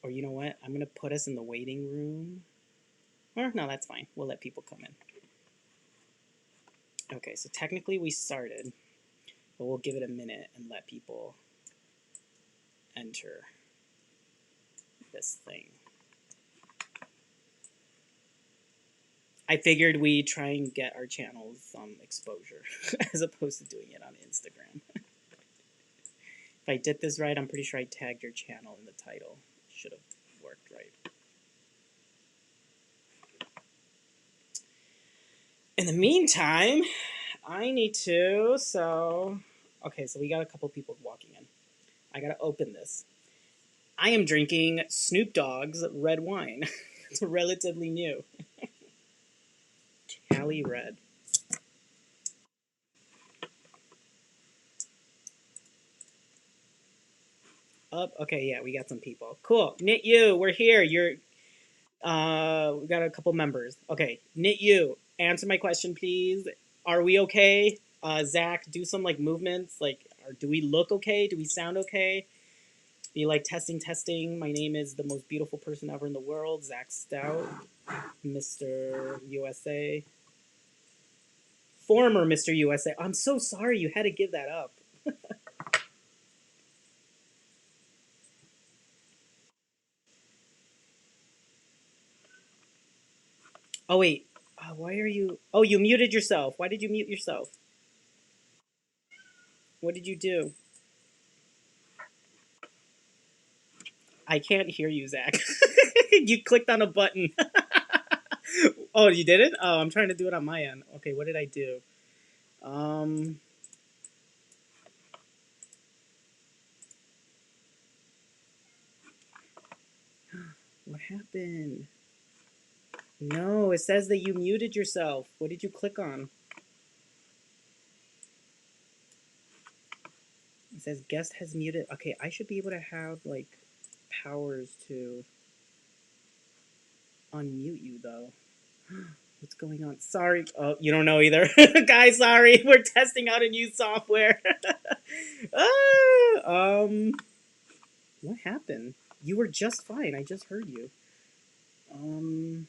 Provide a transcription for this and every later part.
Or you know what? I'm gonna put us in the waiting room. Or no, that's fine. We'll let people come in. Okay, so technically we started, but we'll give it a minute and let people enter this thing. I figured we'd try and get our channels some exposure as opposed to doing it on Instagram. If I did this right, I'm pretty sure I tagged your channel in the title. Should have worked right. In the meantime, I need to, okay, so we got a couple people walking in. I gotta open this. I am drinking Snoop Dogg's red wine. It's relatively new. Cali Red. Up. Okay, yeah, we got some people. Cool. Knit you, we're here. We got a couple members. Okay, Knit you, answer my question, please. Are we okay? Zach, do some like movements. Like, do we look okay? Do we sound okay? Be like testing. My name is the most beautiful person ever in the world, Zach Stout, Mr. USA, former Mr. USA. I'm so sorry you had to give that up. Oh wait, why are you? Oh, you muted yourself. Why did you mute yourself? What did you do? I can't hear you, Zach. You clicked on a button. Oh, you did it? Oh, I'm trying to do it on my end. Okay, what did I do? Um, what happened? No, it says that you muted yourself. What did you click on? It says guest has muted. Okay, I should be able to have like powers to unmute you though. What's going on? Sorry. Oh, you don't know either. Guys, sorry. We're testing out a new software. What happened? You were just fine. I just heard you. Um,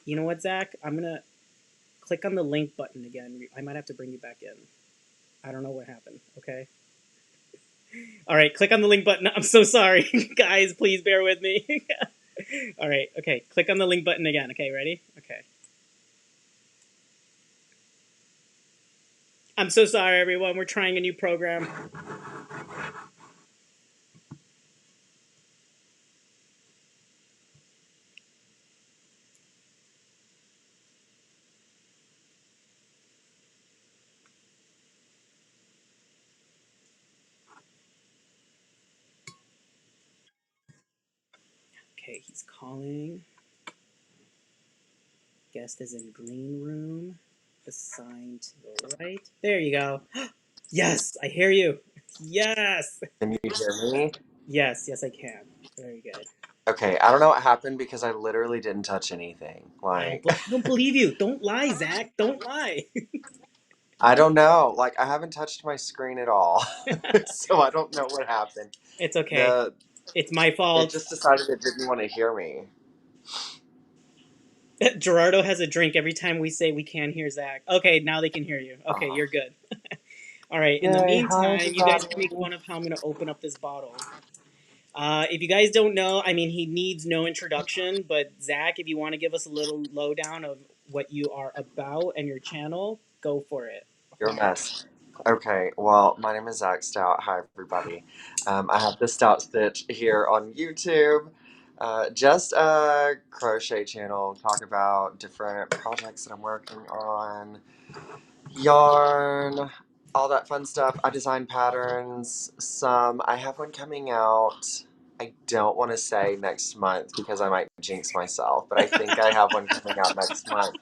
you know what, Zach? I'm gonna click on the link button again. I might have to bring you back in. I don't know what happened. Okay. All right, click on the link button. I'm so sorry, guys. Please bear with me. All right. Okay. Click on the link button again. Okay. Ready? Okay. I'm so sorry, everyone. We're trying a new program. Okay, he's calling. Guest is in green room. Assigned to the right. There you go. Yes, I hear you. Yes. Can you hear me? Yes, I can. Very good. Okay, I don't know what happened because I literally didn't touch anything. Like, I don't believe you. Don't lie, Zach. Don't lie. I don't know. Like, I haven't touched my screen at all. So I don't know what happened. It's okay. The It's my It fault. just decided it didn't want to hear me. Gerardo has a drink every time we say we can't hear Zach. Okay, now they can hear you. Okay, Oh. you're good. All right, in the Yay, hi meantime, you guys can everybody. make fun of how I'm going to open up this bottle. If you guys don't know, I mean, he needs no introduction, but Zach, if you want to give us a little lowdown of what you are about and your channel, go for it. You're a mess. Okay, well, my name is Zach Stout. Hi everybody. I have the Stout Stitch here on YouTube. Just a crochet channel, talk about different projects that I'm working on, yarn, all that fun stuff. I design patterns. I have one coming out. I don't want to say next month because I might jinx myself, but I think I have one coming out next month.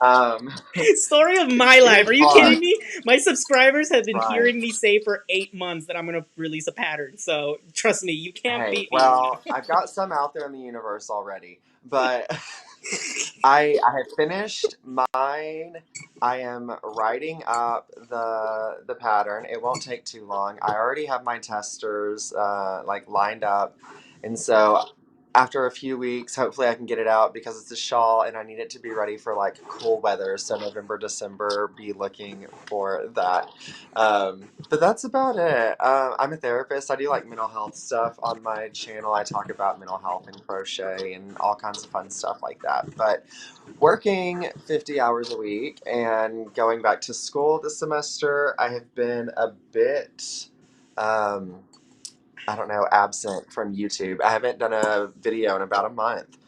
Um, Story of my it's life. getting Are you hard, kidding me? My subscribers have been right? hearing me say for 8 months that I'm going to release a pattern. So trust me, you can't Hey, beat me. well, I've got some out there in the universe already, but I have finished mine. I am writing up the pattern. It won't take too long. I already have my testers like lined up, and so after a few weeks, hopefully I can get it out because it's a shawl and I need it to be ready for like cool weather. So November, December, be looking for that. But that's about it. I'm a therapist. I do like mental health stuff on my channel. I talk about mental health and crochet and all kinds of fun stuff like that. But working 50 hours a week and going back to school this semester, I have been a bit, I don't know, absent from YouTube. I haven't done a video in about a month.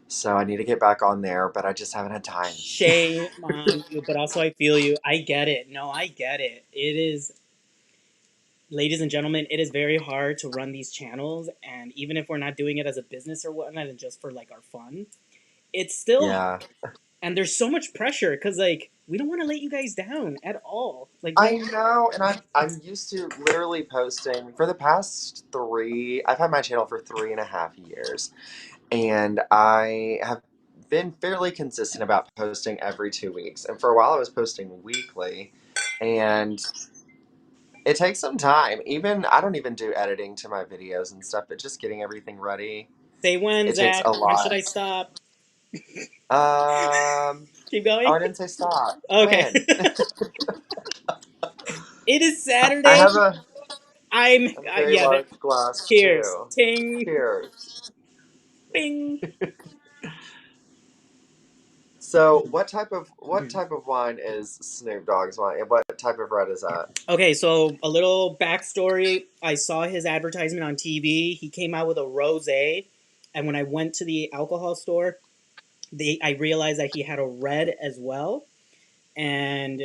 So I need to get back on there, but I just haven't had time. Shame on you, but also I feel you. I get it. No, I get it. It is, ladies and gentlemen, it is very hard to run these channels, and even if we're not doing it as a business or whatnot, and just for like our fun, it's still hard. Yeah. And there's so much pressure because like we don't want to let you guys down at all. Like I we're know, and I'm used to literally posting for the past three. I've had my channel for 3.5 years, and I have been fairly consistent about posting every 2 weeks. And for a while, I was posting weekly, and it takes some time. Even I don't even do editing to my videos and stuff, but just getting everything ready. say when, It takes Zach. a When should lot. I stop? Oh, Keep going. I didn't say stop. Okay. When? It is I Saturday. have a I'm I have a very yeah. large glass Cheers. too. Ting. Cheers. Bing. So, what type of wine is Snoop Dogg's wine? And what type of red is that? Okay, so a little backstory. I saw his advertisement on TV. He came out with a rosé, and when I went to the alcohol store, I realized that he had a red as well. And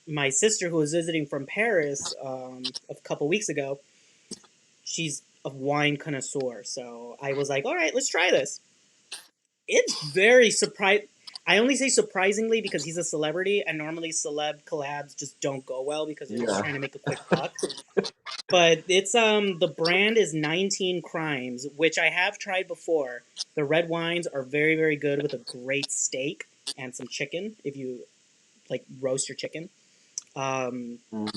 my sister, who was visiting from Paris a couple weeks ago, she's a wine connoisseur. So I was like, all right, let's try this. It's very surprising. I only say surprisingly because he's a celebrity, and normally celeb collabs just don't go well because they're just Yeah. trying to make a quick buck. But it's the brand is 19 Crimes, which I have tried before. The red wines are very very good with a great steak and some chicken if you like roast your chicken. Um, Mm.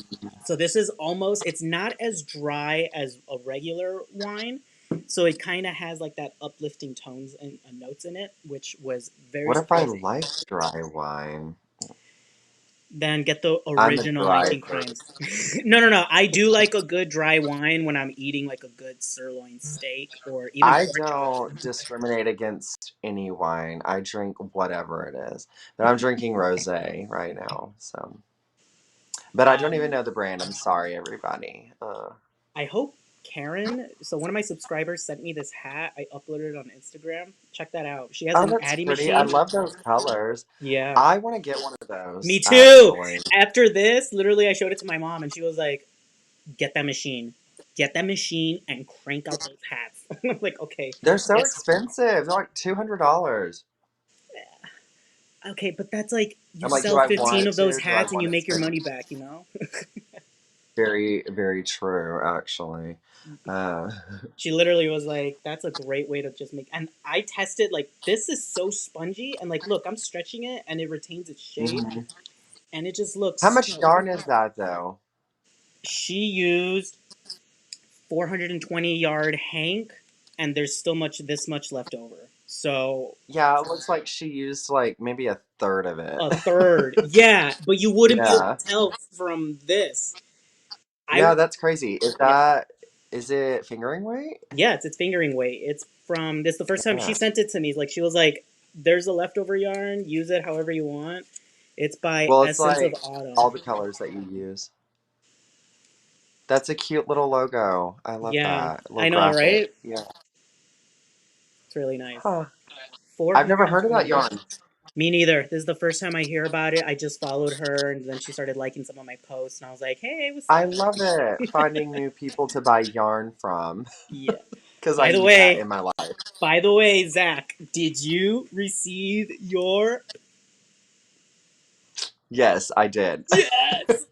so this is almost it's not as dry as a regular wine. So it kind of has like that uplifting tones and notes in it, which was very What if I surprising. like dry wine? Then get the I'm a original dry 19 person. Crimes. No, no, no. I do like a good dry wine when I'm eating like a good sirloin steak or even I pork chop. don't discriminate against any wine. I drink whatever it is. But I'm drinking rosé right now, so. But I don't even Um, know the brand. I'm sorry, everybody. I hope Karen. So one of my subscribers sent me this hat. I uploaded it on Instagram. Check that out. She has Oh, an that's Addy pretty. I machine. love those colors. Yeah, I want to get one of me those, too. actually. After this, literally, I showed it to my mom, and she was like, "Get that machine, get that machine, and crank out those hats." I'm like, "Okay, They're so yes, expensive. They're like $200. okay," but that's like you I'm like, do sell I 15 want of those to? Do I hats and want you to make your spend? money back. You know. Very, very true, actually. Uh, She literally was like, "That's a great way to just make." And I tested like this is so spongy, and like, look, I'm stretching it, and it retains its shape, mhm. and it just looks How much so. yarn is that, though? She used 420-yard hank, and there's still this much left over. So Yeah, it looks like she used like maybe a third of it. a third, yeah, but you wouldn't be able Yeah. to tell from this. I Yeah, that's crazy. Yeah, Is it fingering weight? yeah, it's fingering weight. It's from this. The first time she Yeah. sent it to me, like she was like, "There's a leftover yarn. Use it however you want." It's by Well, it's Essence of like Autumn. all the colors that you use. That's a cute little logo. I love Yeah, that. Little I know, graphic. right? Yeah. It's really nice. Huh. I've never heard of that 420. yarn. Me neither. This is the first time I hear about it. I just followed her, and then she started liking some of my posts, and I was like, "Hey, what's I up?" love it. Finding new people to buy yarn from. Yeah. Because I By the need that way, in my life. Zach, did you receive your? Yes, I did. Yes.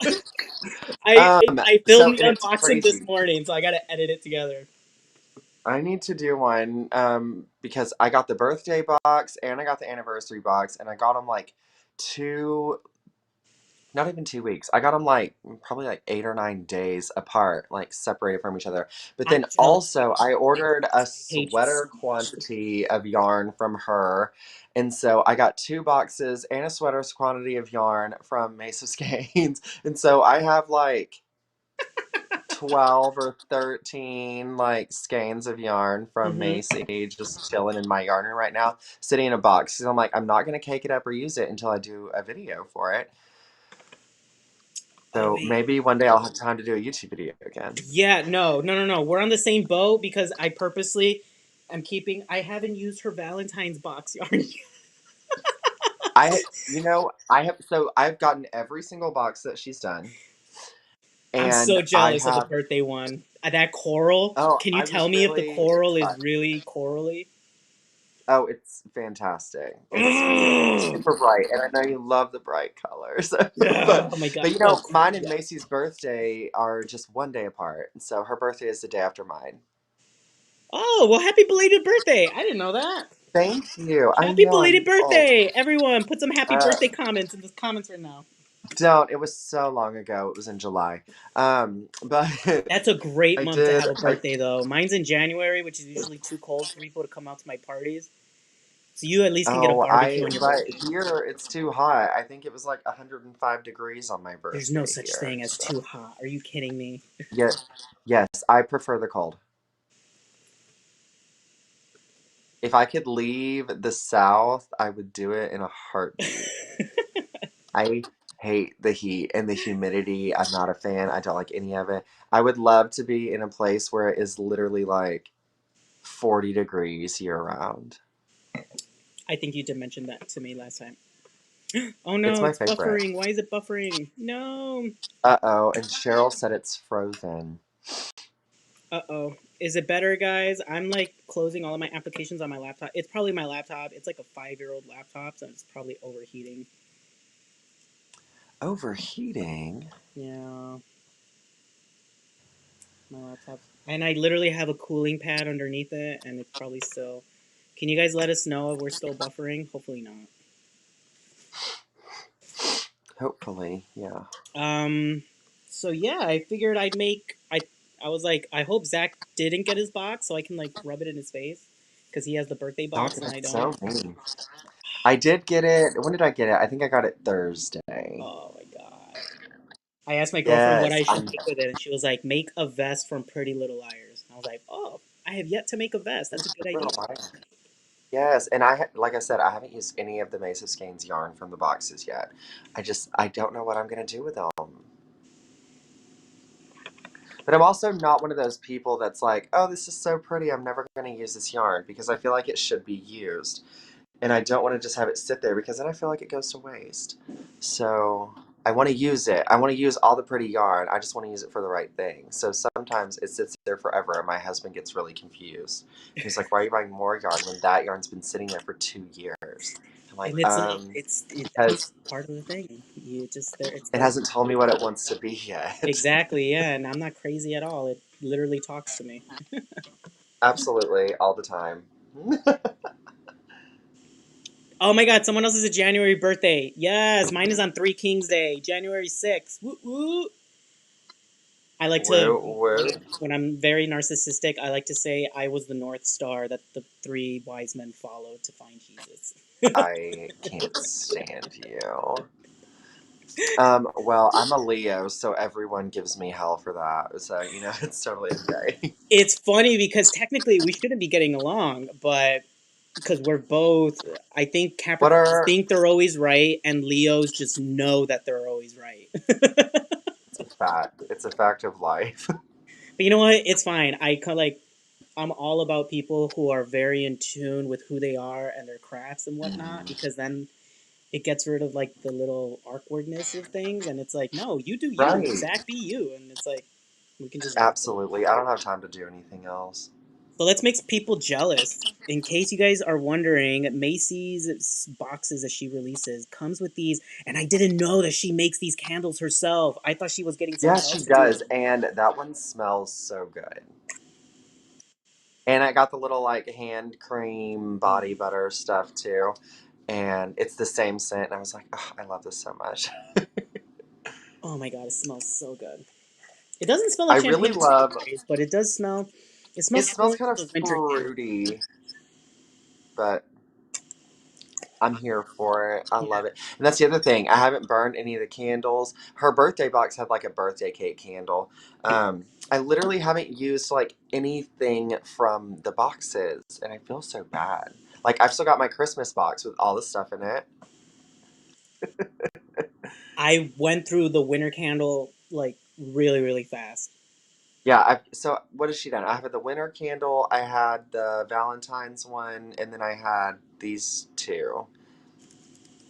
I I filmed So the and it's unboxing this crazy. morning, so I gotta edit it together. I need to do one because I got the birthday box and I got the anniversary box, and I got them like two, not even 2 weeks. I got them like probably like 8 or 9 days apart, like separated from each other. But I then felt also, I ordered a I hate you so sweater much. quantity of yarn from her. And so I got 2 boxes and a sweater's quantity of yarn from Mesa Skeins. And so I have like 12 or 13 like skeins of yarn from Mm-hmm. Macy just chilling in my yarn room right now, sitting in a box. Because I'm like, I'm not going to cake it up or use it until I do a video for it. Oh So wait. maybe one day I'll have time to do a YouTube video again. Yeah, no, no, no, no. We're on the same boat because I purposely am keeping. I haven't used her Valentine's box yarn. I, I have, so I've gotten every single box that she's done. I'm And so I jealous of the have, birthday one. That coral. oh, Can you I tell was me if the really coral is excited. really corally? Oh, it's fantastic. It's Oh super bright, and I know you love the bright colors. but my god. but Oh crap. mine and Yeah. Macy's birthday are just one day apart. And so her birthday is the day after mine. Oh well, happy belated birthday. I didn't know that. Thank you. I Happy know belated I'm old. birthday, everyone! Put some happy Uh, birthday comments in the comments right now. don't. It was so long ago. It was in July. But That's a great I month to did. have a birthday, though. Mine's in January, which is usually too cold for people to come out to my parties. So you at least can get a barbecue on your But birthday. here it's too hot. I think it was like 105 degrees on my There's no birthday such here. thing as So too hot. Are you kidding me? yeah, yes, I prefer the cold. If I could leave the South, I would do it in a heartbeat. I hate the heat and the humidity. I'm not a fan. I don't like any of it. I would love to be in a place where it is literally like 40 degrees year round. I think you did mention that to me last time. Oh It's no, my it's favorite. buffering. Why is it buffering? No. Uh-oh, and Cheryl said it's frozen. Uh oh. Is it better, guys? I'm like closing all of my applications on my laptop. It's probably my laptop. It's like a 5-year-old laptop, so it's probably overheating. Overheating? Yeah, my laptop. And I literally have a cooling pad underneath it, and it's probably still. Can you guys let us know if we're still buffering? Hopefully not. Hopefully, yeah. Um. So yeah, I figured I'd make. I was like, I hope Zach didn't get his box, so I can like rub it in his face, because he has the birthday Dog, box and I that's don't. so mean. I did get it. When did I get it? I think I got it Thursday. Oh my god. I asked my girlfriend what Yes, I should make with it, and she was like, "Make a vest from Pretty Little Liars." And I was like, "Oh, I have yet to make a vest. That's a good idea." yes, and like I said, I haven't used any of the Mesa Skeins yarn from the boxes yet. I don't know what I'm gonna do with them. But I'm also not one of those people that's like, oh, this is so pretty, I'm never gonna use this yarn because I feel like it should be used. And I don't want to just have it sit there because then I feel like it goes to waste. So I want to use it. I want to use all the pretty yarn. I just want to use it for the right thing. So sometimes it sits there forever, and my husband gets really confused. He's like, "Why are you buying more yarn when that yarn's been sitting there for 2 years?" I'm like, And it's like that's because part of the thing. You just there. It's it there. hasn't told me what it wants to be yet. Exactly. Yeah, and I'm not crazy at all. It literally talks to me. Absolutely, all the time. Oh my god, someone else is a January birthday. Yes, mine is on Three Kings Day, January 6th. Woo woo. I like to Woo woo. when I'm very narcissistic, I like to say I was the North Star that the three wise men followed to find Jesus. I can't stand you. Well, I'm a Leo, so everyone gives me hell for that. So, it's totally okay. It's funny because technically we shouldn't be getting along, but because we're both, I think What Capricorns are, think they're always right, and Leos just know that they're always right. it's a fact. It's a fact of life. But you know what? It's fine. I'm all about people who are very in tune with who they are and their crafts and whatnot, because then it gets rid of like the little awkwardness of things, and it's like, no, you do you, Right. Zach, be you, and it's like we can just vibe. Absolutely. I don't have time to do anything else. So let's make people jealous. In case you guys are wondering, Macy's boxes that she releases comes with these, and I didn't know that she makes these candles herself. I thought she was getting Yeah, someone she else to do does. them. And that one smells so good. And I got the little like hand cream body Mm. butter stuff too. And it's the same scent. And I was like, oh, I love this so much. Oh my god, it smells so good. It doesn't smell I like really champagne love strawberries, but it does smell. It it smells smells similar kind to of the winter candle. fruity, but I'm here for it. I Yeah. love it. And that's the other thing. I haven't burned any of the candles. Her birthday box had like a birthday cake candle. I literally haven't used like anything from the boxes, and I feel so bad. Like I've still got my Christmas box with all the stuff in it. I went through the winter candle like really, really fast. Yeah, so what has she done? I had the winter candle, I had the Valentine's one, and then I had these two.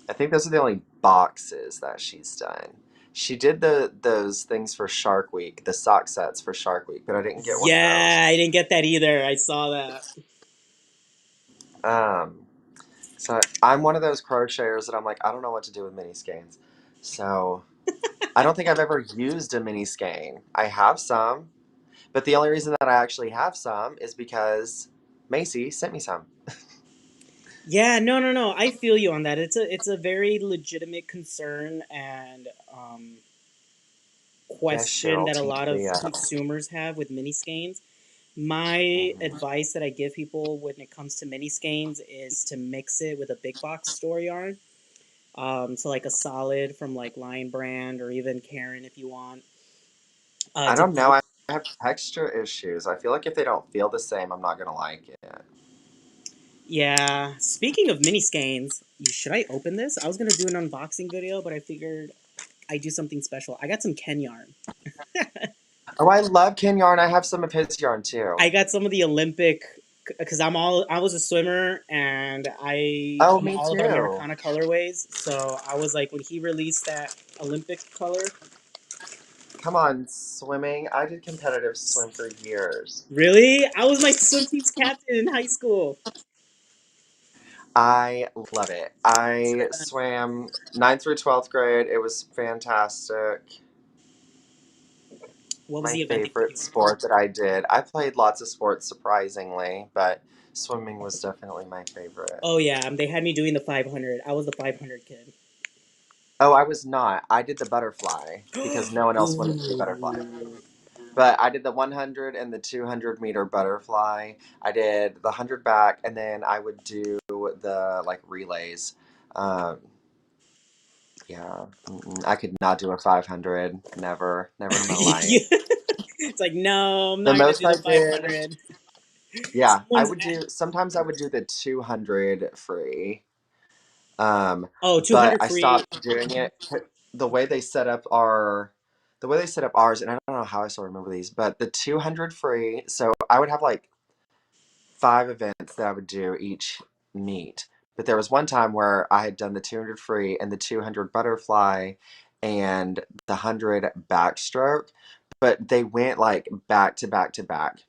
I think those are the only boxes that she's done. She did those things for Shark Week, the sock sets for Shark Week, but I didn't get one of those. Yeah, I didn't get that either. I saw that. Um, so I'm one of those crocheters that I'm like, I don't know what to do with mini skeins. So I don't think I've ever used a mini skein. I have some, but the only reason that I actually have some is because Macy sent me some. Yeah, no, no, no. I feel you on that. It's a very legitimate concern and Yes, question Cheryl, that a teach lot of me up. consumers have with mini skeins. My Mhm. advice that I give people when it comes to mini skeins is to mix it with a big box store yarn. So like a solid from like Lion Brand or even Karen if you want. I To don't know. build. I have texture issues. I feel like if they don't feel the same, I'm not gonna like it. Yeah. Speaking of mini skeins, should I open this? I was gonna do an unboxing video, but I figured I do something special. I got some Ken yarn. Oh, I love Ken yarn. I have some of his yarn too. I got some of the Olympic because I was a swimmer and Oh, I'm me all about too. Americana colorways. So I was like when he released that Olympic color. Come on, swimming. I did competitive swim for years. Really, I was my swim team's captain in high school. I love it. I swam ninth through 12th grade. It was fantastic. What was My the event that you favorite were? sport that I did. I played lots of sports surprisingly, but swimming was definitely my favorite. Oh yeah, they had me doing the 500. I was the 500 kid. Oh, I was not. I did the butterfly because no one else wanted to do butterfly. Ooh. But I did the 100 and the 200-meter butterfly. I did the 100 back, and then I would do the like relays. Um, yeah, I could not do a 500. Never, never in my life. It's like no, I'm The not gonna most do I the did, 500. yeah, I Someone's would do. Sometimes I would do the 200 free. Um, oh but 200 I free. stopped doing it. The way they set up our, the way they set up ours, and I don't know how I still remember these, but the 200 free. So I would have like 5 events that I would do each meet. But there was one time where I had done the 200 free and the 200 butterfly and the 100 backstroke, but they went like back to back to back.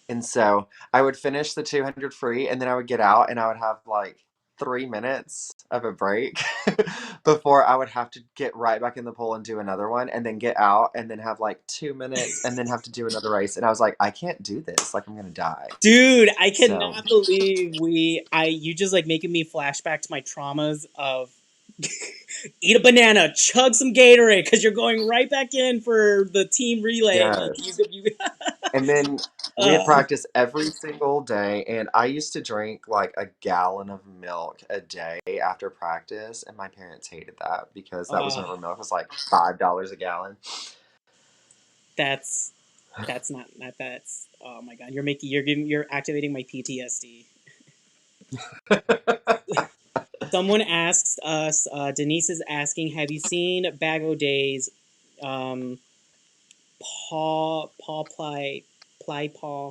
And so I would finish the 200 free and then I would get out and I would have like 3 minutes of a break before I would have to get right back in the pool and do another one and then get out and then have like 2 minutes and then have to do another race. And I was like, I can't do this. Like, I'm going to die. Dude, I So, cannot believe you just like making me flashback to my traumas of eat a banana, chug some Gatorade, because you're going right back in for the team relay. Like yes. And then we had uh, practice every single day, and I used to drink like a gallon of milk a day after practice, and my parents hated that because that was uh, whenever milk was like $5 a gallon. that's not that's oh my god, you're activating my PTSD. Someone asks us, Denise is asking, have you seen Bago Days, um, Paul Ply Paul?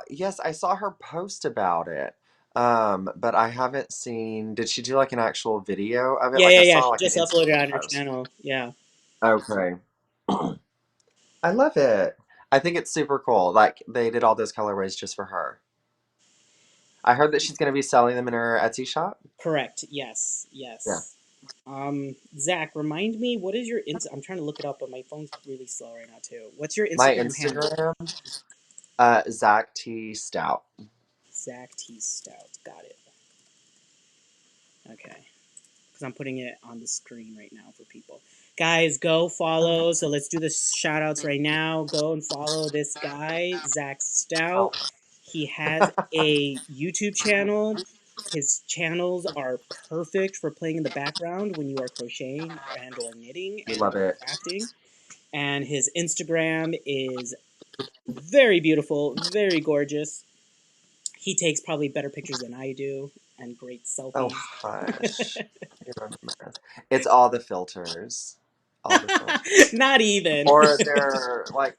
Yes, I saw her post about it. But I haven't seen, did she do like an actual video of it? Yeah, Like yeah, I yeah. saw She like an just uploaded it Instagram on her post. channel. Yeah. Okay. I love it. I think it's super cool. Like they did all those colorways just for her. I heard that she's going to be selling them in her Etsy shop. Correct. Yes. Yeah. Yes. Zach, remind me, what is your I'm trying to look it up, but my phone's really slow right now too. What's your My Instagram handle? Instagram, Zach T. Stout. Zach T. Stout. Got it. Okay. Because I'm putting it on the screen right now for people. Guys, go follow. So let's do the shout outs right now. Go and follow this guy, Zach Stout. Oh. He has a YouTube channel. His channels are perfect for playing in the background when you are crocheting and or knitting We and love or it. crafting. And his Instagram is very beautiful, very gorgeous. He takes probably better pictures than I do and great Oh, selfies. hush. You're a mess. It's all the filters. All the filters. Not even. Or they're like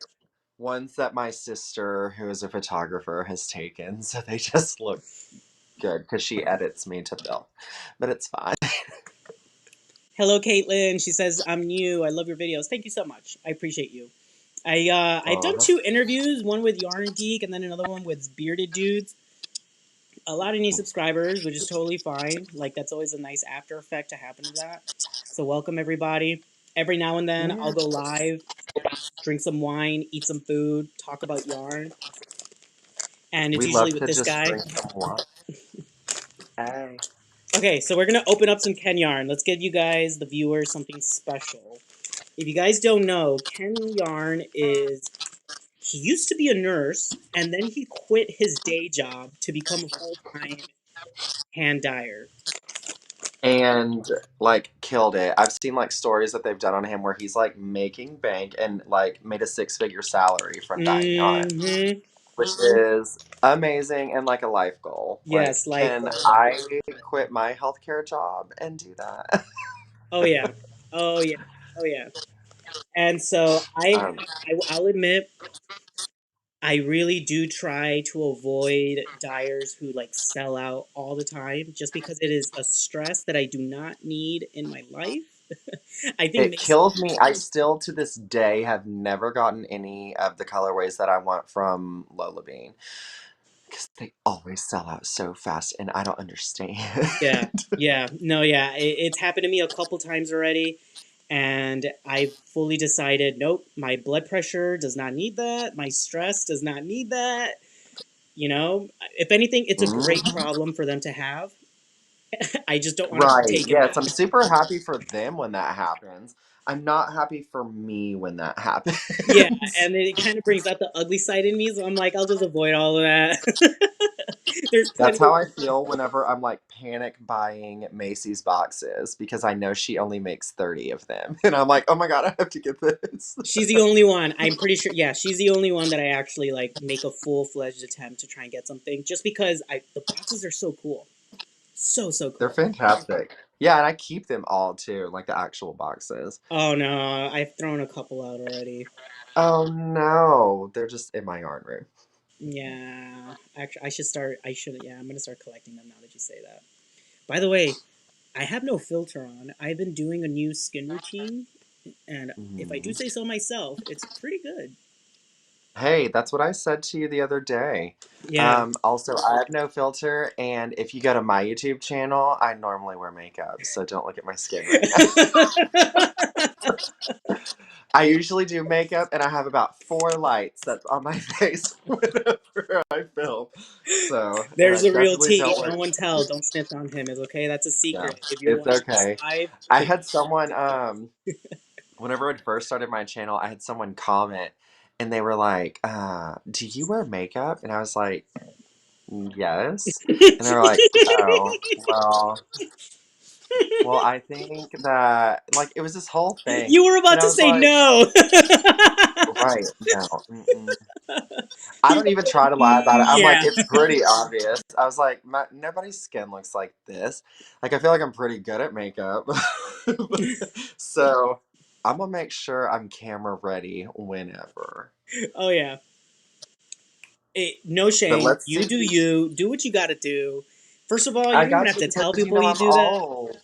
ones that my sister, who is a photographer, has taken. So they just look good because she edits me to film. But it's fine. Hello, Caitlin. She says, I'm new. I love your videos. Thank you so much. I appreciate you. I've done Aw. 2 interviews, one with Yarn Geek and then another one with Bearded Dudes. A lot of new subscribers, which is totally fine. Like, that's always a nice after effect to happen to that. So, welcome everybody. Every now and then, Yeah. I'll go live, drink some wine, eat some food, talk about yarn. And it's We usually love with to this just guy. drink some wine. Hey. Okay, so we're going to open up some Ken Yarn. Let's give you guys, the viewers, something special. If you guys don't know, Ken Yarn is he used to be a nurse and then he quit his day job to become a full-time hand dyer. And like killed it. I've seen like stories that they've done on him where he's like making bank and like made a 6-figure salary from dyeing yarn, Mm-hmm. which is amazing and like a life goal. Like, Yes, life can goal. I quit my healthcare job and do that? Oh yeah. Oh yeah. Oh yeah. And so um, I'll admit I really do try to avoid dyers who like sell out all the time just because it is a stress that I do not need in my life. I think it Mace. kills me. I still to this day have never gotten any of the colorways that I want from Lola Bean because they always sell out so fast and I don't understand. Yeah, yeah, no, yeah. It's happened to me a couple times already, and I fully decided, nope, my blood pressure does not need that. My stress does not need that. You know, if anything, it's a great Mhm. problem for them to have. I just don't want to Right. partake in Yes, that. I'm super happy for them when that happens. I'm not happy for me when that Yeah, happens. and it kind of brings out the ugly side in me, so I'm like, I'll just avoid all of that. There's That's plenty how of. I feel whenever I'm like panic buying Macy's boxes because I know she only makes 30 of them. And I'm like, oh my God, I have to get this. She's the only one. I'm pretty sure. Yeah, she's the only one that I actually like make a full fledged attempt to try and get something, just because the boxes are so cool, so They're cool. fantastic. Yeah, and I keep them all too, like the actual boxes. Oh no, I've thrown a couple out already. Oh no, they're just in my yarn room. Yeah, actually, I should start. I should. Yeah, I'm gonna start collecting them now that you say that. By the way, I have no filter on. I've been doing a new skin routine, and if I do Mhm. say so myself, it's pretty good. Hey, that's what I said to you the other day. Yeah. Also, I have no filter, and if you go to my YouTube channel, I normally wear makeup, so don't look at my skin right now. I usually do makeup, and I have about 4 lights that's on my face whenever I film. So, There's a real definitely T. don't No worry. one tell. Don't snitch on him. It's okay. That's a Yeah, secret. If you're it's watching this okay. live, I if had someone, whenever I first started my channel, I had someone comment, and they were like, do you wear makeup? And I was like, yes. And they were like, oh, well, I think that, like, it was this whole thing. you were And about I to was say like, no. right, no. Mm-mm. I don't even try to lie about it. I'm like, Yeah. it's pretty obvious. I was like, nobody's skin looks like this. Like, I feel like I'm pretty good at makeup. So I'm going to make sure I'm camera ready whenever. Oh yeah. No But shame. let's You see. do you. Do what you got to do. First of all, you I don't even got have to to tell because, people you I'm do that. old.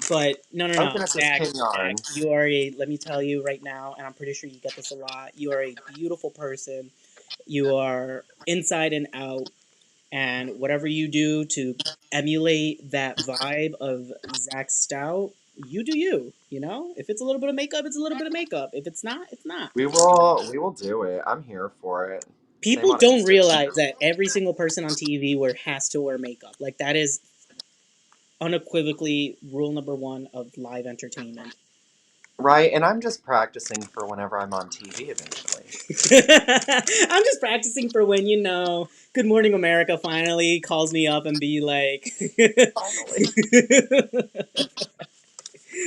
But no, no, no, Open up this Zach, pin yarn. Zach, you are a. Let me tell you right now, and I'm pretty sure you get this a lot. You are a beautiful person. You are inside and out, and whatever you do to emulate that vibe of Zach Stout, You do you. You know, if it's a little bit of makeup, it's a little bit of makeup. If it's not, it's not. We will do it. I'm here for it. Same People on don't Instagram. realize that every single person on TV has to wear makeup. Like that is unequivocally rule number one of live entertainment. Right, and I'm just practicing for whenever I'm on TV eventually. I'm just practicing for when Good Morning America finally calls me up and be like, Finally.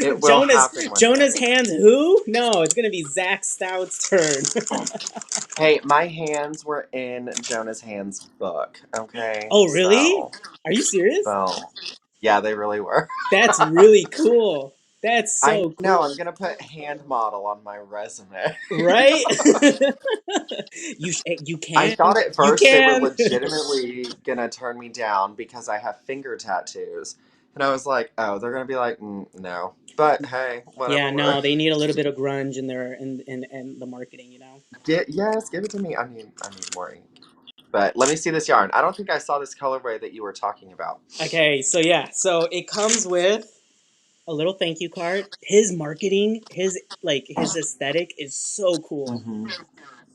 It will Jonah's happen one Jonah's day. hands. Who? No, it's gonna be Zach Stout's turn. Hey, my hands were in Jonah's Hands book, okay? Oh, really? Are you serious? So, yeah, they really were. That's really cool. That's I so know, cool. I'm gonna put hand model on my resume. Right? You I can. thought at You first they were can. legitimately gonna turn me down because I have finger tattoos. And I was like, oh, they're gonna be like, no. But hey, Yeah, whatever. no, they need a little bit of grunge in their in the marketing, Yes, give it to me. I need more ink. But let me see this yarn. I don't think I saw this colorway that you were talking about. Okay, so yeah, so it comes with a little thank you card. His marketing, his aesthetic is so cool. Hmm.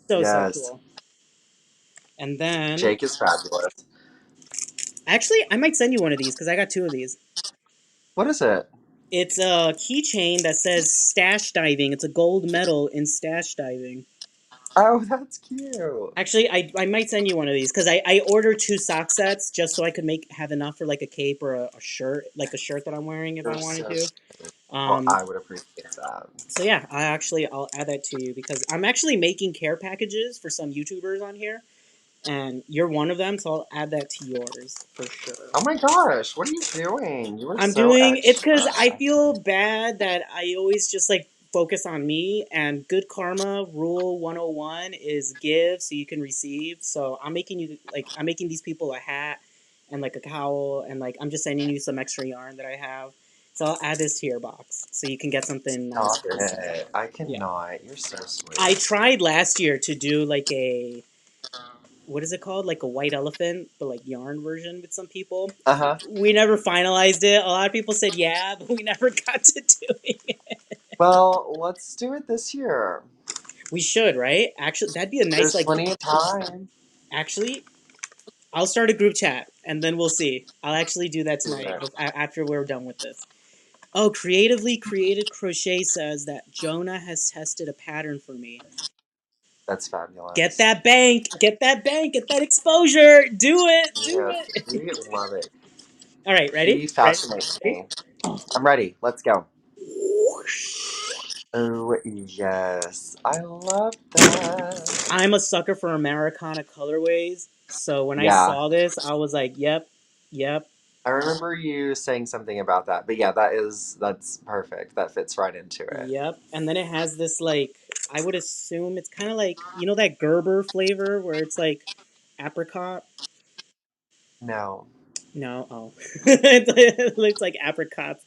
So Yes. cool. And then Jake is fabulous. actually I might send you one of these because I got two of these. What is it? It's a keychain that says stash diving. It's a gold medal in stash diving. Oh, that's cute. Actually, I might send you one of these because I ordered two sock sets just so I could have enough for like a cape or a shirt, like a shirt that I'm wearing if I You're wanted so to. sweet. Well, Um, I would appreciate that. so yeah, I'll add that to you because I'm actually making care packages for some YouTubers on here, and you're one of them, so I'll add that to yours for sure. Oh my gosh, what are you doing? You are I'm so doing it's because extra. I feel bad that I always just like focus on me, and good karma rule 101 is give so you can receive. So I'm making these people a hat and like a cowl, and like I'm just sending you some extra yarn that I have. So I'll add this to your box so you can get something nice Stop for yourself. it. I Yeah. cannot. You're so I sweet. tried last year to do like a what is it called? Like a white elephant, but like yarn version with some people. Uh huh. We never finalized it. A lot of people said yeah, but we never got to doing it. Well, let's do it this year. We should, right? Actually, that'd be a nice There's like. plenty of time. Actually, I'll start a group chat and then we'll see. I'll actually do that Do tonight it. after we're done with this. Oh, creatively created crochet says that Jonah has tested a pattern for me. That's Get fabulous. that bank, get that bank, get that exposure. Do it, do Yes, it. we love it. All right, ready? He Ready? fascinates Ready? me. I'm ready. Let's go. Oh, yes. I love that. I'm a sucker for Americana colorways, so when I Yeah, saw this, I was like, "Yep, yep, I remember you saying something about that. But yeah, that's perfect. That fits right into it. yep." And then it has this like, I would assume it's kind of like that Gerber flavor where it's like apricot. No. No, oh, it looks like apricot.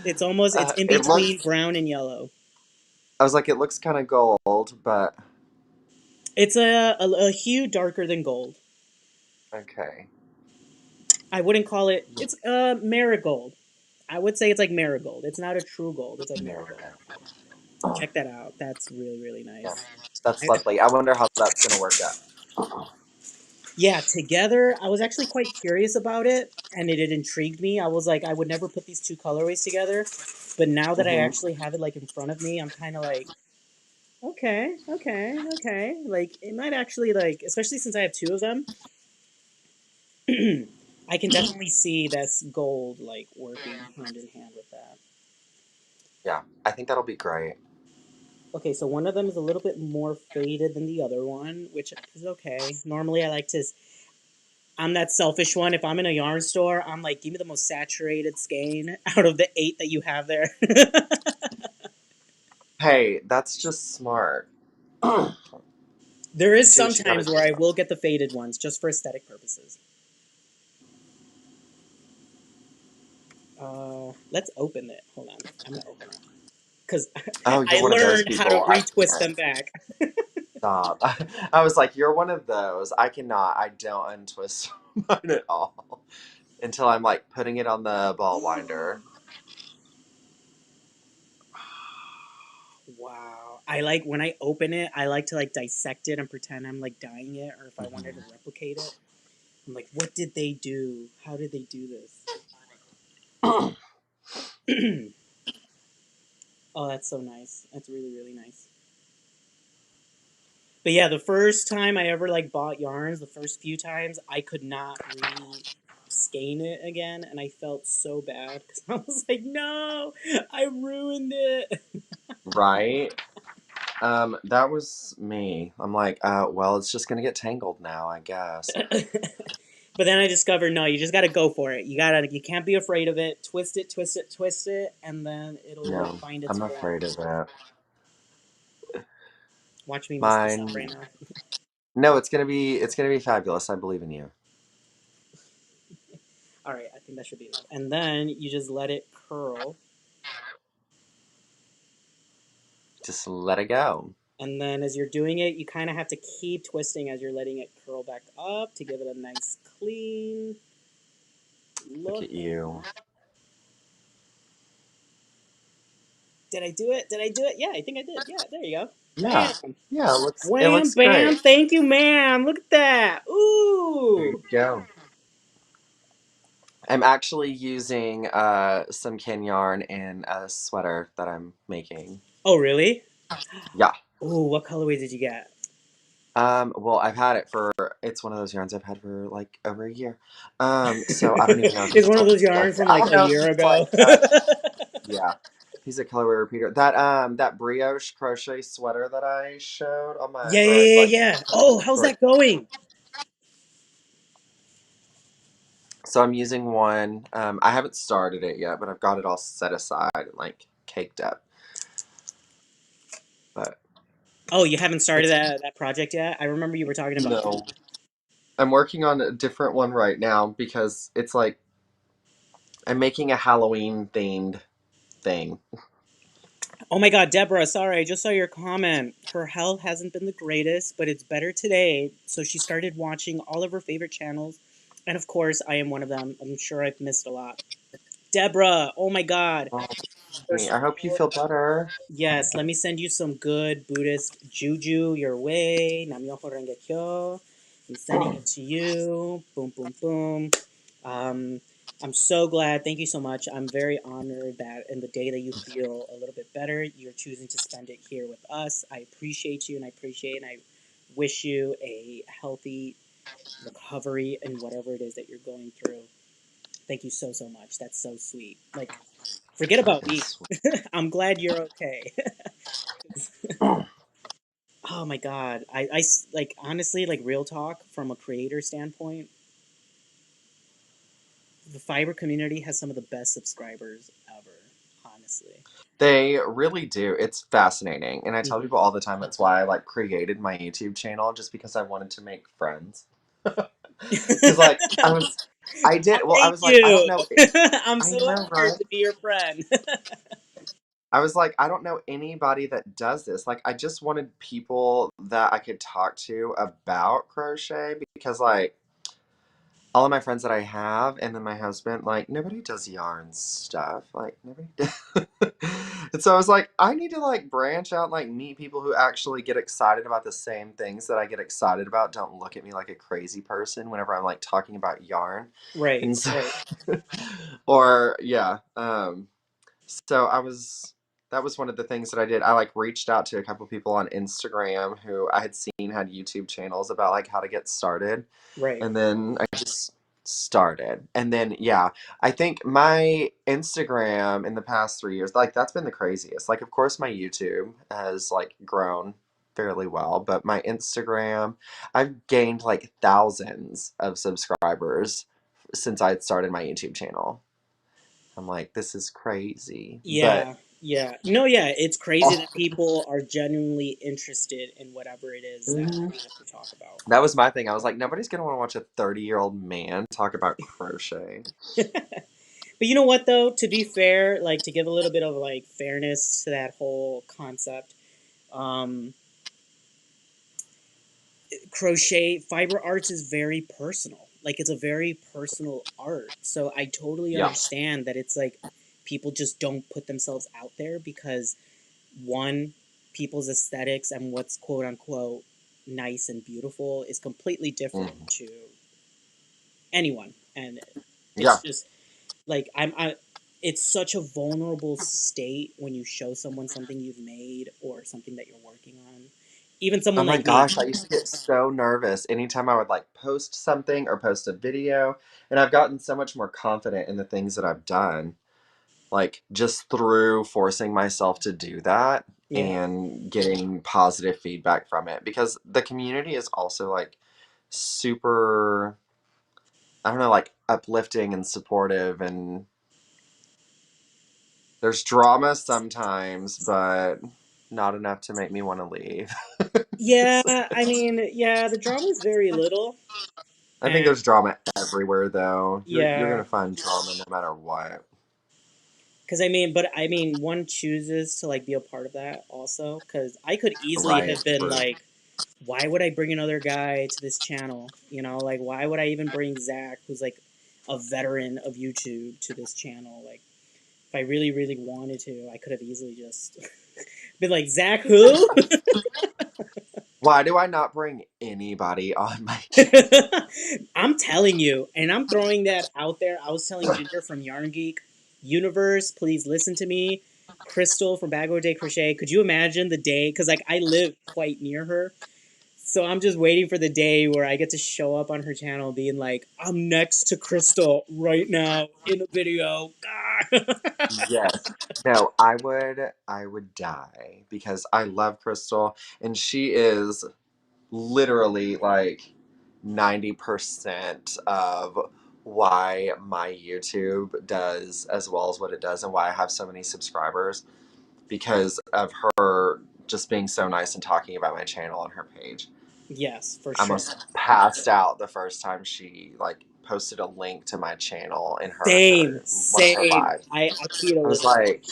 It's in It between looks. brown and yellow. I was like, it looks kind of gold, but It's a hue darker than gold. okay. I wouldn't call it. It's marigold. I would say it's like marigold. It's not a true gold. It's like No. marigold. Check that out. That's really really Yeah, nice. that's lovely. I wonder how that's gonna work out. Yeah, together, I was actually quite curious about it, and it intrigued me. I was like, I would never put these two colorways together, but now that I Hmm. actually have it like in front of me, I'm kind of like, okay, okay, okay. Like it might actually like, especially since I have two of them, I can definitely see this gold like working hand in hand with that. Yeah, I think that'll be great. Okay, so one of them is a little bit more faded than the other one, which is okay. Normally, I'm that selfish one. If I'm in a yarn store, I'm like, give me the most saturated skein out of the eight that you have there. Hey, that's just smart. Do There is what you gotta sometimes where I do. will get the faded ones just for aesthetic purposes. Let's open it. Hold on, I'm gonna open it because Oh, I you're one of those learned how to people. I retwist can't them back. stop. I was like, you're one of those. I cannot. I don't untwist mine at all until I'm like putting it on the ball winder. Wow. I like when I open it, I like to like dissect it and pretend I'm like dyeing it, or if I wanted to Mhm. replicate it, I'm like, what did they do? How did they do this? Oh, that's so nice. That's really, really nice. But yeah, the first time I ever like bought yarns, the first few times, I could not skein it again, and I felt so bad because I was like, no, I ruined it. Right? That was me. I'm like, well, it's just gonna get tangled now, I guess. But then I discovered no, you just gotta go for it. You can't be afraid of it. Twist it, twist it, twist it, and then it'll No, find its I'm form. afraid of it. Watch me mess this up Mine. right now. No, it's gonna be fabulous. I believe in you. All right, I think that should be enough. And then you just let it curl. Just let it go. And then as you're doing it, you kind of have to keep twisting as you're letting it curl back up to give it a nice clean Look look. at you. Did I do it? Did I do it? Yeah, I think I did. Yeah, there you go. Yeah. Bam. Yeah, it looks Wham, great. bam. Thank you, ma'am. Look at that. There Ooh. you go. I'm actually using some kin yarn in a sweater that I'm making. Oh, really? Yeah. Ooh, what colorway did you get? Well, I've had it for it's one of those yarns I've had for like over a year. So I don't even know if It's he's one of like those yarns from I like don't a know if year he's ago. like yeah. He's a colorway repeater. That brioche crochet sweater that I showed on my Yeah, or I yeah, yeah, like yeah. put on Oh, my how's story. that going? So I'm using one. I haven't started it yet, but I've got it all set aside and like caked up. But Oh, you haven't started it's that project yet? I remember you were talking about that. no. I'm working on a different one right now because it's like I'm making a Halloween themed thing. Oh my God, Deborah, sorry, I just saw your comment. Her health hasn't been the greatest, but it's better today. So she started watching all of her favorite channels. And of course, I am one of them. I'm sure I've missed a lot. Deborah, oh my God. Oh, First of I hope you all, feel better. yes, let me send you some good Buddhist juju your way. Namyoho Renge Kyo. I'm sending it to you. Boom, boom, boom. Um, I'm so glad. Thank you so much. I'm very honored that in the day that you feel a little bit better, you're choosing to spend it here with us. I appreciate you and I appreciate and I wish you a healthy recovery in whatever it is that you're going through. Thank you so, so much. That's so sweet. Like, forget That about is me. sweet. I'm glad you're okay. Oh my God. Like, honestly, like, real talk from a creator standpoint, the fiber community has some of the best subscribers ever, honestly. They really do. It's fascinating. And I tell Hmm. people all the time that's why I like created my YouTube channel just because I wanted to make friends. Cuz like I did well I Thank was like I don't you. know I'm I so know, honored right? to be your friend. I was like, I don't know anybody that does this. Like, I just wanted people that I could talk to about crochet because, like, all of my friends that I have, and then my husband, like, nobody does yarn stuff. Like, nobody does. And so I was like, I need to, like, branch out and, like, meet people who actually get excited about the same things that I get excited about. Don't look at me like a crazy person whenever I'm, like, talking about yarn. Right, And so, right, or, yeah. So that was one of the things that I did. I like reached out to a couple people on Instagram who I had seen had YouTube channels about like how to get started. right. And then I just started. And then yeah, I think my Instagram in the past 3 years, like that's been the craziest. Like of course my YouTube has like grown fairly well, but my Instagram, I've gained like thousands of subscribers since I had started my YouTube channel. I'm like, this is crazy. But Yeah, yeah. No, yeah, it's crazy that people are genuinely interested in whatever it is that Mhm. we have to talk about. That was my thing. I was like, nobody's gonna want to watch a 30-year-old man talk about crochet. But you know what though? To be fair, like to give a little bit of like fairness to that whole concept, um, crochet fiber arts is very personal. Like it's a very personal art. So I totally Yeah. understand that it's like people just don't put themselves out there because one, people's aesthetics and what's quote unquote nice and beautiful is completely different Mhm. to anyone, and it's Yeah. just like it's such a vulnerable state when you show someone something you've made or something that you're working on, even Oh someone my like me. gosh, I used to get so nervous anytime I would like post something or post a video. And I've gotten so much more confident in the things that I've done, like just through forcing myself to do that Yeah. and getting positive feedback from it. Because the community is also like super, I don't know, like uplifting and supportive. And there's drama sometimes, but not enough to make me want to leave. Yeah, I mean, yeah, the drama is very little, I think and there's drama everywhere, though. You're yeah, gonna find drama no matter what. because I mean, but I mean, one chooses to like be a part of that also. Because I could easily Right. have been True. like, why would I bring another guy to this channel? You know, like why would I even bring Zach, who's like a veteran of YouTube, to this channel? Like, if I really, really wanted to, I could have easily just been like, Zach, who? Why do I not bring anybody on my channel? I'm telling you, and I'm throwing that out there. I was telling Ginger from Yarn Geek Universe, please listen to me. Crystal from Bagwell Day Crochet, could you imagine the day? Because like I live quite near her, so I'm just waiting for the day where I get to show up on her channel, being like, I'm next to Crystal right now in a video. Yes. No, I would die because I love Crystal and she is literally like 90% of why my YouTube does as well as what it does and why I have so many subscribers because of her just being so nice and talking about my channel on her page. Yes, for I sure. almost passed out the first time she like posted a link to my channel in Same, her one of her same. lives. I peed a I was little. like,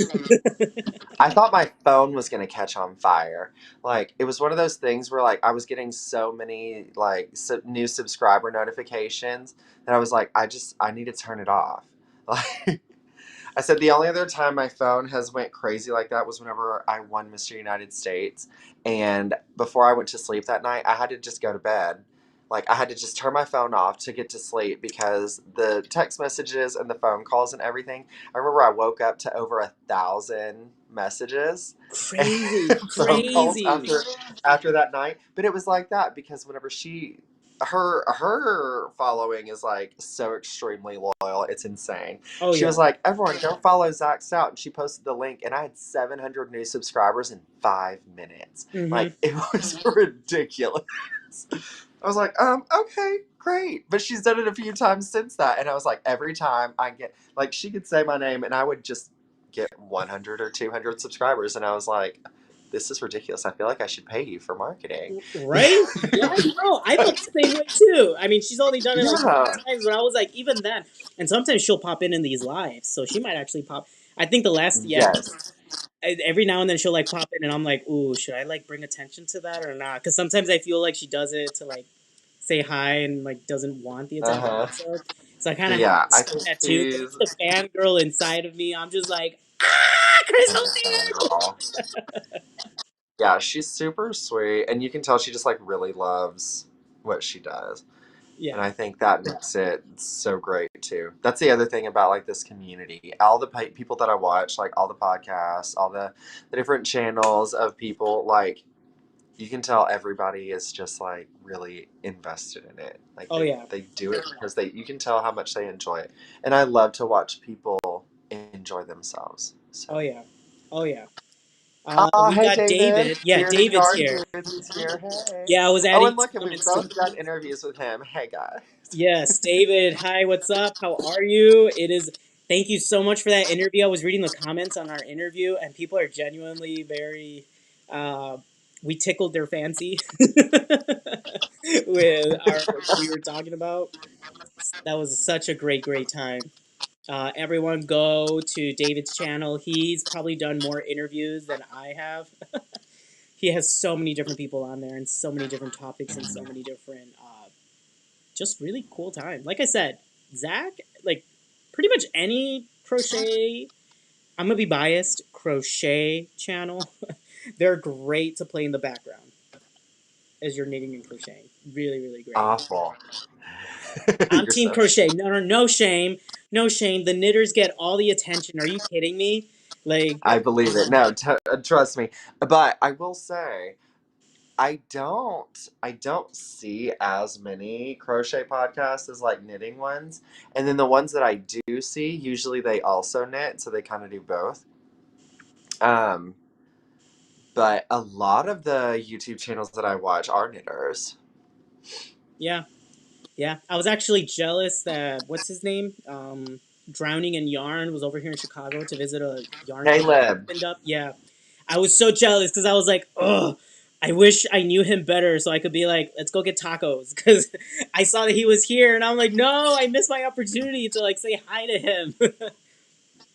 I thought my phone was gonna catch on fire. Like it was one of those things where like I was getting so many like new subscriber notifications that I was like, I need to turn it off. Like I said the only other time my phone has went crazy like that was whenever I won Mr. United States. And before I went to sleep that night, I had to just go to bed. Like I had to just turn my phone off to get to sleep because the text messages and the phone calls and everything. I remember I woke up to over 1,000 messages and Crazy, phone calls crazy. after that night. But it was like that because whenever her following is like so extremely loyal, it's insane. Oh She was yeah. like, everyone go follow Zach Stout. And she posted the link, and I had 700 new subscribers in 5 minutes. Mm-hmm. Like, it was ridiculous. I was like, okay, great. But she's done it a few times since that. And I was like, every time I get, like, she could say my name, and I would just get 100 or 200 subscribers. And I was like, this is ridiculous. I feel like I should pay you for marketing. Right? Yeah, no, I felt the same way too. I mean, she's only done it like a Yeah. few times, but I was like, even then. And sometimes she'll pop in these lives, so she might actually pop. I think the last, yeah, Yes. every now and then she'll like pop in, and I'm like, ooh, should I like bring attention to that or not? Because sometimes I feel like she does it to like say hi and like doesn't want the Uh attention huh. also. So I kind of have Yeah, to I stop think that too. But she's it's the fangirl inside of me. I'm just like, ah, Crystal's a here. fangirl. Yeah, she's super sweet, and you can tell she just like really loves what she does. And Yeah. I think that makes it so great too. That's the other thing about like this community. All the people that I watch, like all the podcasts, all the different channels of people, like you can tell everybody is just like really invested in it. Like Oh they yeah. they do it because they you can tell how much they enjoy it. And I love to watch people enjoy themselves. Oh So yeah. Oh yeah. oh, We hey got David, David. Yeah, bearded David's yarn here. dude is here. Hey. Yeah, I was Oh, adding and his look, and we've comments too. both done interviews with him. Hey guys. Yes, David. Hi, what's up? How are you? It is. Thank you so much for that interview. I was reading the comments on our interview, and people are genuinely very. Uh, we tickled their fancy with our what we were talking about. That was such a great, great time. Everyone go to David's channel. He's probably done more interviews than I have. He has so many different people on there and so many different topics and so many different just really cool time. Like I said, Zach, like pretty much any crochet. I'm gonna be biased. Crochet channel. They're great to play in the background as you're knitting and crocheting. Really, really great. Awful. I'm You're team so. crochet. No, no, no shame. No shame. The knitters get all the attention. Are you kidding me? Like, I believe it. No, trust me. But I will say, I don't see as many crochet podcasts as like knitting ones, and then the ones that I do see, usually they also knit, so they kind of do both. Um, but a lot of the YouTube channels that I watch are knitters. yeah, yeah. I was actually jealous that what's his name? Drowning in Yarn was over here in Chicago to visit a yarn shop that Caleb. opened up. Yeah, I was so jealous because I was like, oh, I wish I knew him better so I could be like, let's go get tacos. Because I saw that he was here and I'm like, no, I missed my opportunity to like say hi to him.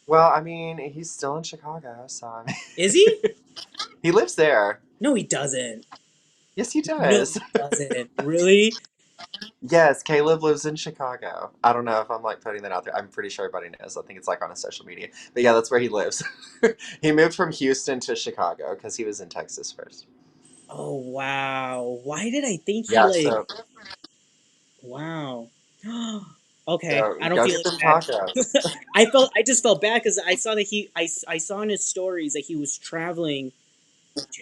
Well, I mean, he's still in Chicago, so I Is he? mean, he lives there. No, he doesn't. Yes, he No, does. he doesn't. Really? Yes, Caleb lives in Chicago. I don't know if I'm like putting that out there. I'm pretty sure everybody knows. I think it's like on his social media. But yeah, that's where he lives. He moved from Houston to Chicago because he was in Texas first. Oh wow. Why did I think he Yeah, like so wow. Okay, so I don't go feel get as them bad. tacos. I just felt bad because I saw that I saw in his stories that he was traveling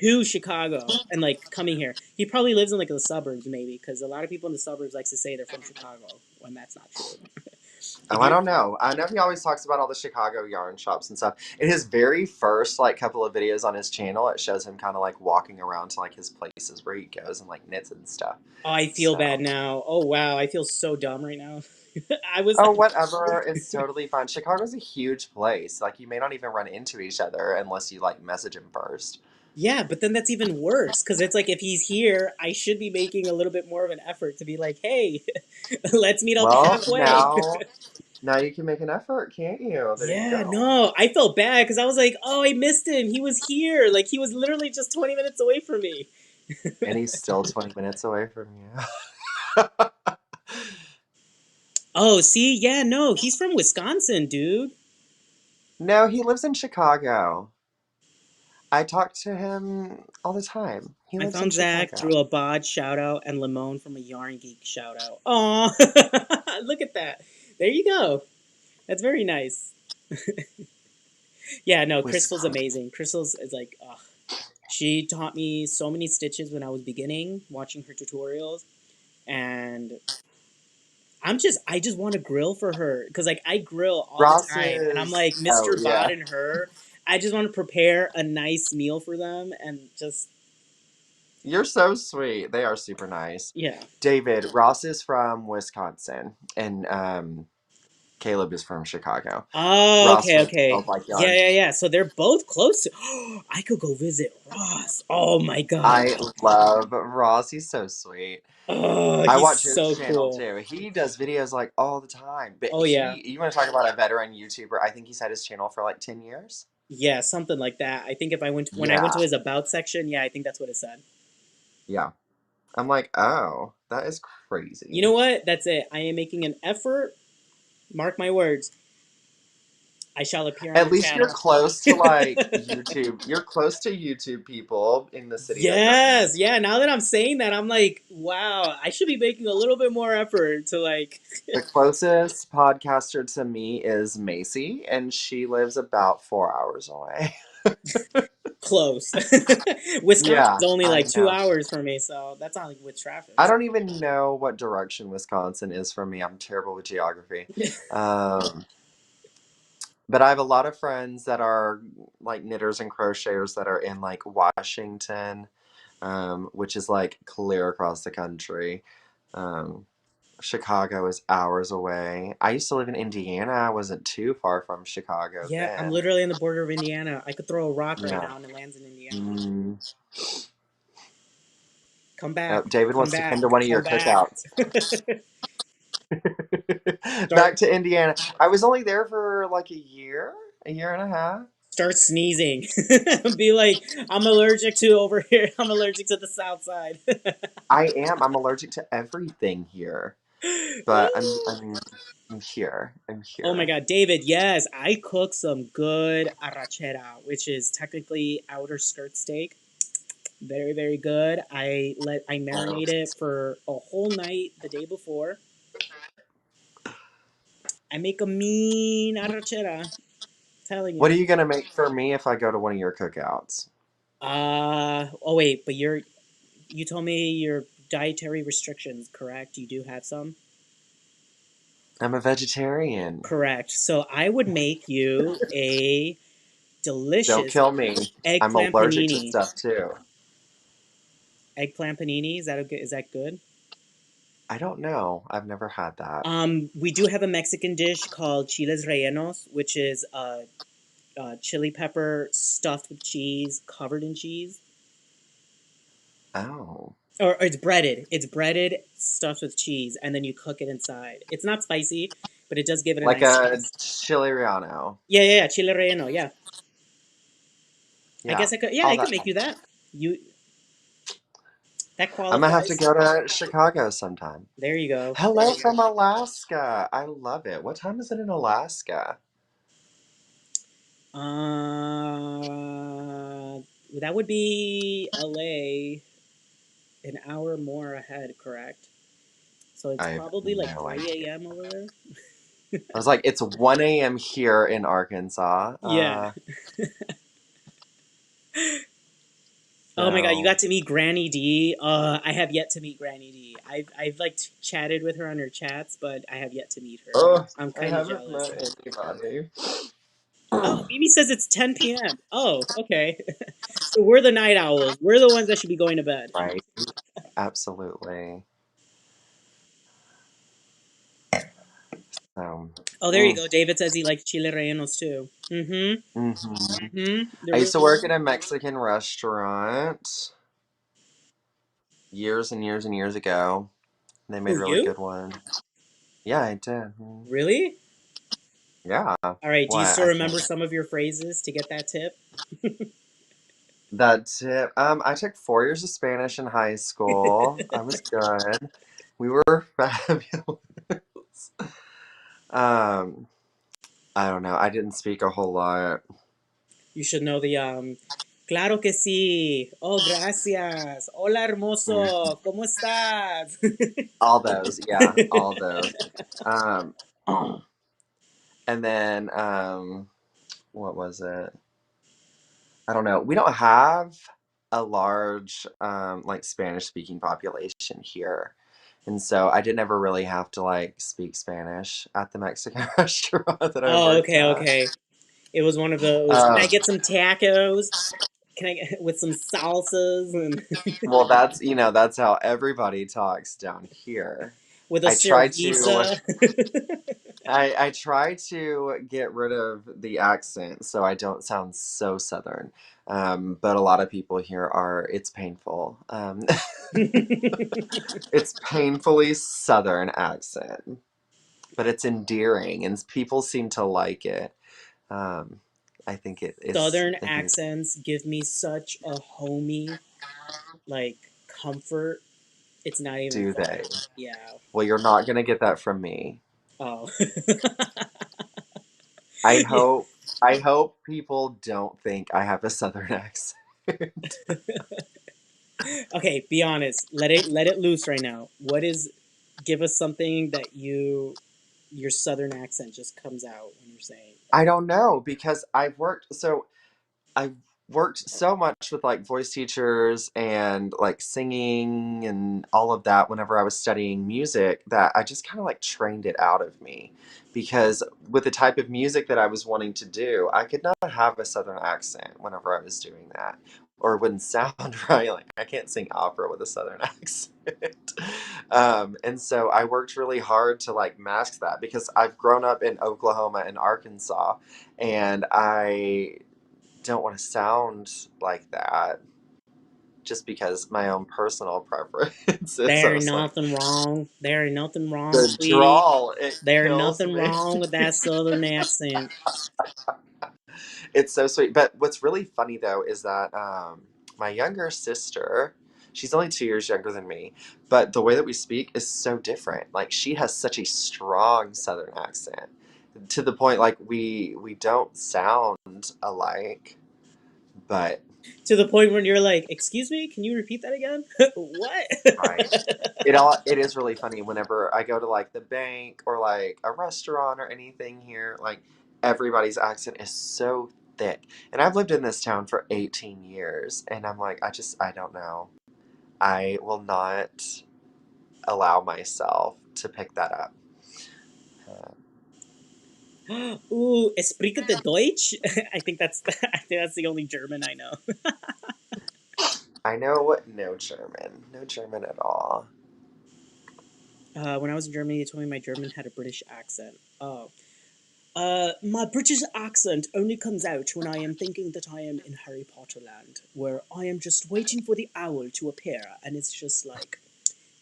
to Chicago and like coming here. He probably lives in like the suburbs maybe because a lot of people in the suburbs likes to say they're from Chicago when that's not true. Oh, If I you're don't know. I know he always talks about all the Chicago yarn shops and stuff. In his very first like couple of videos on his channel, it shows him kind of like walking around to like his places where he goes and like knits and stuff. Oh, I feel So. bad now. Oh wow, I feel so dumb right now. I was Oh, whatever. It's totally fine. Chicago's a huge place. Like, you may not even run into each other unless you, like, message him first. yeah, but then that's even worse because it's like if he's here, I should be making a little bit more of an effort to be like, hey, let's meet up Well, halfway. now you can make an effort, can't you? There you Yeah, go. no, I felt bad because I was like, oh, I missed him. He was here. Like, he was literally just 20 minutes away from me. And he's still 20 minutes away from you. Oh, see? Yeah, no, he's from Wisconsin, dude. No, he lives in Chicago. I talk to him all the time. He I lives in found Zach Chicago. through a bod shout out and Limon from a Yarn Geek shout out. Aw, look at that. There you go. That's very nice. Yeah, no, Crystal's Wisconsin. amazing. Crystal's is like, ugh. She taught me so many stitches when I was beginning, watching her tutorials, and I just want to grill for her because like I grill all the Ross time, and I'm is. like Oh, Mr. Bod yeah. and her. I just want to prepare a nice meal for them and just You're so sweet. They are super nice. yeah. David, Ross is from Wisconsin. And Caleb is from Chicago. Oh, Ross okay, from okay. Smells Like Yeah, Yarn. yeah, yeah. So they're both close to. I could go visit Ross. Oh my god. I love Ross. He's so sweet. Oh, I he's watch his so channel cool. too. He does videos like all the time. But Oh yeah, you want to talk about a veteran YouTuber? I think he's had his channel for like 10 years. yeah, something like that. I think if I went when I went Yeah. to his about section, yeah, I think that's what it said. Yeah. I'm like, oh, that is You know crazy. what? That's it. I am making an effort. Mark my words. I shall appear on At your least you're channel. close to like YouTube. You're close to YouTube people in the city that you're in. Yes, yeah. Now that I'm saying that, I'm like, wow, I should be making a little bit more effort to like The closest podcaster to me is Macy, and she lives about 4 hours away. close. Yeah, Wisconsin's only I like two know. hours from me, so that's not like with traffic. I don't even know what direction Wisconsin is from me. I'm terrible with geography. Um, but I have a lot of friends that are like knitters and crocheters that are in like Washington, which is like clear across the country. Um, Chicago is hours away. I used to live in Indiana. I wasn't too far from Chicago Yeah, I'm then. literally on the border of Indiana. I could throw a rock right Yeah. now and it lands in Indiana. Mm. Come back, David come wants to come back, to one of your come back. cookouts. Back Start to Indiana. I was only there for like a year and a half. start sneezing. Be like, I'm allergic to over here. I'm allergic to the south side. I am. I'm allergic to everything here. But I'm here. I'm Oh my here. god, David, yes, I cook some good arrachera, which is technically outer skirt steak. Very, very good. I marinate it for a whole night the day before. I make a mean arrachera. Telling What are you. you gonna make for me if I go to one of your cookouts? Oh wait, but you told me your dietary restrictions, correct? You do have some? I'm a vegetarian. Correct. So I would make you a Don't delicious kill me. I'm eggplant allergic to panini. stuff too. Eggplant panini, is that good? I don't know. I've never had that. We do have a Mexican dish called Chiles Rellenos, which is chili pepper stuffed with cheese, covered in cheese. Oh. Or it's breaded. It's breaded, stuffed with cheese, and then you cook it inside. It's not spicy, but it does give it a Like nice a taste. chili relleno. Yeah, chile relleno. Yeah, I Yeah. guess I could. Yeah, All I could that. make you that. You that I'm gonna have to qualifies. go to Chicago sometime. There you go. There Hello you go. from Alaska. I love it. What time is it in Alaska? Uh, that would be LA, an hour more ahead, correct? So it's I have probably like no 3 idea. a.m. over there. I was like, it's 1 a.m. here in Arkansas. Yeah. Oh my god, you So, got to meet Granny D. I have yet to meet Granny D. I've like chatted with her on her chats, but I have yet to meet her. oh, I'm I kind of haven't jealous. met anybody. Oh, Mimi says it's 10 p.m. Oh, okay. So we're the night owls. We're the ones that should be going to bed. Right. Absolutely. So, Oh, there you mm, go. David says he likes chile rellenos too. Mm-hmm. hmm Mm-hmm. They're I used to really work good. in a Mexican restaurant years and years and years ago. They made Who, really you? good ones. Yeah, I did. Really? Yeah. All right. Do you What? still I remember can't. some of your phrases to get that tip? That's it. I took 4 years of Spanish in high school. I was good. We were fabulous. Um, I don't know. I didn't speak a whole lot. You should know the Claro que sí. Oh, gracias. Hola, Mm, hermoso. ¿Cómo estás? all those, yeah, all those. Um, and then what was it? I don't know. We don't have a large like Spanish speaking population here. And so I didn't ever really have to like speak Spanish at the Mexican restaurant that I Oh, worked okay, at. okay. It was one of those. Can Um, I get some tacos? Can I get with some salsas and well, that's how everybody talks down here. with a I try to cerveza? I try to get rid of the accent so I don't sound so southern. But a lot of people here are, it's painful. It's painfully southern accent, but it's endearing and people seem to like it. Um, I think Southern I think it's, accents give me such a homey like comfort. It's not even do they? funny. Yeah. Well, you're not gonna get that from me. Oh. I Yeah. hope I hope people don't think I have a southern accent. Okay, be honest. Let it loose right now. What is give us something that your southern accent just comes out when you're saying. I don't know because I've worked so much with like voice teachers and like singing and all of that whenever I was studying music that I just kind of like trained it out of me because with the type of music that I was wanting to do, I could not have a southern accent whenever I was doing that or it wouldn't sound right. Like I can't sing opera with a southern accent. And so I worked really hard to like mask that because I've grown up in Oklahoma and Arkansas and I don't want to sound like that just because my own personal preferences. I There ain't was like, nothing wrong. There ain't nothing wrong, the sweetie. drawl, it There ain't kills nothing me. wrong with that southern accent. It's so sweet. But what's really funny though is that my younger sister, She's only 2 years younger than me, but the way that we speak is so different. Like she has such a strong Southern accent to the point like we don't sound alike, but To the point where you're like, "Excuse me, can you repeat that again?" What? right. It is really funny whenever I go to like the bank or like a restaurant or anything here, like everybody's accent is so thick. And I've lived in this town for 18 years and I'm like I don't know. I will not allow myself to pick that up. Uh, Ooh, spricht the Deutsch? I think that's I think that's the only German I know. I know no German. No German at all. When I was in Germany, they told me my German had a British accent. Oh. My British accent only comes out when I am thinking that I am in Harry Potter land, where I am just waiting for the owl to appear, and it's just like,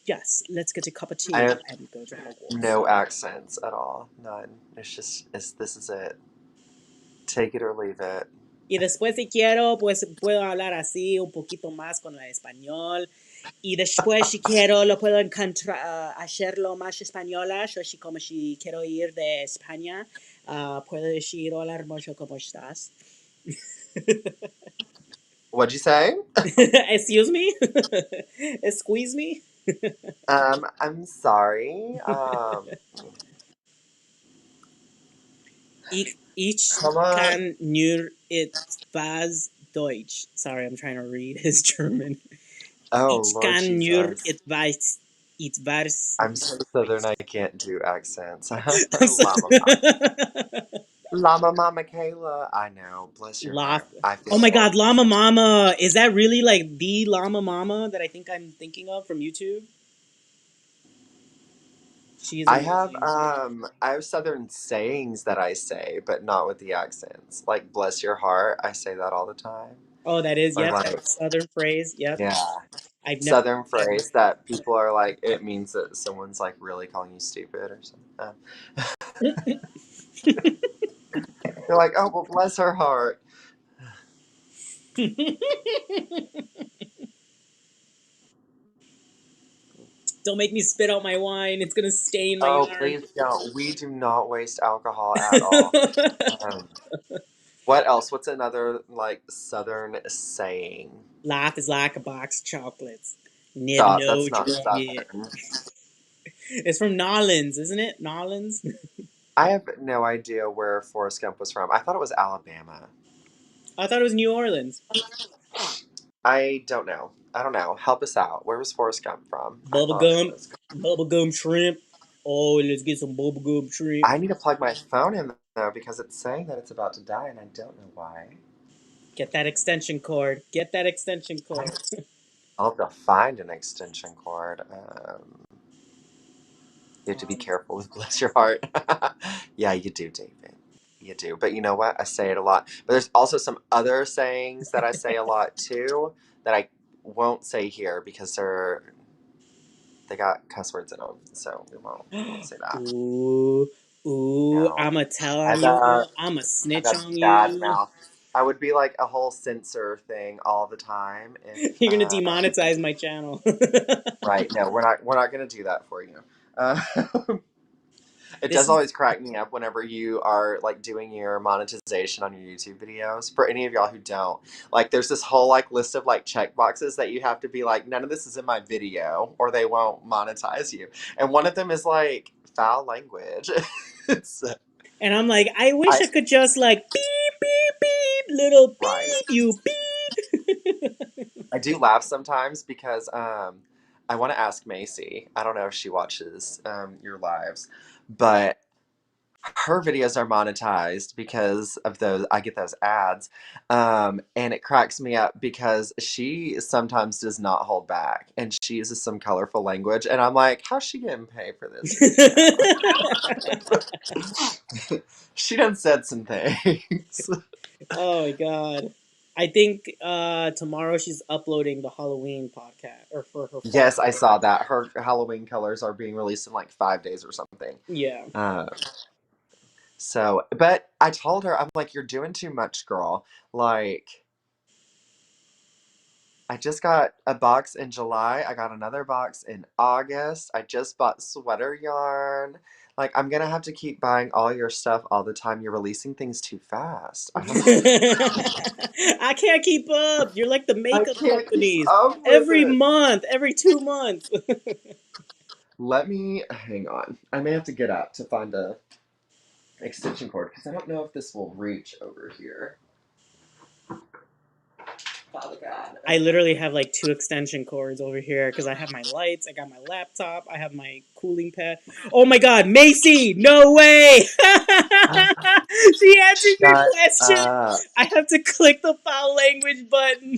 yes, let's get a cup of I tea have and go to Hogwarts. no accents at all. None. This is it. Take it or leave it. Y después, si quiero, pues puedo hablar así un poquito más con el español. Y después, si quiero, lo puedo hacerlo más española. So, si como si quiero ir de España, puedo decir, hola hermoso, ¿cómo estás? What'd you say? Excuse me? Squeeze me? I'm sorry. Ich Come on. kann nur etwas Deutsch. Sorry, I'm trying to read his German. Oh, Ich Lord kann nur Jesus. etwas. I'm so southern I can't do accents. I'm so, Llama Mama Kayla. I know. Bless your Laugh. heart. I Oh feel my for god, you. Llama Mama. Is that really like the Llama Mama that I think I'm thinking of from YouTube? She is amazing. I have southern sayings that I say, but not with the accents. Like bless your heart, I say that all the time. Oh, that is, Or yep, like that Southern phrase. Yep. yeah. I've never Southern heard that phrase that people are like it means that someone's like really calling you stupid or something. They're like, oh well bless her heart. one. Don't make me spit out my wine. It's gonna stain my Oh arm. please don't. We do not waste alcohol at all. Um, what else? What's another like southern saying? Life is like a box of chocolates. Never Stop, know that's what you're not gonna get. southern. It's from Nolans, isn't it? Nolans. I have no idea where Forrest Gump was from. I thought it was Alabama. I thought it was New Orleans. I don't know. I don't know. Help us out. Where was Forrest Gump from? I thought it Bubblegum, was. bubblegum shrimp. Oh, let's get some bubblegum shrimp. I need to plug my phone in though because it's saying that it's about to die and I don't know why. Get that extension cord. Get that extension cord. I'll have to find an extension cord. You have to be Um, careful with bless your heart. Yeah, you do, David. You do. But you know what? I say it a lot. But there's also some other sayings that I say a lot too that I won't say here because they got cuss words in them. So we won't say that. ooh, ooh, No. I'ma tell on I've you. I'ma I've snitch had on bad you. mouth. I would be like a whole censor thing all the time if You're gonna demonetize my channel. right. No, we're not gonna do that for you. Uh, it This does is always crack me up whenever you are like doing your monetization on your YouTube videos. For any of y'all who don't, like there's this whole like list of like check boxes that you have to be like, none of this is in my video or they won't monetize you. And one of them is like foul language. It's, And I'm like, I wish I I could just like beep beep beep, little right. beep, you beep. I do laugh sometimes because I want to ask Macy. I don't know if she watches your lives, but her videos are monetized because of those. I get those ads, and it cracks me up because she sometimes does not hold back, and she uses some colorful language, and I'm like, how's she getting paid for this video? She done said some things. Oh my god. I think tomorrow she's uploading the Halloween podcast or for her fall. Yes, I saw that. Her Halloween colors are being released in like 5 days or something. Yeah. Uh, so, but I told her, I'm like, you're doing too much, girl. Like, I just got a box in July. I got another box in August. I just bought sweater yarn. Like, I'm gonna have to keep buying all your stuff all the time. You're releasing things too fast. I don't know. I can't keep up. You're like the I makeup can't keep companies. up with Every it. month, every 2 months. Let me hang on. I may have to get up to find a extension cord because I don't know if this will reach over here. Father God. I Okay. literally have like 2 extension cords over here because I have my lights, I got my laptop, I have my cooling pad. Oh my god, Macy! No way! She answered your Shut question! up. I have to click the foul language button.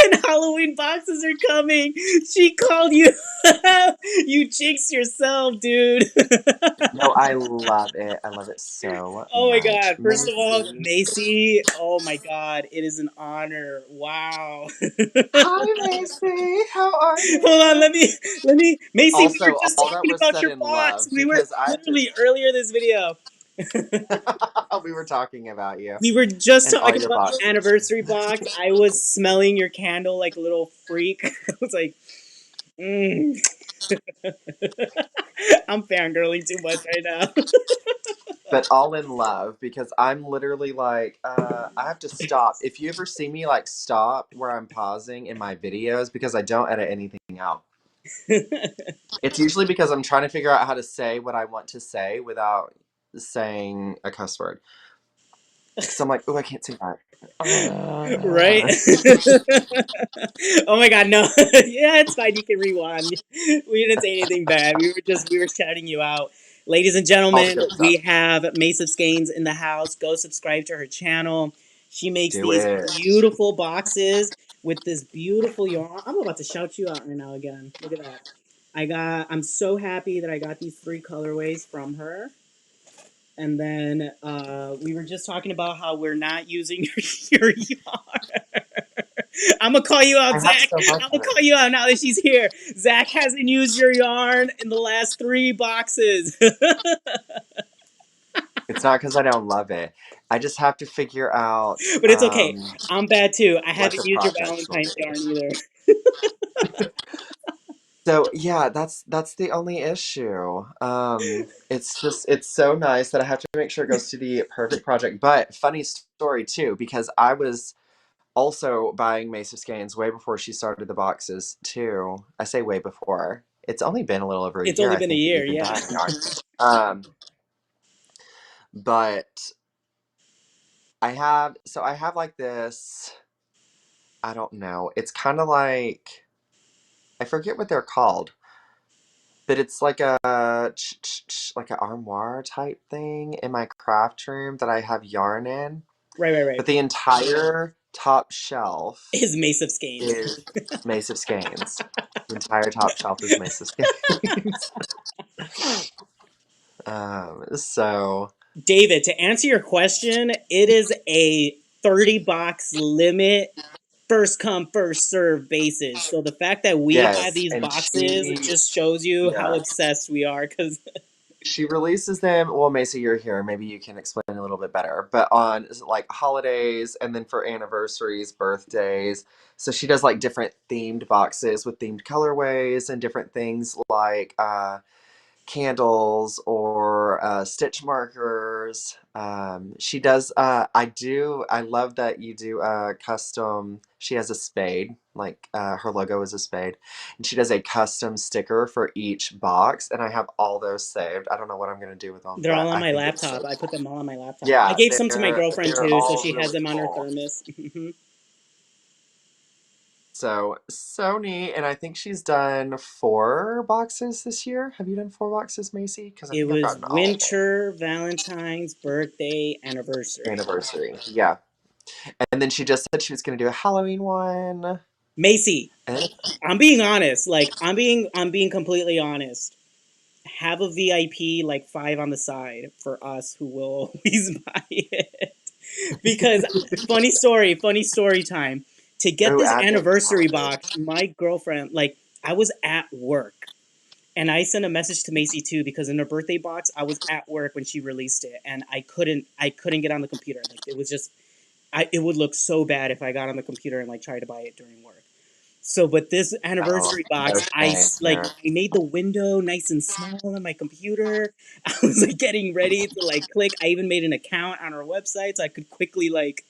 And Halloween boxes are coming! She called you! You jinxed yourself, dude! No, I love it. I love it so Oh my much. god. First of all, Macy. Macy, oh my god, it is an honor. Wow. Hi, Macy. How are Hold on, you? Macy, we were Also, just all that talking was about said your in box. love We were because I just literally earlier this video. we were talking about you We were just and all talking your about the boxes. anniversary box. I was smelling your candle like a little freak. I was like, mm. I'm fangirling too much right now. But all in love because I'm literally like, I have to stop. If you ever see me like stop where I'm pausing in my videos because I don't edit anything out. It's usually because I'm trying to figure out how to say what I want to say without saying a cuss word. Because I'm like, oh, I can't say that. Right? Uh, Oh my god, no. Yeah, it's fine. You can rewind. We didn't say anything bad. We were shouting you out. Ladies and all the gentlemen, good we stuff. have Mace of Skeins in the house. Go subscribe to her channel. She makes Do these it. beautiful boxes with this beautiful yarn. I'm about to shout you out right now again. Look at that. I'm so happy that I got these 3 colorways from her. And then we were just talking about how we're not using your yarn. I'm gonna call you out, I have Zach. so much I'm of gonna it. call you out now that she's here. Zach hasn't used your yarn in the last 3 boxes. It's not because I don't love it. I just have to figure out But it's okay. I'm bad too. I what the haven't used your projects will Valentine's be. yarn either. So yeah, that's the only issue. It's just it's so nice that I have to make sure it goes to the perfect project. But funny story too, because I was also buying Mace of Skeins way before she started the boxes too. I say way before. It's only been a little over a It's year, only I been a think, that year, you've been yeah. buying yarn. Um, but I have like this. I don't know. It's kind of like I forget what they're called, but it's like a like an armoire type thing in my craft room that I have yarn in. Right, right, But right. the entire top shelf His Mace of Skeins. is Mace of Skeins. The entire top shelf is Mace of Skeins. So David, to answer your question, it is a 30 box limit, first come, first serve basis. So the fact that we have yes, these and boxes just shows you how yeah, obsessed we are. Because she releases them. Well, Macy, you're here. Maybe you can explain a little bit better. But on like holidays and then for anniversaries, birthdays. So she does like different themed boxes with themed colorways and different things like candles or stitch markers. She does. I love that you do custom. She has a spade. Like her logo is a spade, and she does a custom sticker for each box. And I have all those saved. I don't know what I'm gonna do with them, they're but all on I my think it's laptop. so I put cool. them all on my laptop. I Yeah, gave some to my girlfriend they're too, so all she has really them on her cool. thermos. So neat, and I think she's done 4 boxes this year. Have you done 4 boxes, Macy? Because I It think I've was gotten all of them. winter, Valentine's, birthday, anniversary. Anniversary, yeah. And then she just said she was going to do a Halloween one. Macy, And I'm being honest. Like I'm being completely honest. Have a VIP like 5 on the side for us who will always buy it. Because funny story time. To get oh, this add me on the anniversary calendar. box, my girlfriend, like, I was at work and I sent a message to Macy too because in her birthday box, I was at work when she released it and I couldn't get on the computer. Like, it was just it would look so bad if I got on the computer and like tried to buy it during work. So, but this Oh, anniversary no box, shame like here. I made the window nice and small on my computer. I was like getting ready to like click. I even made an account on our website so I could quickly like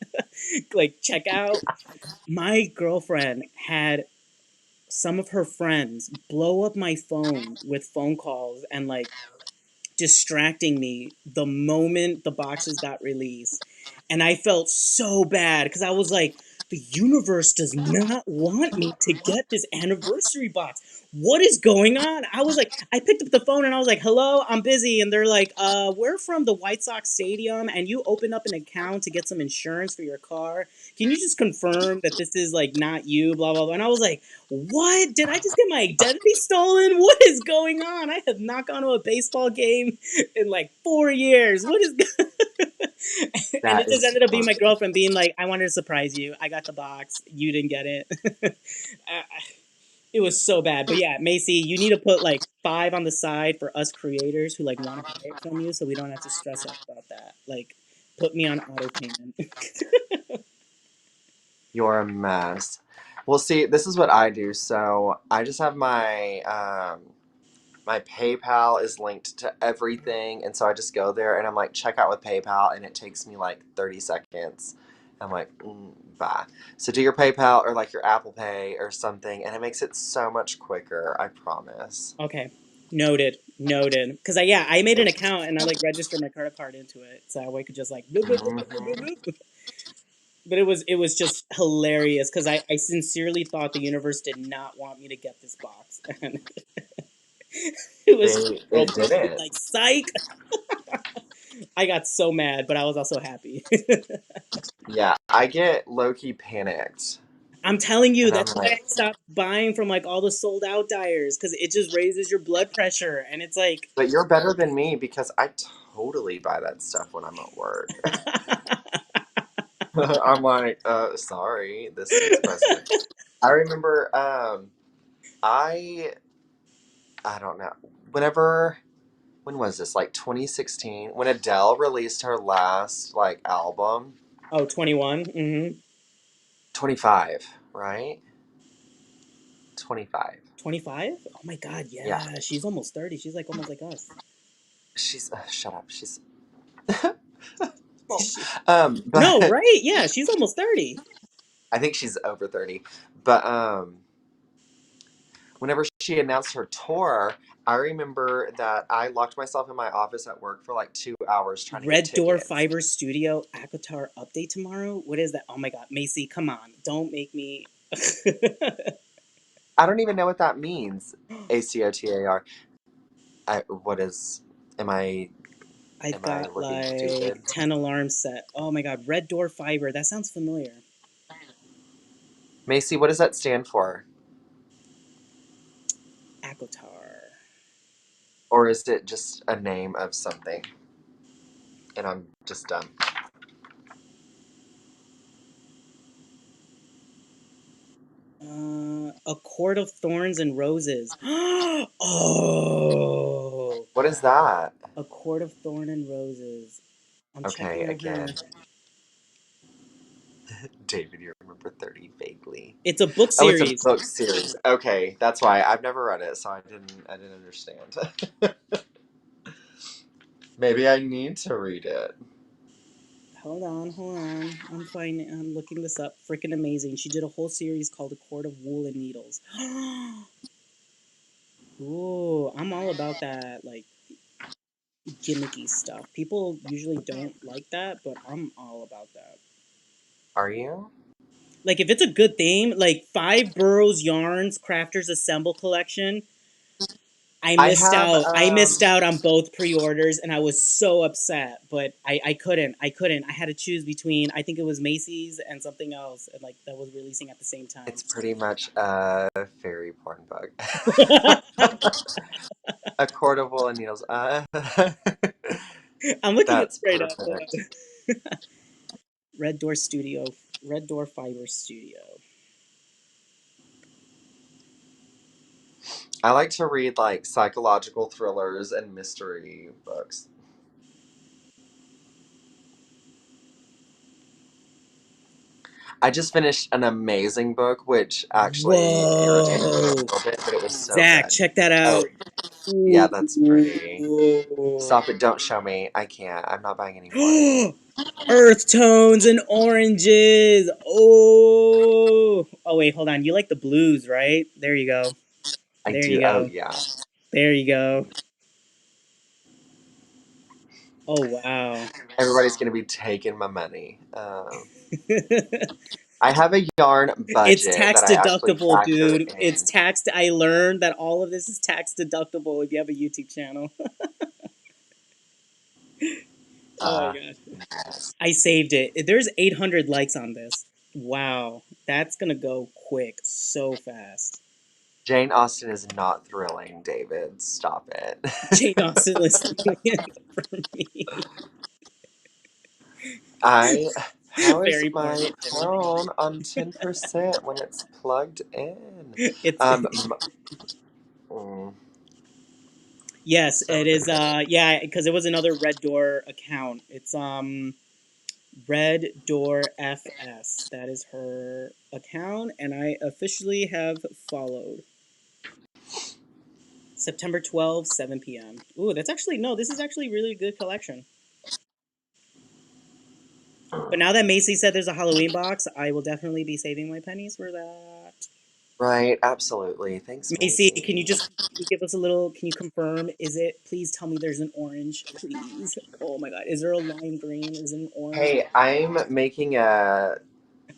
like check out. My girlfriend had some of her friends blow up my phone with phone calls and like distracting me the moment the boxes got released. And I felt so bad because I was like, the universe does not want me to get this anniversary box. What is going on? I was like, I picked up the phone and I was like, hello, I'm busy. And they're like, we're from the White Sox Stadium and you opened up an account to get some insurance for your car. Can you just confirm that this is like not you? Blah, blah, blah. And I was like, what? Did I just get my identity stolen? What is going on? I have not gone to a baseball game in like 4 years. What is and That it just is ended up being funny. my girlfriend being like, I wanted to surprise you. I got the box. You didn't get it. It was so bad. But yeah, Macy, you need to put like 5 on the side for us creators who like want to buy it from you so we don't have to stress out about that. Like put me on auto payment. You're a mess. Well, see, this is what I do. So I just have my PayPal is linked to everything, and so I just go there and I'm like check out with PayPal, and it takes me like 30 seconds. I'm like, bye. So do your PayPal or like your Apple Pay or something, and it makes it so much quicker. I promise. Okay. Noted. Noted. Because I made an account and I like registered my credit card into it, so I could just like bloop, bloop, bloop, bloop, bloop, Hmm. bloop, bloop. But it was just hilarious because I sincerely thought the universe did not want me to get this box, and it was just my It girlfriend being didn't. like, "Psych!" I got so mad, but I was also happy. Yeah, I get low key panicked, I'm telling you, and I'm that's why I like, stopped buying from like all the sold out dyers because it just raises your blood pressure, and it's like. but you're better than me because I totally buy that stuff when I'm at work. I'm like, sorry, this is expressive. I remember, I I don't know. Whenever when was this? Like 2016 when Adele released her last like album. Oh, 21. Mm-hmm. 25, right? 25. 25? Oh my god, Yeah. yeah. She's almost 30. She's like almost like us. She's shut up. She's small. She, no, But right? Yeah, she's almost 30. I think she's over 30. But whenever she announced her tour, I remember that I locked myself in my office at work for like 2 hours trying to get Red Door tickets. Fibers Studio Akatar update tomorrow? What is that? Oh my god, Macy, come on. Don't make me. I don't even know what that means. ACOTAR. What is? Am I? I've Am I got looking like stupid? 10 alarms set. Oh my god, Red Door Fiber. That sounds familiar. Macy, what does that stand for? Akatar. Or is it just a name of something? And I'm just dumb. A Court of Thorns and Roses. Oh, What is that? A Court of Thorn and Roses. I'm Okay, checking on again, her. David, you remember 30 vaguely. It's a book Oh, it's a series. book series. Okay, that's why I've never read it, so I didn't understand. Maybe I need to read it. Hold on, hold on. I'm finding. I'm looking this up. Freaking amazing. She did a whole series called A Court of Wool and Needles. Ooh, I'm all about that like gimmicky stuff. People usually don't like that, but I'm all about that. Are you? Like if it's a good theme, like Five Boroughs Yarns Crafters Assemble Collection. I I missed have out. I missed out on both pre-orders, and I was so upset. But I couldn't. I couldn't. I had to choose between. I think it was Macy's and something else, and like that was releasing at the same time. it's pretty much a fairy porn bug. A cord of wool and needles. I'm looking it That's straight up. Hold perfect. on. Red Door Studio. Red Door Fiber Studio. I like to read like psychological thrillers and mystery books. I just finished an amazing book, which actually irritated me a Whoa. little bit, but it was so Zach, good. check that Oh, out. yeah, that's pretty. Ooh. Stop it, don't show me. I can't. I'm not buying any more. Earth tones and oranges. Oh. Oh wait, hold on. You like the blues, right? There you go. I There you do. Oh, go. yeah. There you go. Oh wow. Everybody's going to be taking my money. I have a yarn It's budget tax that I actually deductible, factor dude. It's in. taxed. I learned that all of this is tax deductible if you have a YouTube channel. Oh my Uh, gosh. yes. I saved it. There's 800 likes on this. Wow. That's gonna go quick so fast. Jane Austen is not thrilling, David. Stop Jane it. Austen listening for me. I. How is Very my poignant, Jimmy. phone on 10% when it's plugged in? It's Um, m- mm, yes, so it is yeah, because it was another Red Door account. It's Red Door FS. That is her account, and I officially have followed. September 12th, 7 p.m. Ooh, that's actually no, this is actually really good collection. But now that Macy said there's a Halloween box, I will definitely be saving my pennies for that. right, absolutely. Thanks, Macy, can you Macy. just can you give us a little? Can you confirm? Is it? Please tell me there's an orange, please. Oh my God, is there a lime green? Is it an orange? Hey, I'm making I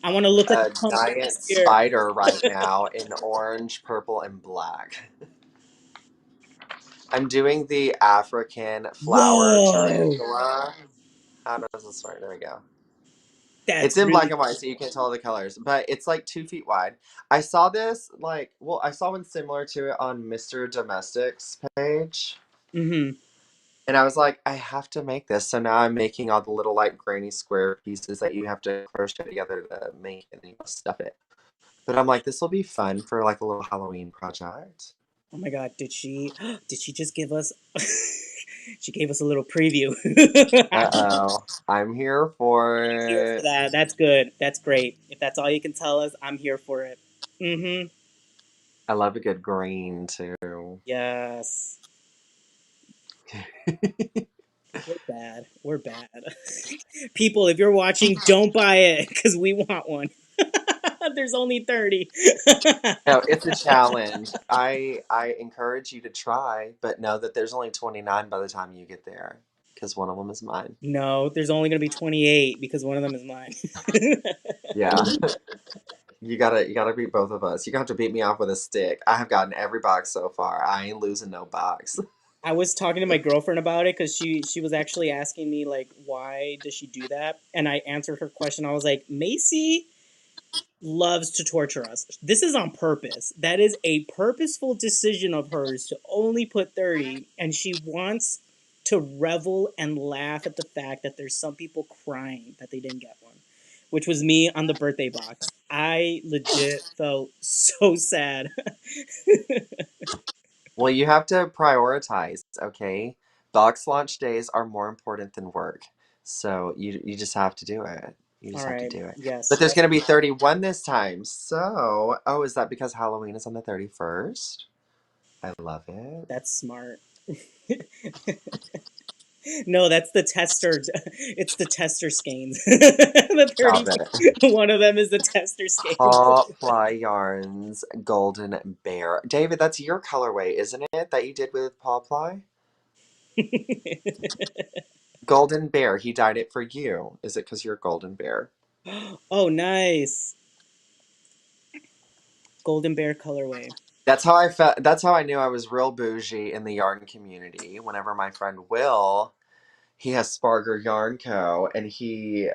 want to look like a a pumpkin giant this year. spider right now in orange, purple, and black. I'm doing the African flower Whoa, tarantula. How does this work? There we go. It's that's in black really and white, so you can't tell the colors, but it's like 2 feet wide. I saw this I saw one similar to it on Mr. Domestic's page, mm-hmm. and I was like, I have to make this. So now I'm making all the little like granny square pieces that you have to crochet together to make it and you stuff it. But I'm like, this will be fun for like a little Halloween project. Oh my God, did she? Did she just give us? She gave us a little preview. Uh oh, I'm here for I'm here for it. that. That's good. That's great. If that's all you can tell us, I'm here for it. Mm-hmm. I love a good green too. Yes. We're bad. We're bad. People, if you're watching, don't buy it because we want one. There's only 30. No, it's a challenge. I encourage you to try, but know that there's only 29 by the time you get there, because one of them is mine. No, there's only going to be 28 because one of them is mine. Yeah, you gotta beat both of us. You got to beat me off with a stick. I have gotten every box so far. I ain't losing no box. I was talking to my girlfriend about it because she was actually asking me like why does she do that, and I answered her question. I was like, Macy loves to torture us. This is on purpose. That is a purposeful decision of hers to only put 30, and she wants to revel and laugh at the fact that there's some people crying that they didn't get one, which was me on the birthday box. I legit felt so sad. Well, you have to prioritize, okay? Box launch days are more important than work. So you just have to do it. You All just have to right. do it. Yes, But there's that's going to be 31 this time. So, oh, is that because Halloween is on the 31st? I love it. that's smart. No, that's the tester. It's the tester skeins. The Stop 30. it. One of them is the tester skeins. Paw Fly Yarns Golden Bear. David, that's your colorway, isn't it? That you did with Paw Fly? Golden Bear. He dyed it for you. Is it because you're a Golden Bear? Oh, nice. Golden Bear colorway. That's how I felt. That's how I knew I was real bougie in the yarn community. Whenever my friend Will, he has Sparger Yarn Co. and he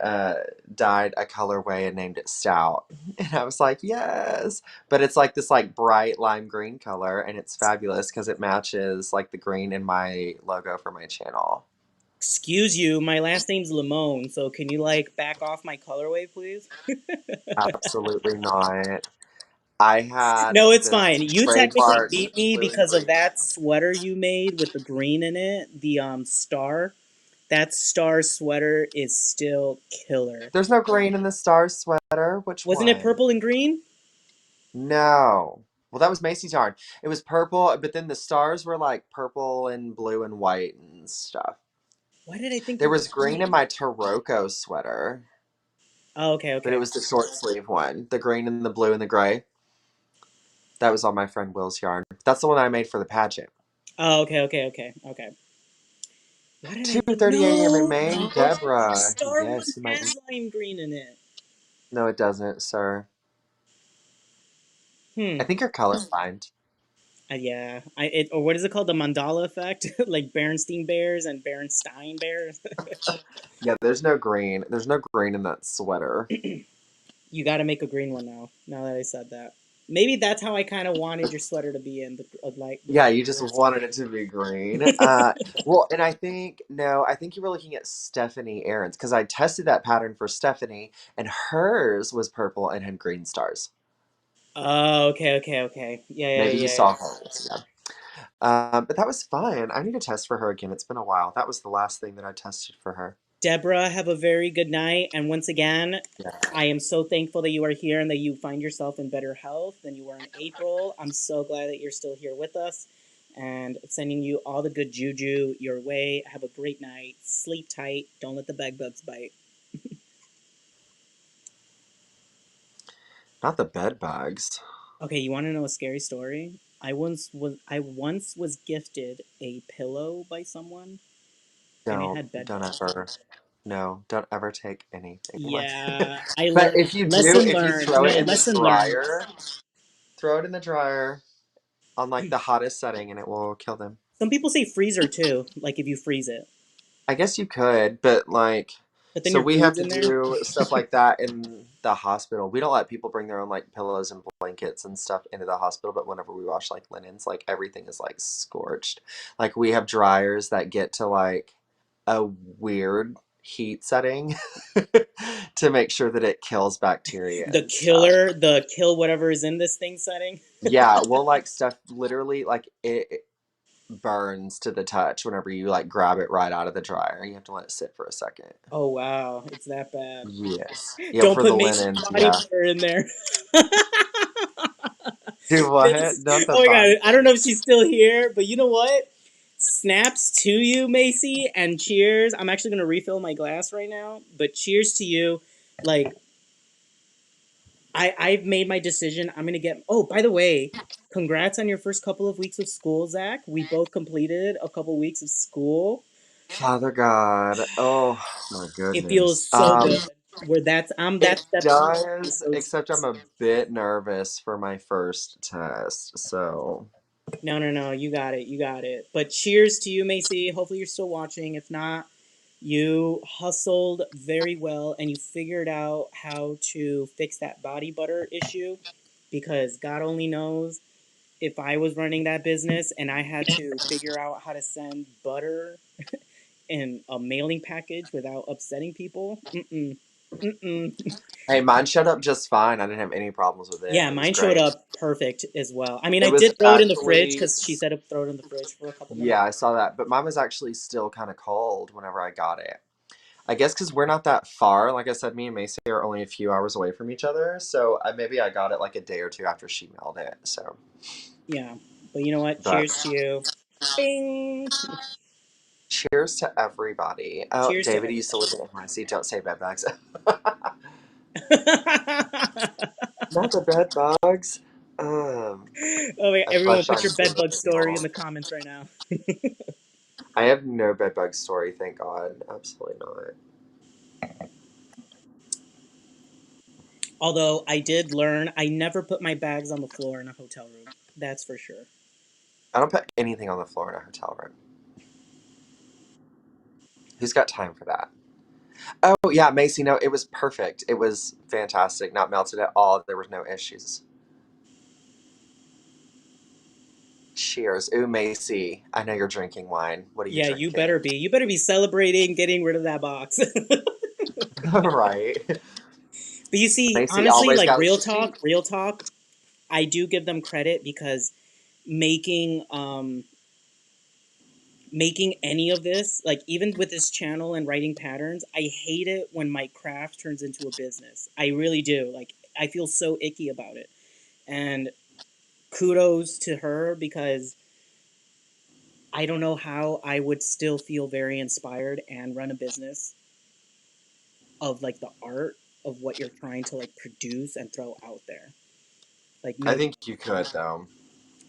dyed a colorway and named it Stout, and I was like, yes. But it's like this like bright lime green color, and it's fabulous because it matches like the green in my logo for my channel. Excuse you, my last name's Limone, so can you like back off my colorway, please? Absolutely not. I had No, it's this fine. You technically trademark beat me blue and because of green. that sweater you made with the green in it, the star. That star sweater is still killer. There's no green in the star sweater. Which Wasn't it one? purple and green? No. Well, that was Macy's yarn. It was purple, but then the stars were like purple and blue and white and stuff. Why did I think There of was green in green? my Taroko sweater, Oh, okay, but it okay. was the short sleeve one. The green and the blue and the gray. That was on my friend Will's yarn. That's the one that I made for the pageant. Oh, okay, okay, okay, okay. Why did I think? 2:30 a.m. in No, Maine, no. The Deborah. star one Yes, you might. has lime green in it. No, it doesn't, sir. Hmm. I think you're colorblind. Yeah. Or what is it called? The mandala effect, like Berenstein Bears and Berenstein Bears. Yeah, there's no green. There's no green in that sweater. You got to make a green one now. Now that I said that, maybe that's how I kind of wanted your sweater to be in the like with Yeah, the you just colors. wanted it to be green. Well, and I think no, I think you were looking at Stephanie Aaron's because I tested that pattern for Stephanie, and hers was purple and had green stars. Oh, okay, okay, okay. Yeah, yeah, Maybe you yeah, yeah. saw hers. Yeah. But that was fun. I need to test for her again. It's been a while. That was the last thing that I tested for her. Deborah, have a very good night. And once again, Yeah. I am so thankful that you are here and that you find yourself in better health than you were in April. I'm so glad that you're still here with us and sending you all the good juju your way. Have a great night. Sleep tight. Don't let the bed bugs bite. Not the bed bugs. Okay, you want to know a scary story? I once was gifted a pillow by someone and it Don't had bed don't bugs. ever. No, don't ever take anything like Yeah, I But learned. if you do, Lesson if you learned. throw No, it in the lesson learned. dryer, throw it in the dryer on like the hottest setting and it will kill them. Some people say freezer too, like if you freeze it. I guess you could, but like, But then so your we have food's to in there. do stuff like that in the hospital. We don't let people bring their own like pillows and blankets and stuff into the hospital, but whenever we wash like linens, like everything is like scorched. Like we have dryers that get to like a weird heat setting to make sure that it kills bacteria The and stuff. killer, the kill whatever is in this thing setting. Yeah, well, like stuff literally like it burns to the touch whenever you like grab it right out of the dryer. You have to let it sit for a second. Oh wow, it's that bad. Yes. Yeah, Don't for the put Macy's linens, body yeah. butter in there. Do what? Miss, Not the oh my body god, I don't know butter. if she's still here, but you know what? Snaps to you, Macy, and cheers. I'm actually gonna refill my glass right now, but cheers to you. Like I've made my decision. I'm gonna get. Oh, by the way, congrats on your first couple of weeks of school, Zach. We both completed a couple weeks of school. Father God. Oh my It feels goodness. so good. Where that's I'm that It step two. You're does, those except I'm steps. a bit nervous for my first test. So, No, no, no. You got it. You got it. But cheers to you, Macy. Hopefully you're still watching. If not, you hustled very well and you figured out how to fix that body butter issue because God only knows if I was running that business and I had to figure out how to send butter in a mailing package without upsetting people. Mm-mm. Mm-mm. hey, mine showed up just fine. I didn't have any problems with it. Yeah, It was mine showed great. up perfect as well. I mean, It I was did throw it in the fridge actually, because she said to throw it in the fridge for a couple more yeah, days. I saw that, but mine was actually still kind of cold whenever I got it. I guess because we're not that far. Like I said, me and Macy are only a few hours away from each other. So maybe I got it like a day or two after she mailed it. So, Yeah, but you know what? but Cheers to you. Bing. cheers to everybody. Oh, Cheers to David used to everybody. live in NYC. Don't say bed bugs. Oh Not the bed bugs. Um, my! I Everyone, flushed put on your bed bug story in signal. the comments right now. I have no bed bug story, thank God. Absolutely not. Although I did learn, I never put my bags on the floor in a hotel room. That's for sure. I don't put anything on the floor in a hotel room. Who's got time for that? Oh, yeah, Macy, no, it was perfect. It was fantastic. Not melted at all. There was no issues. Cheers. Ooh, Macy, I know you're drinking wine. What are you Yeah, you better drinking? be. You better be celebrating getting rid of that box. All right. But you see, Macy honestly, always like got she. real talk, I do give them credit because making making any of this, like even with this channel and writing patterns, I hate it when my craft turns into a business. I really do. Like I feel so icky about it. And kudos to her because I don't know how I would still feel very inspired and run a business of like the art of what you're trying to like produce and throw out there. Like I no, think you could though.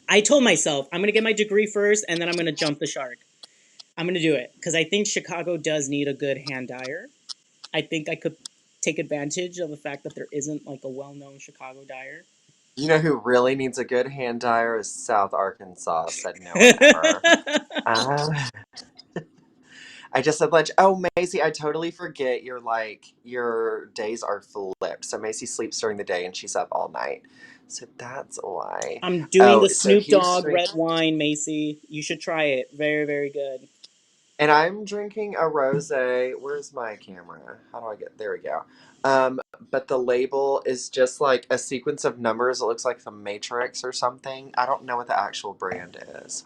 I told myself I'm gonna get my degree first and then I'm gonna jump the shark. I'm gonna do it because I think Chicago does need a good hand dyer. I think I could take advantage of the fact that there isn't like a well-known Chicago dyer. You know who really needs a good hand dyer is South Arkansas. Said no one ever. Uh, I just said, like, oh, Macy, I totally forget your days are flipped. So Macy sleeps during the day and she's up all night. So that's why. I'm doing Oh, the so Snoop he's Dogg red drinking, wine, Macy. You should try it. Very, very good. and I'm drinking a rosé. Where's my camera? How do I get? There we go. Um, but the label is just like a sequence of numbers. It looks like the Matrix or something. I don't know what the actual brand is.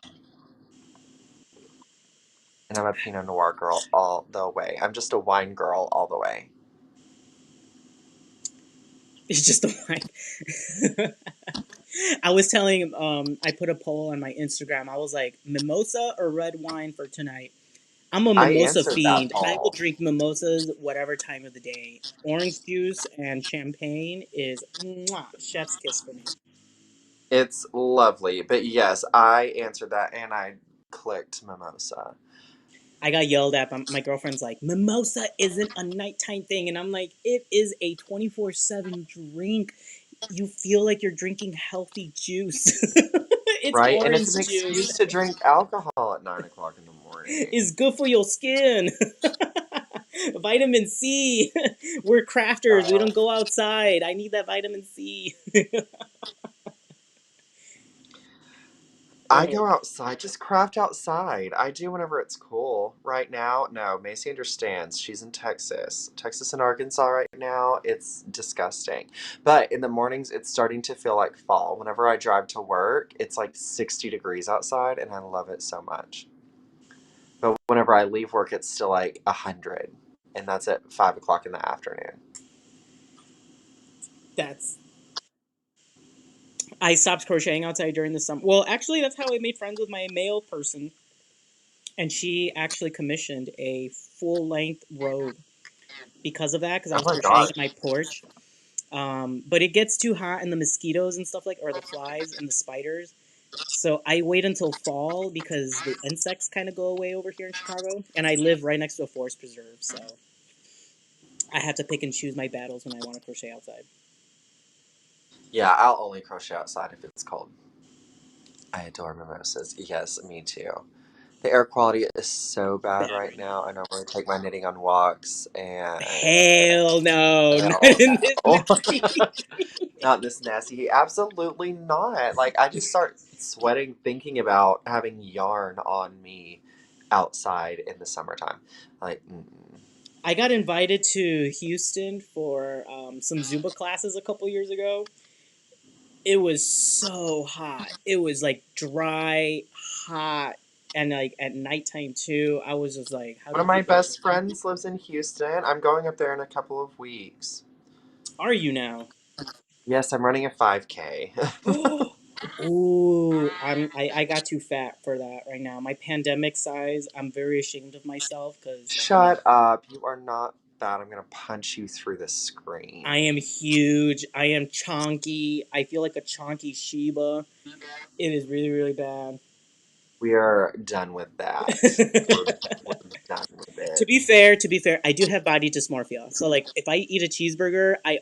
And I'm a Pinot Noir girl all the way. I'm just a wine girl all the way. It's just a wine. I was telling I put a poll on my Instagram. I was like, mimosa or red wine for tonight? I'm a I mimosa answered that fiend. I will poll. drink mimosas whatever time of the day. Orange juice and champagne is mwah, chef's kiss for me. It's lovely. But yes, I answered that and I clicked mimosa. I got yelled at. My girlfriend's like, mimosa isn't a nighttime thing. And I'm like, it is a 24/7 drink. You feel like you're drinking healthy juice. It's Right? And it's orange an juice. excuse to drink alcohol at 9 o'clock in the morning. It's good for your skin. Vitamin C. We're crafters. We Uh, don't go outside. I need that vitamin C. I Oh, go outside, just craft outside. I do whenever it's cool. Right now, no, Macy understands. She's in Texas. Texas and Arkansas right now, it's disgusting. But in the mornings, it's starting to feel like fall. Whenever I drive to work, it's like 60 degrees outside, and I love it so much. But whenever I leave work, it's still like 100, and that's at 5 o'clock in the afternoon. that's. I stopped crocheting outside during the summer. Well, actually, that's how I made friends with my male person, and she actually commissioned a full length robe because of that. Because I Oh was my crocheting in gosh. my porch. But it gets too hot, and the mosquitoes and stuff like, or the flies and the spiders. So I wait until fall because the insects kind of go away over here in Chicago, and I live right next to a forest preserve, so I have to pick and choose my battles when I want to crochet outside. Yeah, I'll only crochet outside if it's cold. I adore mimosas. Yes, me too. The air quality is so bad Bad right right now. I normally take my knitting on walks, now. and Hell no, not hell in this no. nasty. Not this nasty heat. Absolutely not. Like, I just start sweating thinking about having yarn on me outside in the summertime. Like, I got invited to Houston for some Zumba classes a couple years ago. It was so hot. It was like dry, hot, and like at nighttime too. I was just like, how one do of my people best friends lives in Houston. I'm going up there in a couple of weeks. are you now? Yes, I'm running a 5K. Ooh, I got too fat for that right now. My pandemic size, I'm very ashamed of myself because Shut up. You are not bad. I'm going to punch you through the I screen. am huge. I am chonky. I feel like a chonky Shiba. It is really, really bad. We are done with that. We're done with it. To be fair, I do have body dysmorphia. So like, if I eat a cheeseburger, I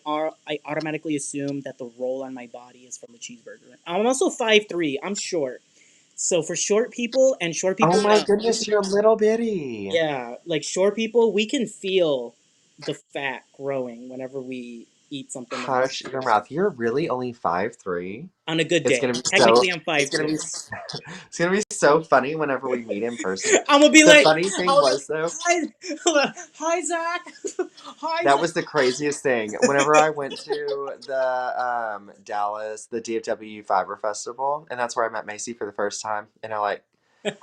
automatically assume that the roll on my body is from the cheeseburger. I'm also 5'3". I'm short. So for short people and short Oh people my that goodness, you're little bitty. yeah, like short people, we can feel the fat growing whenever we eat something that's Hush your mouth. You're really only 5'3"? on a good It's day. gonna be so Technically, I'm it's five gonna be two. it's gonna be so funny whenever we meet in person. I'm gonna be The like, funny thing I'll be was though, like, hi, hi Zach, hi that Zach. was the craziest thing. Whenever I went to the Dallas, the DFW Fiber Festival, and that's where I met Macy for the first time, and I like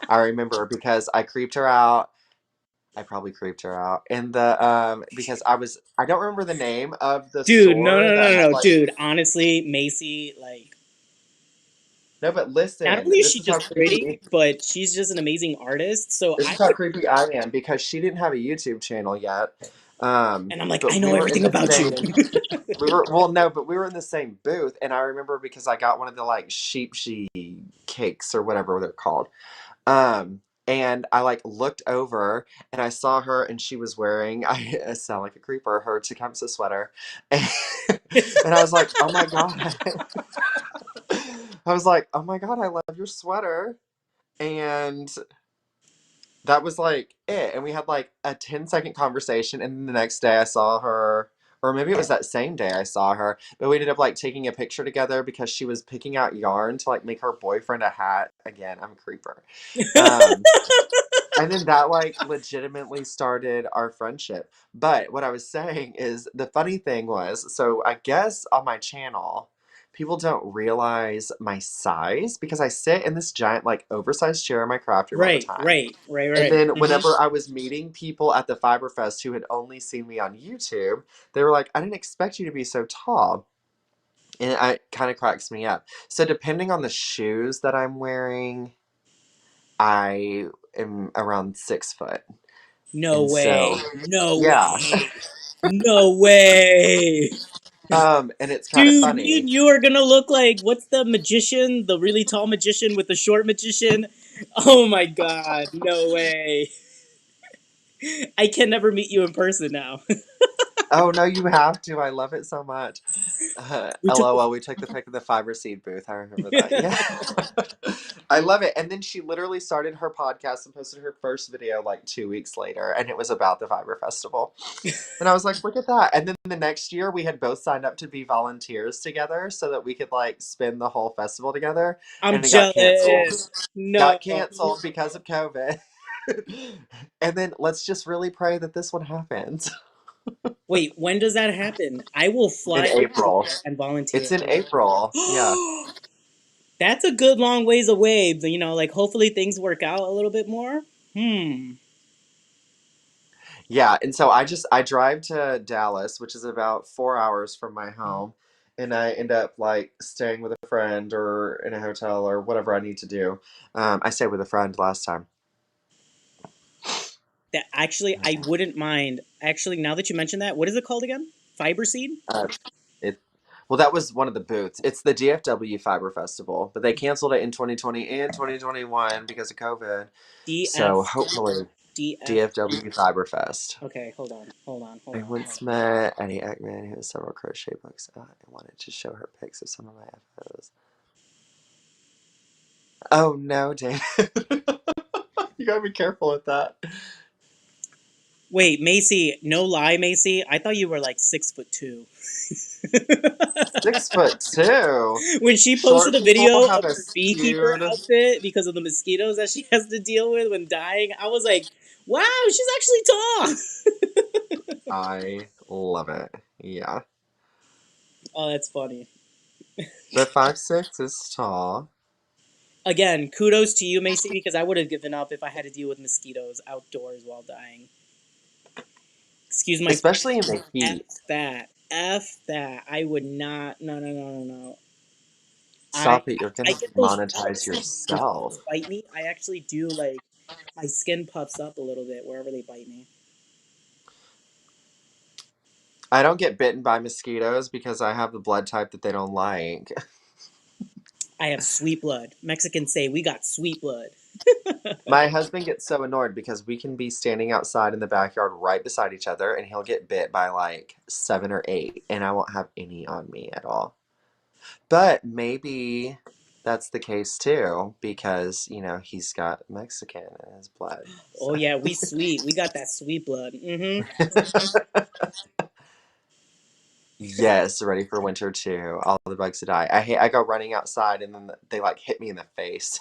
I remember because I creeped her out. I probably creeped her out. And the because I don't remember the name of the Dude, no, store no, that no, had no, like dude. Honestly, Macy, like, no, but not listen, only is this she is how just creepy pretty, but she's just an amazing artist. So this I is how would, creepy I am because she didn't have a YouTube channel yet. and I'm like, I But know we were in everything the about you. same we were well no, but we were in the same booth and I remember because I got one of the like sheepshy cakes or whatever they're called. And I like looked over and I saw her and she was wearing I sound like a creeper, her Tecumseh sweater. And, and I was like, oh my God. I was like, oh my God, I love your sweater. And that was like it. And we had like a 10-second conversation. And then the next day I saw her, or maybe it was that same day I saw her, but we ended up like taking a picture together because she was picking out yarn to like make her boyfriend a hat. Again, I'm a creeper. Um, and then that like legitimately started our friendship. But what I was saying is the funny thing was, so I guess on my channel, people don't realize my size because I sit in this giant, like oversized chair in my craft room all the Right, time. right, right, And right. then Hmm. whenever I was meeting people at the Fiber Fest who had only seen me on YouTube, they were like, I didn't expect you to be so tall. And it kind of cracks me up. So depending on the shoes that I'm wearing, I am around 6 foot. No And so, way. No yeah. way. No way. And it's kind of Dude, me funny. and you are gonna look like what's the magician? The really tall magician with the short magician? Oh my god, no way. I can never meet you in person now. Oh no, you have to. I love it so much. We took LOL, we took the pic of the fiber seed booth. I remember that. Yeah. I love it. And then she literally started her podcast and posted her first video like 2 weeks later, and it was about the Fiber Festival. And I was like, look at that. And then the next year, we had both signed up to be volunteers together so that we could like spend the whole festival together. I'm And it got canceled. jealous. No. Got canceled because of COVID. And then let's just really pray that this one happens Wait, when does that happen? I will in fly over April. there and It's volunteer. in April. Yeah. That's a good long ways away. But, you know, like hopefully things work out a little bit more. Hmm. Yeah. And so I drive to Dallas, which is about 4 hours from my home. And I end up like staying with a friend or in a hotel or whatever I need to do. I stayed with a friend last time. That actually, I wouldn't mind. Actually, now that you mention that, what is it called again? Fiber seed? Uh, it well, that was one of the booths. It's the DFW Fiber Festival, but they canceled it in 2020 and 2021 because of COVID. So DF. hopefully DF. DFW Fiber Fest. Okay, hold on. Hold on. Hold I on. Hold once met Eddie Eggman, who has several crochet books. I wanted to show her pics of some of my photos. Oh no, David. You gotta be careful with that. Wait, Macy, no lie, Macy. I thought you were like 6'2". 6'2". When she posted Short a people video have of a her beekeeper skewed. outfit because of the mosquitoes that she has to deal with when dying, I was like, wow, she's actually tall. I love it. Yeah. Oh, that's funny. But 5'6" is tall. Again, kudos to you, Macy, because I would have given up if I had to deal with mosquitoes outdoors while dying. Excuse my French. Especially in the F heat. that. F that. I would not. No, no, no, no, no. I Stop it, you're I gonna get those monetize feelings when yourself. mosquitoes bite me. I actually do like my skin puffs up a little bit wherever they bite me. I don't get bitten by mosquitoes because I have the blood type that they don't like. I have sweet blood. Mexicans say we got sweet blood. My husband gets so annoyed because we can be standing outside in the backyard right beside each other and he'll get bit by like 7 or 8 and I won't have any on me at all. But maybe that's the case too because, he's got Mexican in his blood. Oh So. yeah, we sweet. We got that sweet blood. Mm-hmm. Yes, ready for winter too. All the bugs to die. I go running outside and then they like hit me in the face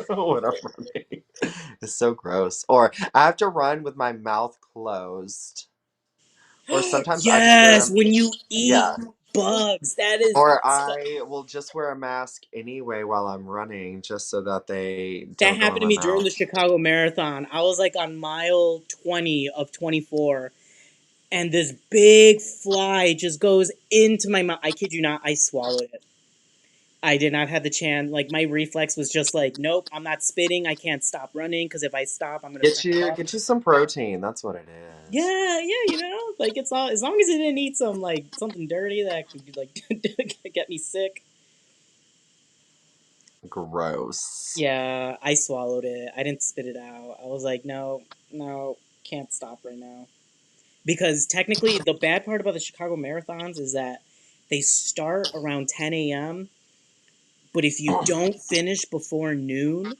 when I'm running. It's so gross. Or I have to run with my mouth closed. Or sometimes I just Yes, wear when you eat yeah. bugs. That is Or I will just wear a mask anyway while I'm running, just so that they that don't go in happened to my me during mouth. the Chicago Marathon. I was like on mile 20 of 24, and this big fly just goes into my mouth. I kid you not, I swallowed it. I did not have the chance. Like my reflex was just like, nope, I'm not spitting. I can't stop running because if I stop, I'm gonna throw up. Get you some protein. That's what it is. Yeah, yeah, like it's all as long as it didn't eat some like something dirty that could like get me sick. Gross. Yeah, I swallowed it. I didn't spit it out. I was like, no, no, can't stop right now. Because technically, the bad part about the Chicago marathons is that they start around 10 a.m., but if you don't finish before noon,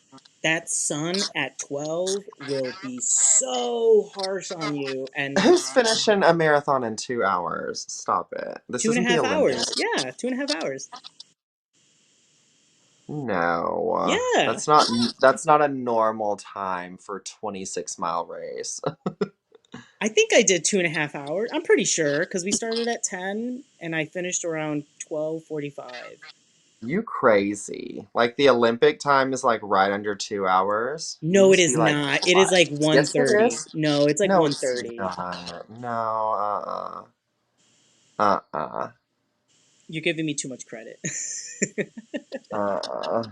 that sun at 12 will be so harsh on you. And Who's finishing a marathon in 2 hours? Stop it. This two and a isn't the half Olympics. hours. Yeah, 2.5 hours. No, Yeah. that's not a normal time for a 26-mile race. I think I did 2.5 hours. I'm pretty sure because we started at 10 and I finished around 12:45. You crazy. Like the Olympic time is like right under 2 hours. You No, it must is be like, not. It is what? like one Yes, it thirty. is. No, it's like No, one it's thirty. not. No, uh-uh. You're giving me too much credit. Uh-uh.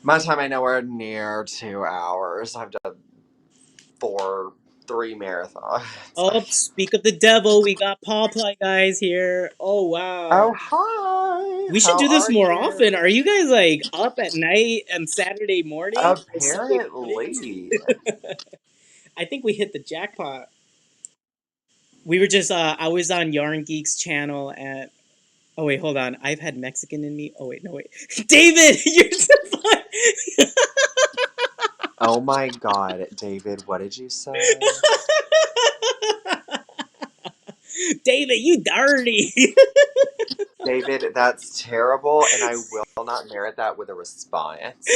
My time ain't nowhere near 2 hours. I've done four, three marathons. Oh, speak of the devil, we got Paw Ply guys here. Oh wow. Oh, hi. We should How do this are more you? often. Are you guys like up at night and Saturday morning or Sunday mornings? Apparently. I think we hit the jackpot. We were just I was on Yarn Geeks channel at oh wait, hold on. I've had Mexican in me. Oh wait, no wait. David, you're so fun. Oh my God, David, what did you say? David, you dirty. David, that's terrible, and I will not merit that with a response.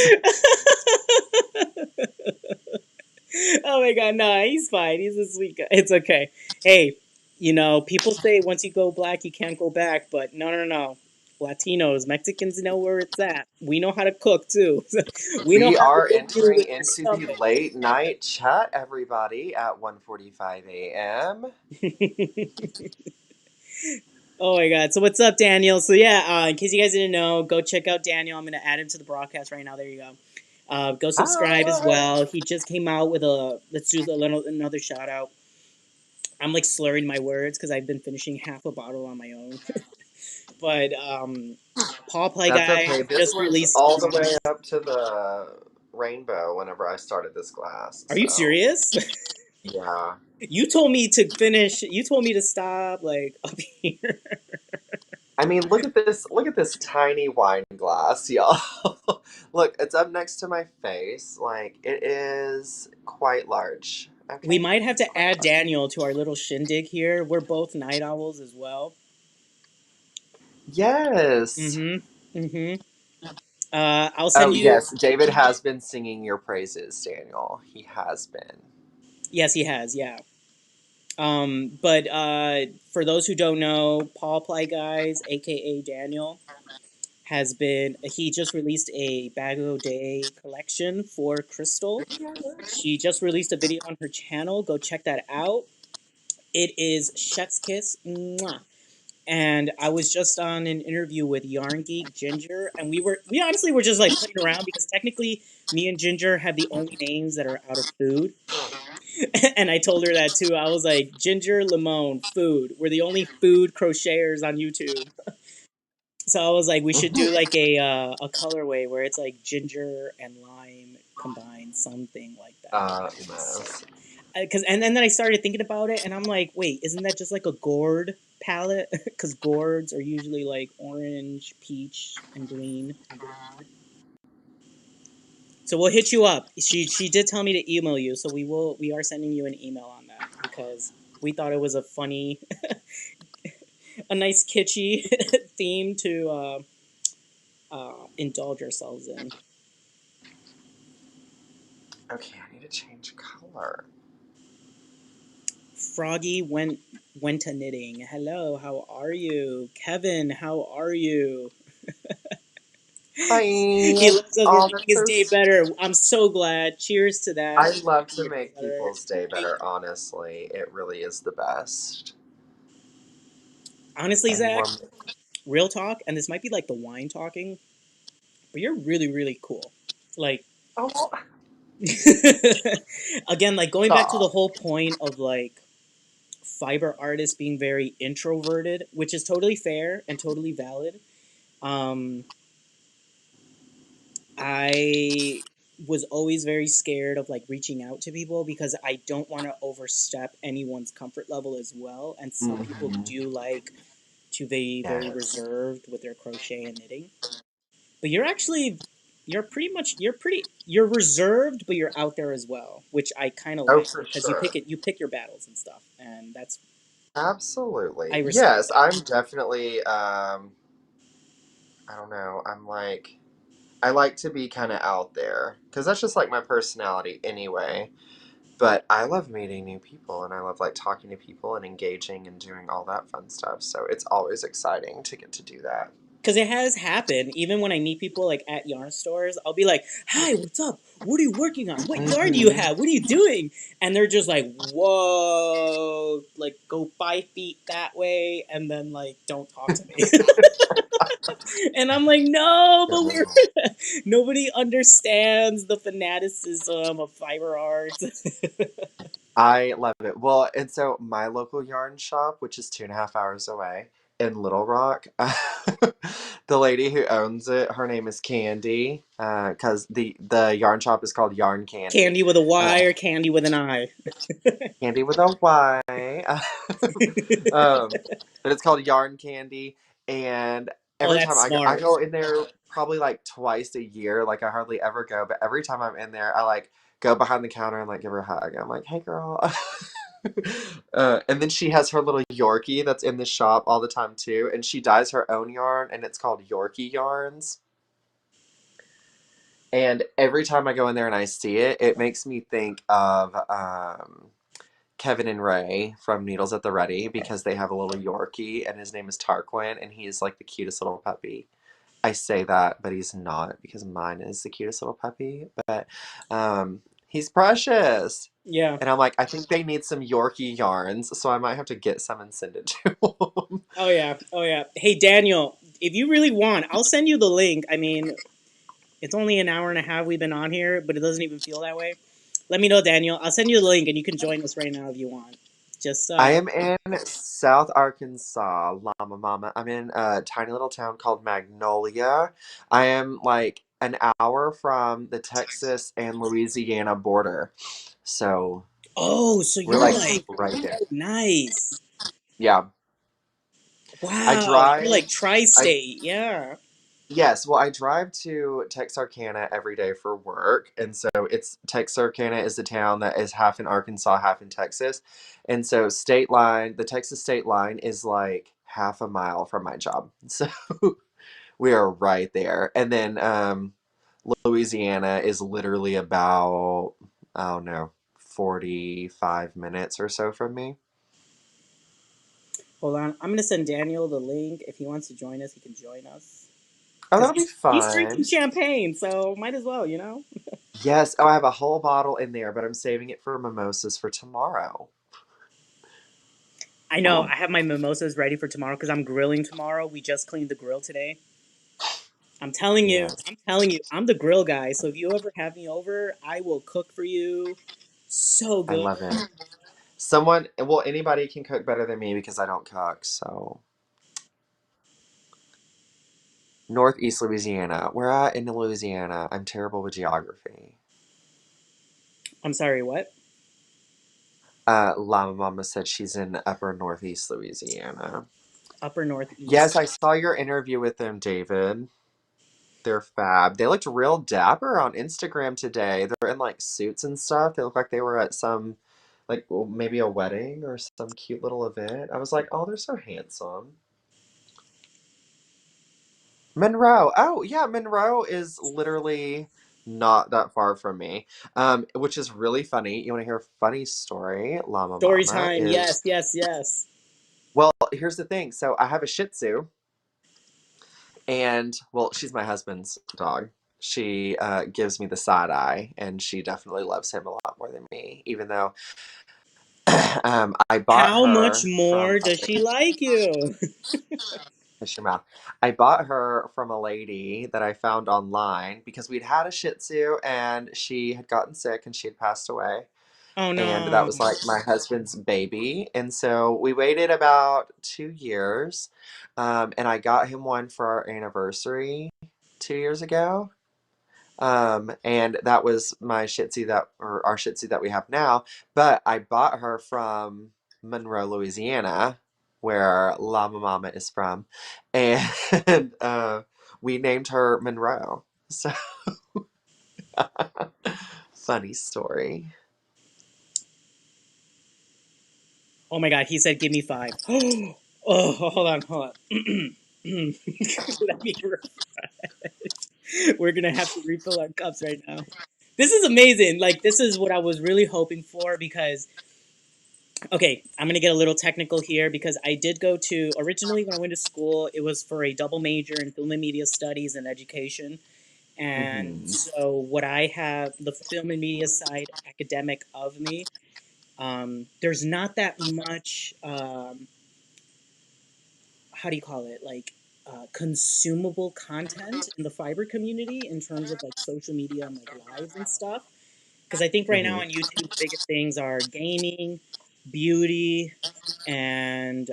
Oh my god, no, he's fine. He's a sweet guy. It's okay. Hey, people say once you go black, you can't go back, but no, no, no. Latinos, Mexicans know where it's at. We know how to cook too. We know We how to are hit you entering with your into the stomach. late night chat, everybody, at 1:45 a.m. Oh my god. So what's up, Daniel? So yeah, in case you guys didn't know, go check out Daniel. I'm gonna add him to the broadcast right now. There you go. Go subscribe as Hi. well. He just came out with a let's do another shout out. I'm like slurring my words because I've been finishing half a bottle on my own. But Paw Play That's Guys okay. This just was released. all the way up to the rainbow whenever I started this class, Are you so serious? yeah. You told me to finish. You told me to stop. Like up here. I mean, look at this tiny wine glass, y'all. Look, it's up next to my face. Like, it is quite large. We Okay? might have It's to quite add large. Daniel to our little shindig here. We're both night owls as well. Yes. Mm-hmm. Mm-hmm. I'll Oh, send you. yes. David has been singing your praises, Daniel. He has been. Yes, he has. Yeah. But for those who don't know, Paul Ply Guys, aka Daniel, has been. He just released a Bag O' Day collection for Crystal. She just released a video on her channel. Go check that out. It is Chef's Kiss. Mwah. And I was just on an interview with Yarn Geek Ginger, and we honestly were just like playing around because technically me and Ginger have the only names that are out of food. And I told her that too. I was like, Ginger, Limon, food. We're the only food crocheters on YouTube. So I was like, we should do like a colorway where it's like ginger and lime combined, something like that. Yes. Because and then I started thinking about it, and I'm like, wait, isn't that just like a gourd palette? Because gourds are usually like orange, peach, and green. So we'll hit you up. She did tell me to email you, so we are sending you an email on that because we thought it was a funny, a nice kitschy theme to indulge ourselves in. Okay, I need to change color. Froggy went. went to knitting. Hello, how are you? Kevin, how are you? He Hi. loves us. We're Oh, making that's his so day sweet. better. I'm so glad. Cheers to that. I We're love making to your day make better. people's day Hey, better, honestly. It really is the best. honestly, Zach, Anyone? real talk, and this might be like the wine talking, but you're really, really cool. Like, Oh, again, like going back to the stop. whole point of like fiber artists being very introverted, which is totally fair and totally valid. Um, I was always very scared of like reaching out to people because I don't want to overstep anyone's comfort level as well. And some people Hmm. do like to be very Yes. reserved with their crochet and knitting. But you're actually you're reserved, but you're out there as well, which I kind of Oh, like for because sure. you pick your battles and stuff, and that's I Absolutely. respect Yes, that. I'm definitely, I don't know. I like to be kind of out there because that's just like my personality anyway. But I love meeting new people and I love like talking to people and engaging and doing all that fun stuff. So it's always exciting to get to do that. Because it has happened. Even when I meet people like at yarn stores, I'll be like, "Hi, what's up? What are you working on? What yarn do you Hmm. have? What are you doing?" And they're just like, "Whoa!" Like go 5 feet that way, and then like don't talk to me. And I'm like, "No, but we're nobody understands the fanaticism of fiber art." I love it. Well, and so my local yarn shop, which is 2.5 hours away in Little Rock, the lady who owns it, her name is Candy, because the yarn shop is called Yarn Candy. Candy with a Uh, Y or candy with an I. Candy with a Y. um, but it's called Yarn Candy, and Oh, every time that's I smart. go in there probably like twice a year. Like I hardly ever go, but every time I'm in there, I like go behind the counter and like give her a hug. I'm like, "Hey, girl." And then she has her little Yorkie that's in the shop all the time too, and she dyes her own yarn, and it's called Yorkie yarns. And every time I go in there and I see it, it makes me think of Kevin and Ray from Needles at the Ready because they have a little Yorkie and his name is Tarquin and he is like the cutest little puppy. I say that, but he's not because mine is the cutest little puppy. But he's precious. Yeah. And I'm like, I think they need some Yorkie yarns, so I might have to get some and send it to them. Oh yeah. Oh yeah. Hey Daniel, if you really want, I'll send you the link. I mean, it's only an hour and a half we've been on here, but it doesn't even feel that way. Let me know, Daniel. I'll send you the link, and you can join us right now if you want. Just I am in South Arkansas, Llama Mama. I'm in a tiny little town called Magnolia. I am like an hour from the Texas and Louisiana border. So oh, so we're you're like like right there. nice. Yeah. I Wow, you're drive like I tri-state. Yeah. Yes, well I drive to Texarkana every day for work. And so it's Texarkana is the town that is half in Arkansas, half in Texas. And so the Texas state line is like half a mile from my job. So we are right there. And then Louisiana is literally about, I don't know, 45 minutes or so from me. Hold on, I'm gonna send Daniel the link. If he wants to join us, he can join us. Oh, Cause that'll be he's drinking fun. champagne, so might as well, you know. Yes. Oh, I have a whole bottle in there, but I'm saving it for mimosas for tomorrow. I know. Ooh. I have my mimosas ready for tomorrow because I'm grilling tomorrow. We just cleaned the grill today. Yes. I'm telling you, I'm the grill guy. So if you ever have me over, I will cook for you. So I good. love it. Anybody can cook better than me because I don't cook. So, Northeast Louisiana. We're at in Louisiana. I'm terrible with geography. I'm sorry, what? Llama Mama said she's in upper Northeast Louisiana. Upper Yes, Northeast. I saw your interview with them, David. They're fab. They looked real dapper on Instagram today. They're in like suits and stuff. They look like they were at some, like well, maybe a wedding or some cute little event. I was like, oh, they're so handsome. Monroe. Oh, yeah, Monroe is literally not that far from me. Which is really funny. You want to hear a funny story? Llama Story Mama time. is Yes, yes, yes. Well, here's the thing. So I have a Shih Tzu, and well, she's my husband's dog. She gives me the side eye, and she definitely loves him a lot more than me. Even though I bought How much her from more does she like you? Hush your mouth. I bought her from a lady that I found online because we'd had a Shih Tzu and she had gotten sick and she had passed away. Oh And that no. was like my husband's baby. And so we waited about 2 years. And I got him one for our anniversary 2 years ago. And that was my Shih Tzu that, or our Shih Tzu that we have now. But I bought her from Monroe, Louisiana, where Llama Mama is from, and we named her Monroe. So funny story. Oh my god, he said give me five. Oh, hold on, hold on. Let me We're gonna have to refill our cups right now. This is amazing. Like this is what I was really hoping for because okay, I'm gonna get a little technical here because I did go to originally when I went to school, it was for a double major in film and media studies and education. And Hmm. so what I have the film and media side academic of me, there's not that much how do you call it consumable content in the fiber community in terms of like social media and like lives and stuff because I think right now Hmm. on YouTube the biggest things are gaming, beauty, and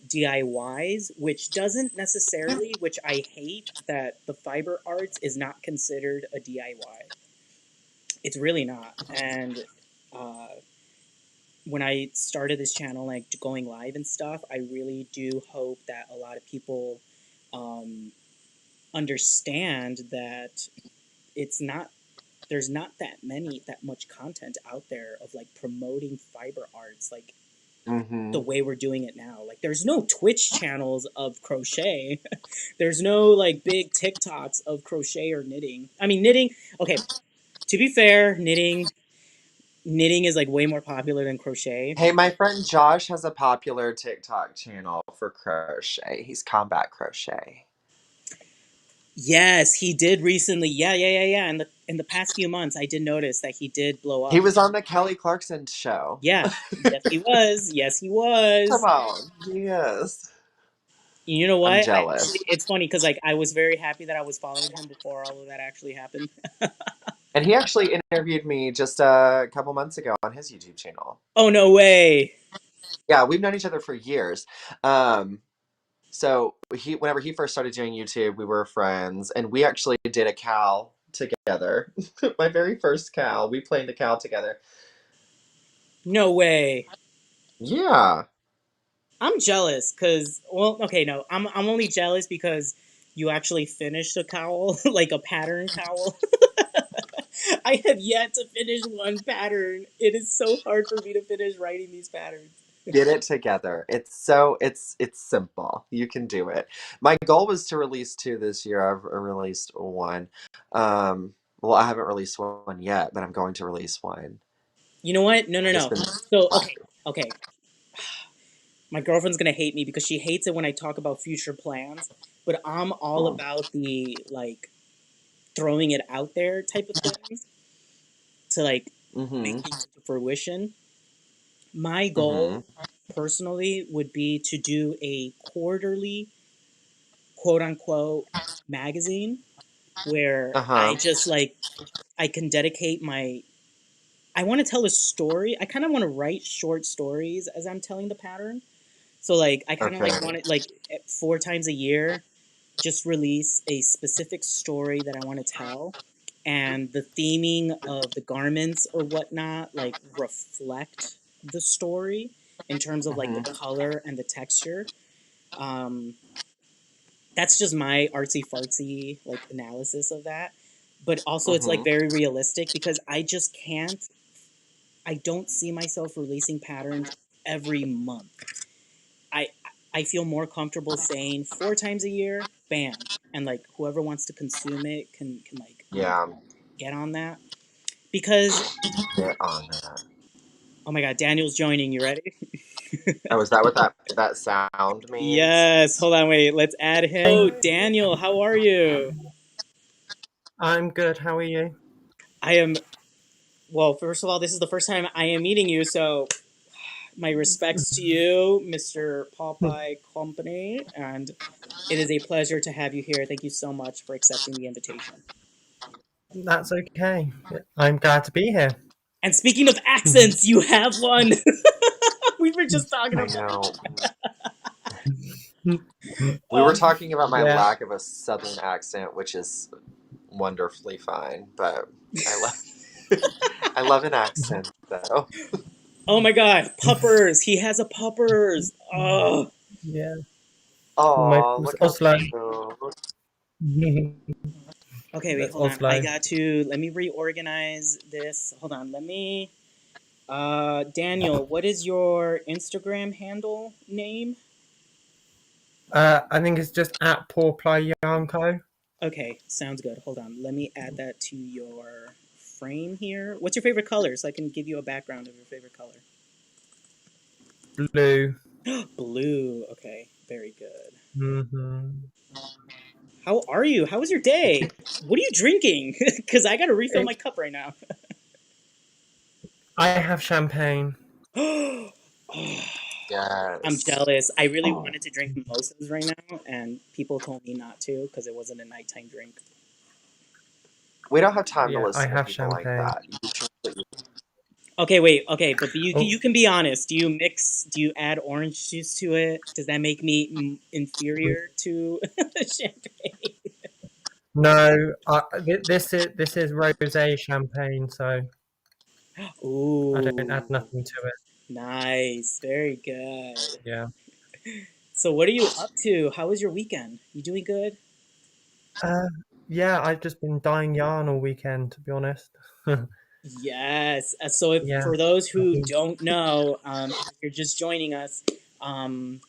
DIYs, which doesn't necessarily, which I hate that the fiber arts is not considered a DIY. It's really not. And uh, when I started this channel, like going live and stuff, I really do hope that a lot of people um, understand that it's not there's not that much content out there of like promoting fiber arts like the Hmm. way we're doing it now. Like there's no Twitch channels of crochet. There's no like big TikToks of crochet or knitting. I mean knitting, okay, to be fair, knitting is like way more popular than crochet. Hey, my friend Josh has a popular TikTok channel for crochet. He's Combat Crochet. Yes, he did recently. Yeah, yeah, yeah, yeah. In the past few months I did notice that he did blow He up. was on the Kelly Clarkson show. Yeah. Yes, he was. Yes, he Come was. on. Yes. You know I'm what? I jealous. actually, it's funny because like I was very happy that I was following him before all of that actually happened. And he actually interviewed me just a couple months ago on his YouTube channel. Oh no way! Yeah, we've known each other for years. Um, so whenever he first started doing YouTube, we were friends, and we actually did a cow together. My very first cow. We played the cow together. No way! Yeah. I'm jealous because well, okay, no, I'm only jealous because you actually finished a cowl, like a pattern cowl. I have yet to finish one pattern. It is so hard for me to finish writing these patterns. Get it together. It's simple. You can do it. My goal was to release two this year. I've released one. Well, I haven't released one yet, but I'm going to release one. You know what? No, no, I've just no. been So okay, slacking. okay. My girlfriend's gonna hate me because she hates it when I talk about future plans. But I'm all Mm. about the like throwing it out there type of things to like make Mm-hmm. things into fruition. My Mm-hmm. goal personally would be to do a quarterly quote unquote magazine where I Uh-huh. just like I can dedicate my I want to tell a story. I kind of want to write short stories as I'm telling the pattern. So like I kind of Okay. like want it like 4 times a year just release a specific story that I want to tell, and the theming of the garments or whatnot like reflect the story in terms of like the Mm-hmm. color and the texture. Um, that's just my artsy fartsy like analysis of that. But also, it's like Mm-hmm. very realistic because I just can't. I don't see myself releasing patterns every month. I I feel more comfortable saying 4 times a year, bam, and like whoever wants to consume it can like Yeah. get on that because Get on that. oh my god, Daniel's joining. You ready? Oh, is that what that sound means? Yes, hold on, wait, let's add him. Oh, Daniel, how are you? I'm good. How are you? I am, well, first of all, this is the first time I am meeting you, so my respects to you, Mr. Popeye Company, and it is a pleasure to have you here. Thank you so much for accepting the invitation. That's okay. I'm glad to be here. And speaking of accents, you have one. We were just talking I about. know. We were Um, talking about my Yeah. lack of a southern accent, which is wonderfully fine, but I love I love an accent though. oh my God, puppers! He has a puppers. Oh. Yeah. My Oh, look how Oslo. cute. Okay, wait, That's hold on. I Oslo. got to. Let me reorganize this. Hold on. Let me. Daniel, what is your Instagram handle name? I think it's just at Poor Play Yanko. Okay, sounds good. Hold on. Let me add that to your frame here. What's your favorite color so I can give you a background of your favorite color? Blue. Blue. Okay, very good. hmm How are you? How was your day? What are you drinking? Because I got to refill my It, cup right now. I have champagne. Oh, I'm Yes. jealous. I really wanted to drink mimosas right now, and people told me not to because it wasn't a nighttime drink. We don't have time to Yeah, I listen to have people like champagne. that. You drink what you- Okay, wait. Okay, but you Oh, you can be honest. Do you mix? Do you add orange juice to it? Does that make me inferior to champagne? no. This is rosé champagne, so I don't add Ooh, nothing to it. nice. Very good. Yeah. So, what are you up to? How was your weekend? You doing good? Uh, yeah, I've just been dyeing yarn all weekend, to be honest. Yes. So, if Yeah. for those I've who been- don't know, if you're just joining us, um,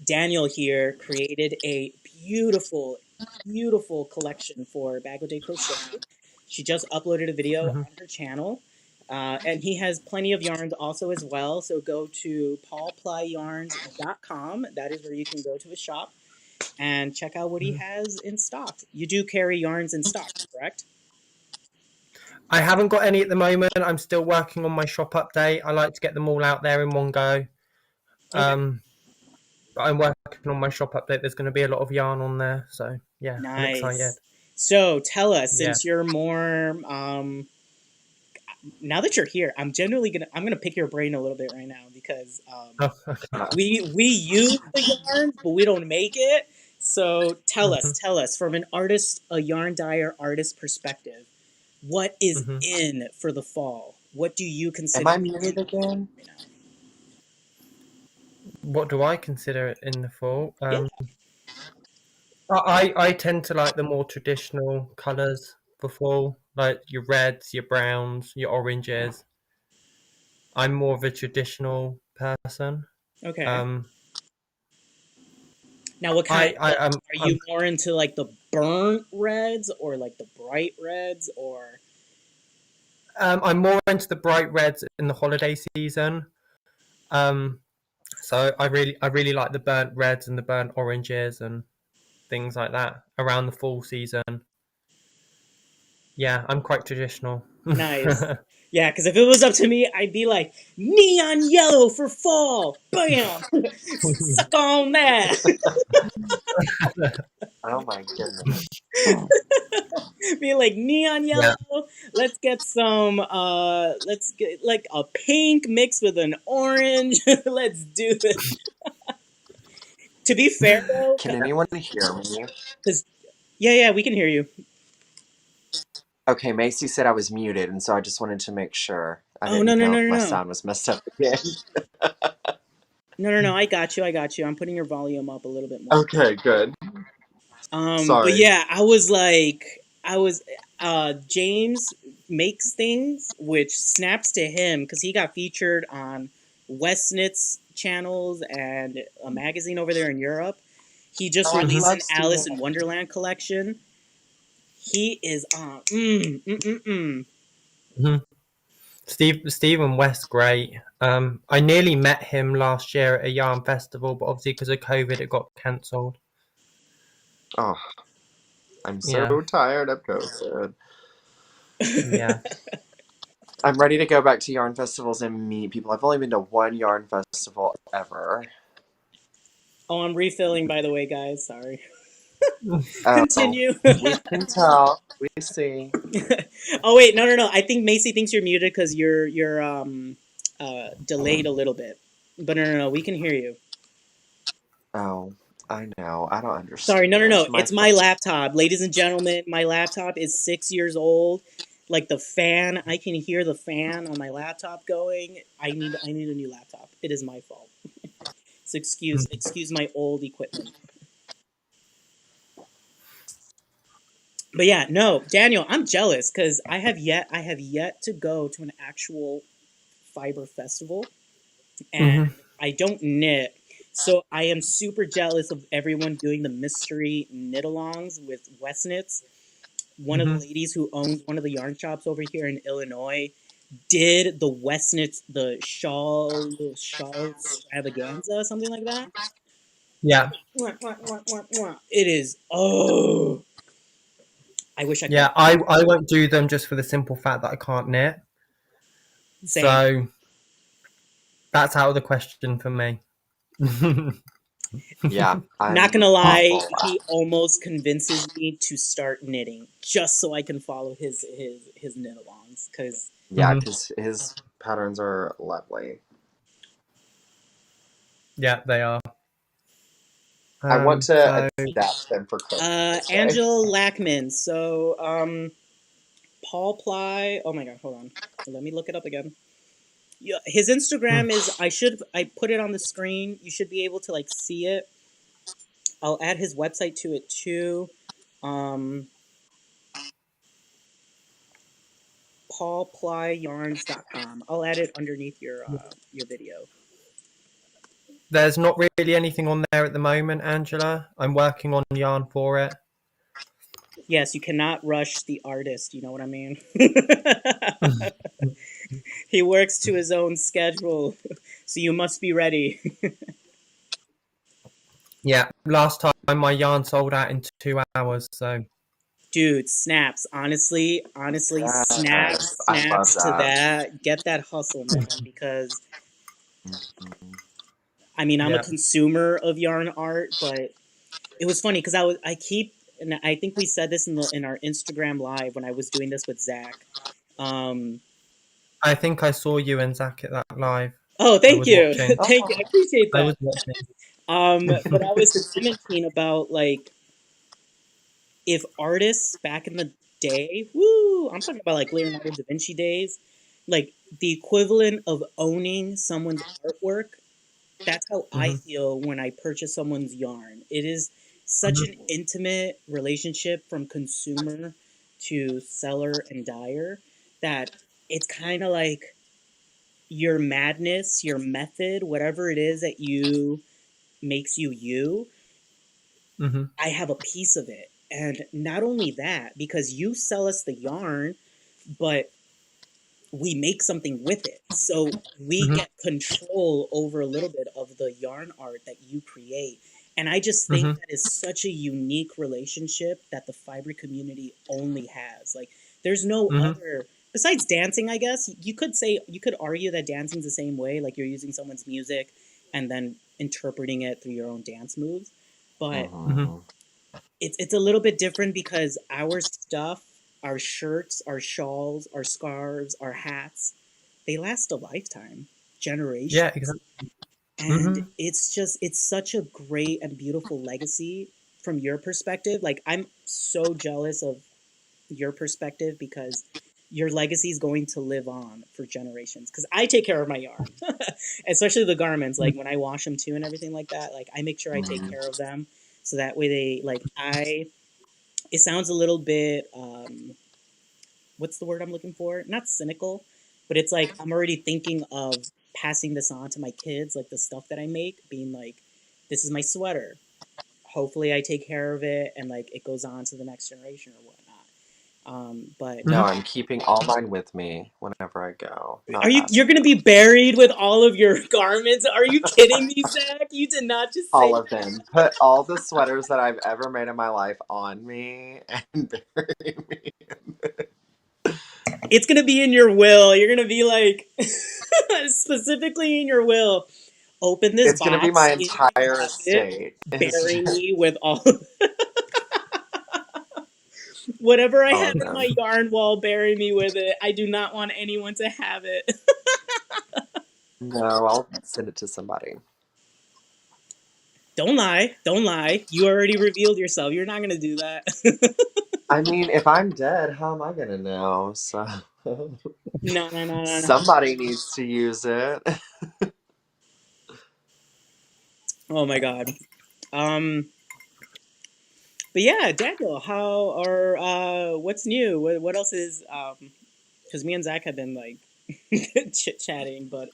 Daniel here created a beautiful, beautiful collection for Bago de Crochet. She just uploaded a video mhm, on her channel. And he has plenty of yarns also as well. So go to paulplyyarns.com. That is where you can go to his shop and check out what he mhm. has in stock. You do carry yarns in stock, correct? I haven't got any at the moment. I'm still working on my shop update. I like to get them all out there in one go. Okay. Um, but I'm working on my shop update. There's going to be a lot of yarn on there, so yeah, I'm excited. Nice. So tell us, Yeah. since you're more now that you're here, I'm gonna pick your brain a little bit right now because Oh, okay. we use the yarns, but we don't make it. So hmm tell us from an artist, a yarn dyer artist perspective, what is hmm in for the fall? What do you Am consider I muted again? right now? What do I consider it in the fall? Yeah. I tend to like the more traditional colours for fall, like your reds, your browns, your oranges. I'm more of a traditional person. Okay. Um, Now, what kind? I, I I'm, Are I'm you more into like the burnt reds or like the bright reds or? I'm more into the bright reds in the holiday season. Um, so I really like the burnt reds and the burnt oranges and things like that around the fall season. Yeah, I'm quite traditional. Nice. Yeah, because if it was up to me, I'd be like neon yellow for fall. Bam, suck on that. Oh my goodness. Be like neon Yeah. yellow. Let's get some. Let's get like a pink mixed with an orange. Let's do it. To be fair though, Can anyone hear me? because yeah, we can hear you. Okay, Macy said I was muted, and so I just wanted to make sure. I Oh didn't know if my no. sound was messed up again. No. I got you. I got you. I'm putting your volume up a little bit more. Okay, good. But Sorry. yeah, I was, James makes things, which snaps to him because he got featured on Westnit's channels and a magazine over there in Europe. He just Oh, I released hmm an love Alice Steven. in Wonderland collection. He is on, hmm Steve and West, great. I nearly met him last year at a yarn festival, but obviously because of COVID, it got cancelled. Oh, I'm so Yeah, tired of COVID. yeah. I'm ready to go back to yarn festivals and meet people. I've only been to one yarn festival ever. Oh, I'm refilling, by the way, guys. Sorry. Oh, Continue. we can tell. We see. Oh wait, no, no, no. I think Macy thinks you're muted because you're delayed a little bit. But no, no, no. We can hear you. Oh, I know. I don't Sorry, no, no, understand. no. It's my laptop, ladies and gentlemen. My laptop is 6 years old. Like the fan, I can hear the fan on my laptop going. I need a new laptop. It is my fault. So excuse my old equipment. But yeah, no, Daniel, I'm jealous because I have yet to go to an actual fiber festival, and Hmm. I don't knit. So I am super jealous of everyone doing the mystery knit-alongs with West Knits. One of the Hmm. ladies who owns one of the yarn shops over here in Illinois did the West Knits, the shawl extravaganza, something like that. Yeah, Mwah, mwah, mwah, mwah, mwah. It is, oh, I wish I could yeah. have. I won't do them just for the simple fact that I can't knit. Same. So that's out of the question for me. Yeah, Not I'm gonna lie, awful. he almost convinces me to start knitting just so I can follow his knit alongs. Cause Yeah, Hmm. because his patterns are lovely. Yeah, they are. I want to So adapt them for Christmas Day. Angela Lackman. So Paul Ply. Oh my god, hold on. Let me look it up again. Yeah, his mm, Instagram is. I put it on the screen. You should be able to like see it. I'll add his website to it too. Um, paulplyyarns.com. I'll add it underneath your video. there's not really anything on there at the moment, Angela. I'm working on yarn for it. Yes, you cannot rush the artist. You know what I mean? He works to his own schedule, so you must be ready. Yeah, last time my yarn sold out in 2 hours. So Dude, snaps. Honestly, Yes, I love snaps to that. that. Get that hustle, man, because Mhm. I mean, I'm a yeah, consumer of yarn art, but it was funny because I keep, and I think we said this in our Instagram live when I was doing this with Zach. Um, I think I saw you and Zach at that live. oh, I thank was you, watching. thank you, I appreciate I that. was watching. But I was commenting about like if artists back in the day, woo, I'm talking about like Leonardo da Vinci days, like the equivalent of owning someone's artwork. That's how I Hmm. feel when I purchase someone's yarn. It is such an Hmm. intimate relationship from consumer to seller and dyer that it's kind of like your madness, your method, whatever it is that you makes you you. Hmm. I have a piece of it. And not only that, because you sell us the yarn, but we make something with it. So we Hmm. get control over a little bit of the yarn art that you create. And I just think Hmm. that is such a unique relationship that the fiber community only has. Like there's no Hmm. other besides dancing, I guess. You could argue that dancing's the same way, like you're using someone's music and then interpreting it through your own dance moves. But Hmm. Mhm. it's a little bit different because our stuff, our shirts, our shawls, our scarves, our hats, they last a lifetime, Yeah, generations. exactly. And Hmm. it's such a great and beautiful legacy from your perspective. Like I'm so jealous of your perspective because your legacy is going to live on for generations because I take care of my yarn, especially the garments, like when I wash them too and everything like that. Like I make sure I take Mhm. care of them so that way they like I it sounds a little bit what's the word I'm looking for? Not cynical, but it's like I'm already thinking of passing this on to my kids, like the stuff that I make, being like, this is my sweater. Hopefully I take care of it and like it goes on to the next generation or whatnot. But No, Mhm. I'm keeping all mine with me whenever I go. are Not you? You're passing gonna be buried with all of your garments? Are you kidding me, Zach? You did not just say all of them. Put all the sweaters that I've ever made in my life on me and bury me. it's gonna be in your will. You're gonna be like specifically in your will. Open this It's gonna be my box in your entire closet. estate. It's Bury just, me with all whatever I all have of in my them. yarn wall. Bury me with it. I do not want anyone to have it. No, I'll send it to somebody. Don't lie. Don't lie. You already revealed yourself. You're not gonna do that. I mean, if I'm dead, how am I gonna know? So No, no, no, no, no. somebody needs to use it. Oh my god. Um. But yeah, Daniel, how are what's new? What else is because me and Zach have been like chit chatting, but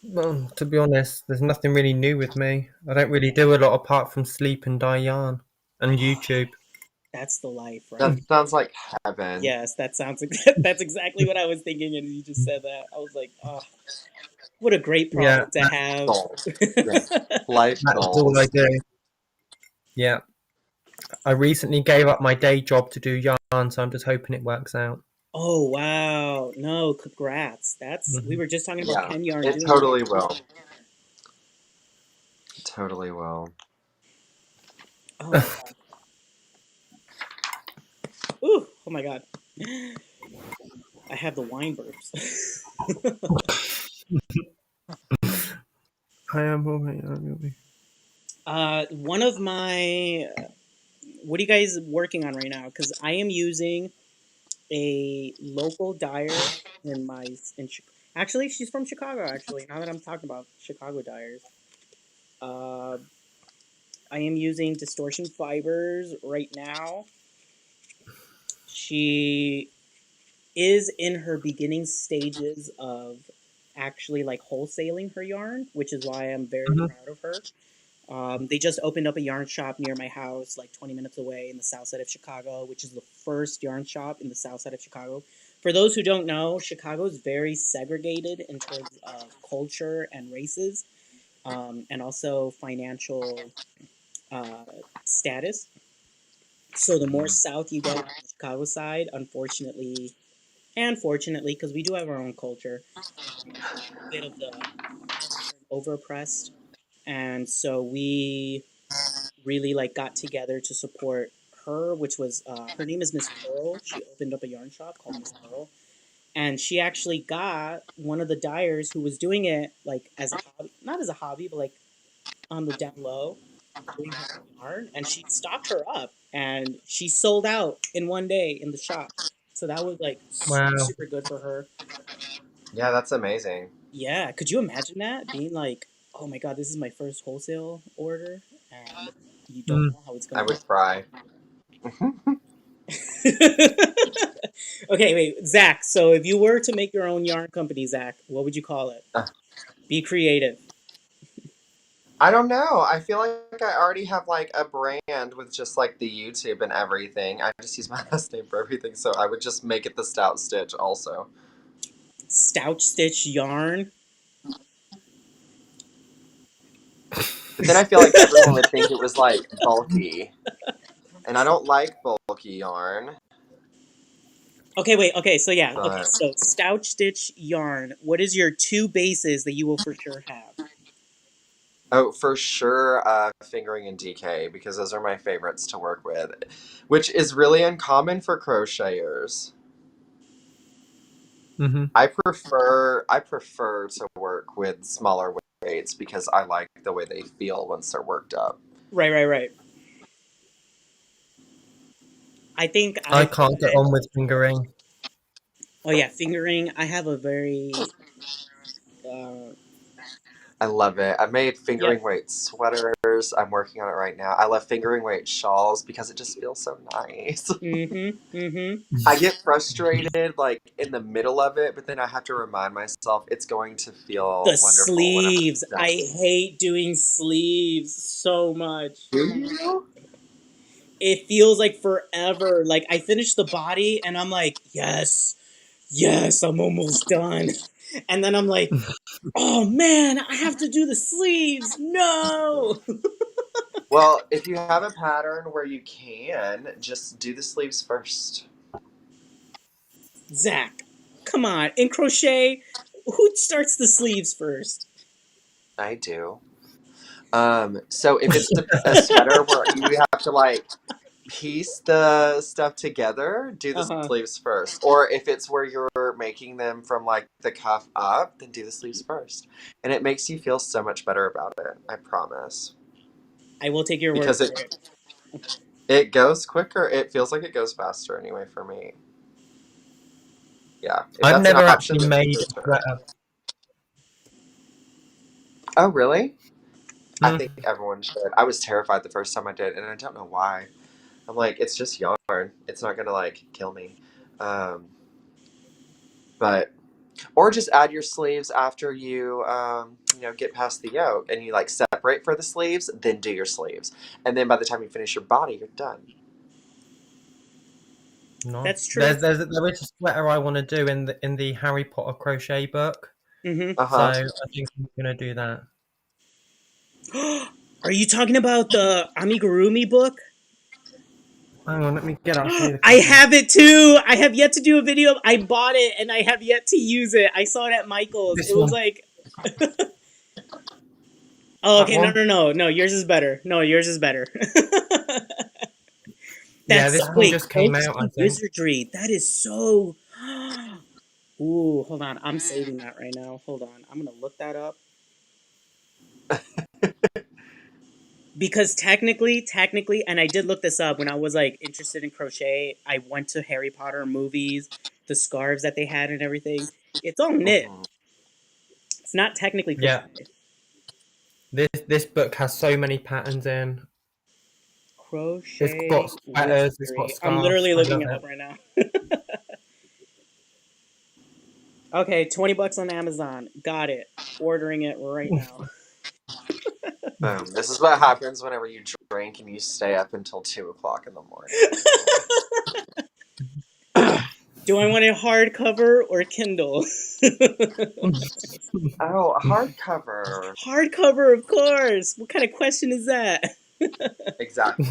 Well, to be honest, there's nothing really new with me. I don't really do a lot apart from sleep and dye yarn and YouTube. that's the life, That right? sounds like heaven. Yes, that sounds that's exactly what I was thinking, and you just said that. I was like, oh, what a great Yeah, problem to have. Goals. Yes. Life that's all I goals. do. Yeah, I recently gave up my day job to do yarn, so I'm just hoping it works out. Oh wow, no, congrats. That's we Hmm. were just talking about Yeah, Ken Yarn it doing that. totally will. Totally will. Oh my god. Ooh, oh my god. I have the wine burps. I am. Okay. One of my what are you guys working on right now? Because I am using a local dyer in actually she's from Chicago. Actually, now that I'm talking about Chicago dyers, uh, I am using Distortion Fibers right now. She is in her beginning stages of actually like wholesaling her yarn, which is why I'm very Hmm. proud of her. They just opened up a yarn shop near my house, like 20 minutes away in the south side of Chicago, which is the first yarn shop in the south side of Chicago. For those who don't know, Chicago is very segregated in terms of culture and races, and also financial uh, status. So the more south you get on the Chicago side, unfortunately, and fortunately, because we do have our own culture, a bit of the over oppressed, and so we really like got together to support her, which was her name is Miss Pearl. She opened up a yarn shop called Miss Pearl, and she actually got one of the dyers who was doing it like as a hobby, not as a hobby, but like on the down low, doing her own yarn, and she stocked her up, and she sold out in one day in the shop. So that was like super Wow. super good for her. Yeah, that's amazing. Yeah, could you imagine that being like, oh my god, this is my first wholesale order, and you don't Mm. know how it's I gonna would cry. okay, wait, Zach. So if you were to make your own yarn company, Zach, what would you call it? Be creative. I don't know. I feel like I already have like a brand with just like the YouTube and everything. I just use my last name for everything, so I would just make it the Stout Stitch also. Stout stitch yarn. But then I feel like everyone would think it was like bulky. And I don't like bulky yarn. Okay, wait. Okay, so yeah. Okay, But so stout stitch yarn. What is your two bases that you will for sure have? oh, for sure, fingering and DK because those are my favorites to work with, which is really uncommon for crocheters. Hmm. I prefer to work with smaller weights because I like the way they feel once they're worked up. Right, right, right. I think I I've can't get had. on with fingering. Oh yeah, fingering. I have a very. I love it. I made Yep. fingering weight sweaters. I'm working on it right now. I love fingering weight shawls because it just feels so nice. Mm-hmm. Mm-hmm. I get frustrated like in the middle of it, but then I have to remind myself it's going to The feel wonderful when I'm sleeves. I done. hate doing sleeves so much. Do you? it feels like forever. Like I finished the body and I'm like, yes, yes, I'm almost done. And then I'm like, oh man, I have to do the sleeves. No. Well, if you have a pattern where you can, just do the sleeves first. Zach, come on. In crochet, who starts the sleeves first? I do. So if it's a sweater where you have to like piece the stuff together, do the Uh-huh. sleeves first. Or if it's where you're making them from like the cuff up, then do the sleeves first. And it makes you feel so much better about it. I promise. I will take your word Because for it it. it goes quicker. It feels like it goes faster anyway for me. Yeah. If I've that's an never option, actually then made do a it first. sweater. Oh, really? I Mm. think everyone should. I was terrified the first time I did, and I don't know why. I'm like, it's just yarn. It's not gonna like kill me. Um, but or just add your sleeves after you get past the yoke, and you like separate for the sleeves, then do your sleeves, and then by the time you finish your body, you're done. No, That's true. there is a sweater I want to do in the Harry Potter crochet book, Mm-hmm. Uh so huh. I think I'm gonna do that. Are you talking about the amigurumi book? Hang on, let me get up. I'll show you the I cover. have it too. I have yet to do a video. I bought it and I have yet to use it. I saw it at Michael's. This It was one, like, oh, that okay, no, one. no, no, no. Yours is better. No, yours is better. Yeah, That's this one wait, just came out, I fantasy think. wizardry. That is so. Ooh, hold on. I'm saving that right now. Hold on. I'm gonna look that up because technically, and I did look this up when I was like interested in crochet. I went to Harry Potter movies, the scarves that they had and everything. It's all knit. Hmm. It's not technically Yeah, crochet. this book has so many patterns in. It's got Crochet sweaters. It's got wizardry. I'm scarves. literally I looking love it it. up right now. Okay, $20 on Amazon. Got it. Ordering it right now. Boom. This is what happens whenever you drink and you stay up until 2 o'clock in the morning. Do I want a hardcover or Kindle? Oh, hardcover. Hardcover, of course. What kind of question is that? Exactly.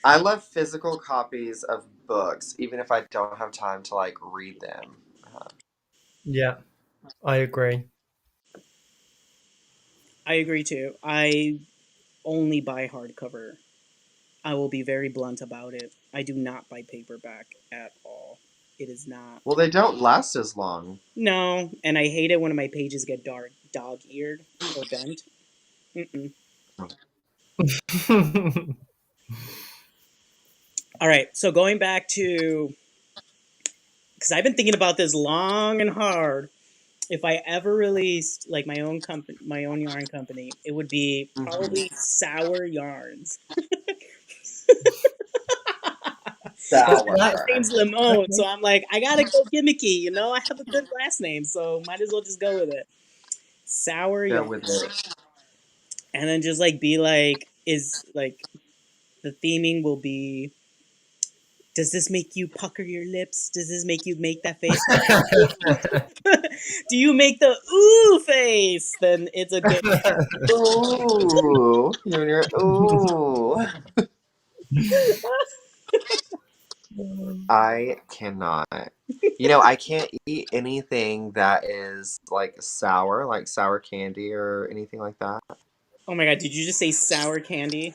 I love physical copies of books, even if I don't have time to like read them. Yeah, I agree. I agree too. I only buy hardcover. I will be very blunt about it. I do not buy paperback at all. It is not. Well, they don't last as long. No, and I hate it when my pages get dog eared or bent. Mm-mm. All right, so going back to because I've been thinking about this long and hard. If I ever released like my own company, my own yarn company, it would be Hmm. probably Sour Yarns. Because my last Sour. name's Limon, so I'm like, I gotta go gimmicky, you know. I have a good last name, so might as well just go with it. Sour Go with Yarns, it. and then just like be like, is like the theming will be. Does this make you pucker your lips? Does this make you make that face? Do you make the ooh face? Then it's a good Ooh, you and your ooh. I cannot. I can't eat anything that is like sour candy or anything like that. Oh my god, did you just say sour candy?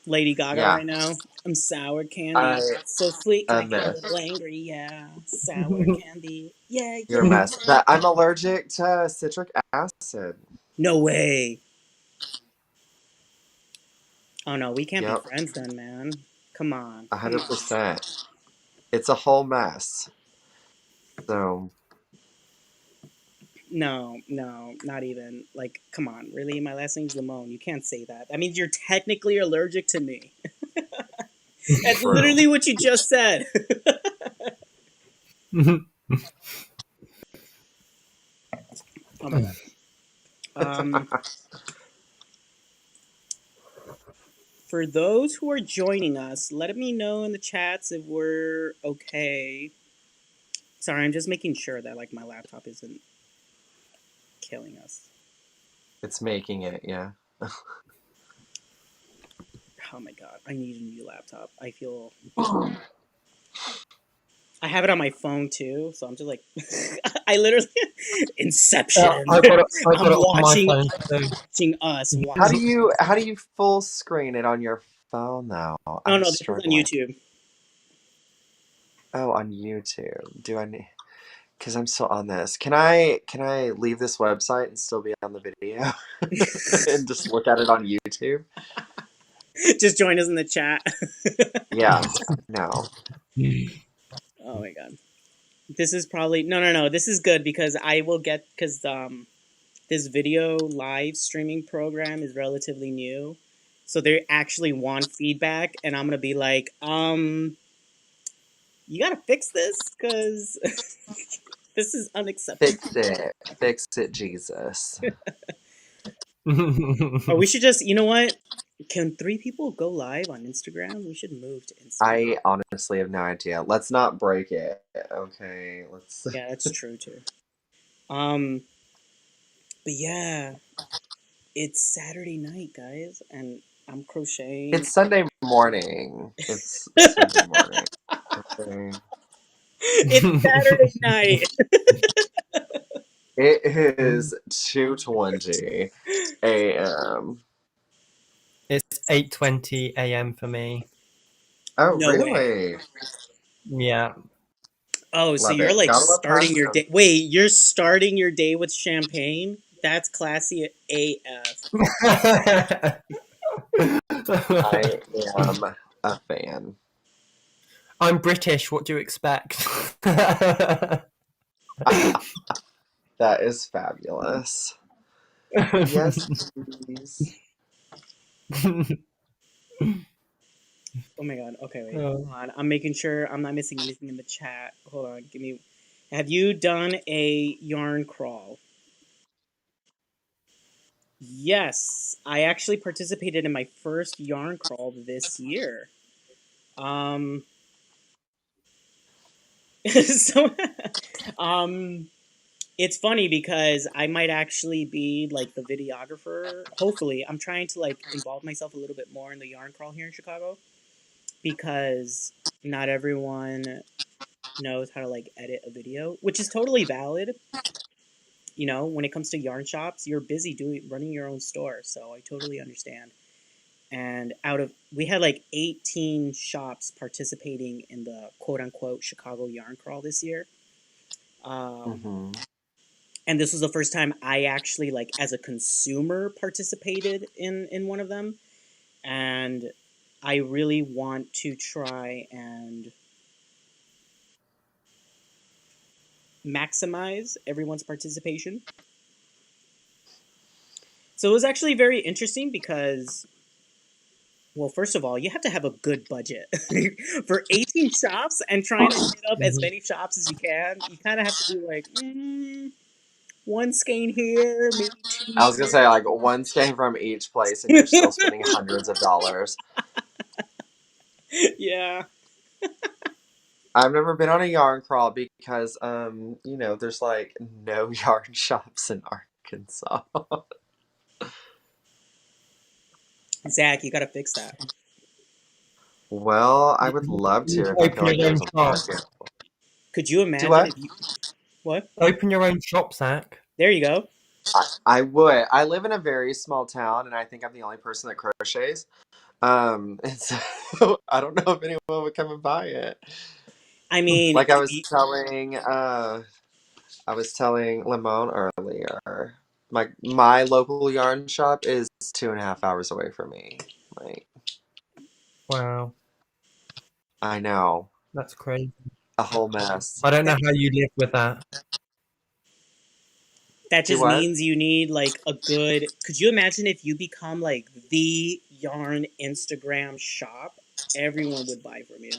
Lady Gaga Yeah, right now. I'm sour I candy. So sweet, can a I get a mess. little angry? Yeah. Sour candy. Yeah, You're a yeah, mess. yeah. But I'm allergic to citric acid. No way. Oh no, we can't be Yep, friends then, man. Come on. Come on. 100%. It's a whole mess. So, No, no, not even. Like, come on. Really? My last name's Limon. You can't say that. That means you're technically allergic to me. That's true. literally what you just said. Oh my god. Um, For those who are joining us, let me know in the chats if we're okay. Sorry, I'm just making sure that like my laptop isn't killing us. It's making it, yeah. Oh my god, I need a new laptop. I feel I have it on my phone too, so I'm just like I literally Inception. I got I'm it on my watching phone too. us How watch. do you full screen it on your phone though? No, I'm no, this is on struggling. YouTube. Oh, on YouTube. Do I need? Because I'm still on this. Can I leave this website and still be on the video and just look at it on YouTube? Just join us in the chat. Yeah. No. Oh my god. This is probably no. This is good because I will get because this video live streaming program is relatively new, so they actually want feedback, and I'm gonna be like, you gotta fix this because this is unacceptable. Fix it, Jesus. Or we should just, you know what? Can 3 people go live on Instagram? We should move to Instagram. I honestly have no idea. Let's not break it. Okay. Let's. Yeah, that's true too. But yeah, it's Saturday night, guys, and I'm crocheting. It's Sunday morning. It's Sunday morning. Okay. It's Saturday night. It is 2:20 a.m. It's 8:20 a.m. for me. Oh, No way. really? Yeah. Oh, so Love you're it. like Gotta love starting your passion. day. Wait, you're starting your day with champagne? That's classy AF. I am a fan. I'm British. What do you expect? That is fabulous. Yes, please. Oh my god. Okay, wait. Oh. Hold on. I'm making sure I'm not missing anything in the chat. Hold on. Give me. Have you done a yarn crawl? Yes, I actually participated in my first yarn crawl this year. So, it's funny because I might actually be like the videographer. Hopefully, I'm trying to like involve myself a little bit more in the yarn crawl here in Chicago because not everyone knows how to like edit a video, which is totally valid. You know, when it comes to yarn shops, you're busy running your own store, so I totally understand. And we had like 18 shops participating in the quote unquote Chicago yarn crawl this year. Mm-hmm. And this was the first time I actually like as a consumer participated in one of them, and I really want to try and maximize everyone's participation. So it was actually very interesting because, well, first of all, you have to have a good budget for 18 shops and trying to hit up as many shops as you can. You kind of have to be like, one skein here, maybe two I was gonna here. say like one skein from each place, and you're still spending hundreds of dollars. Yeah. I've never been on a yarn crawl because you know, there's like no yarn shops in Arkansas. Zach, you gotta fix that. Well, I would love to if I feel Open like your there's own a shop. market. Could you imagine what? if you... What? Open your own shop, Zach. There you go. I would. I live in a very small town, and I think I'm the only person that crochets. And so I don't know if anyone would come and buy it. I mean, Like I was telling Limon earlier, my local yarn shop is 2.5 hours away from me. Like, Wow, I know, that's crazy. a whole mess. I don't know how you live with that. that Do just what? means you need like a good... Could you imagine if you become like the yarn Instagram shop? Everyone would buy from you.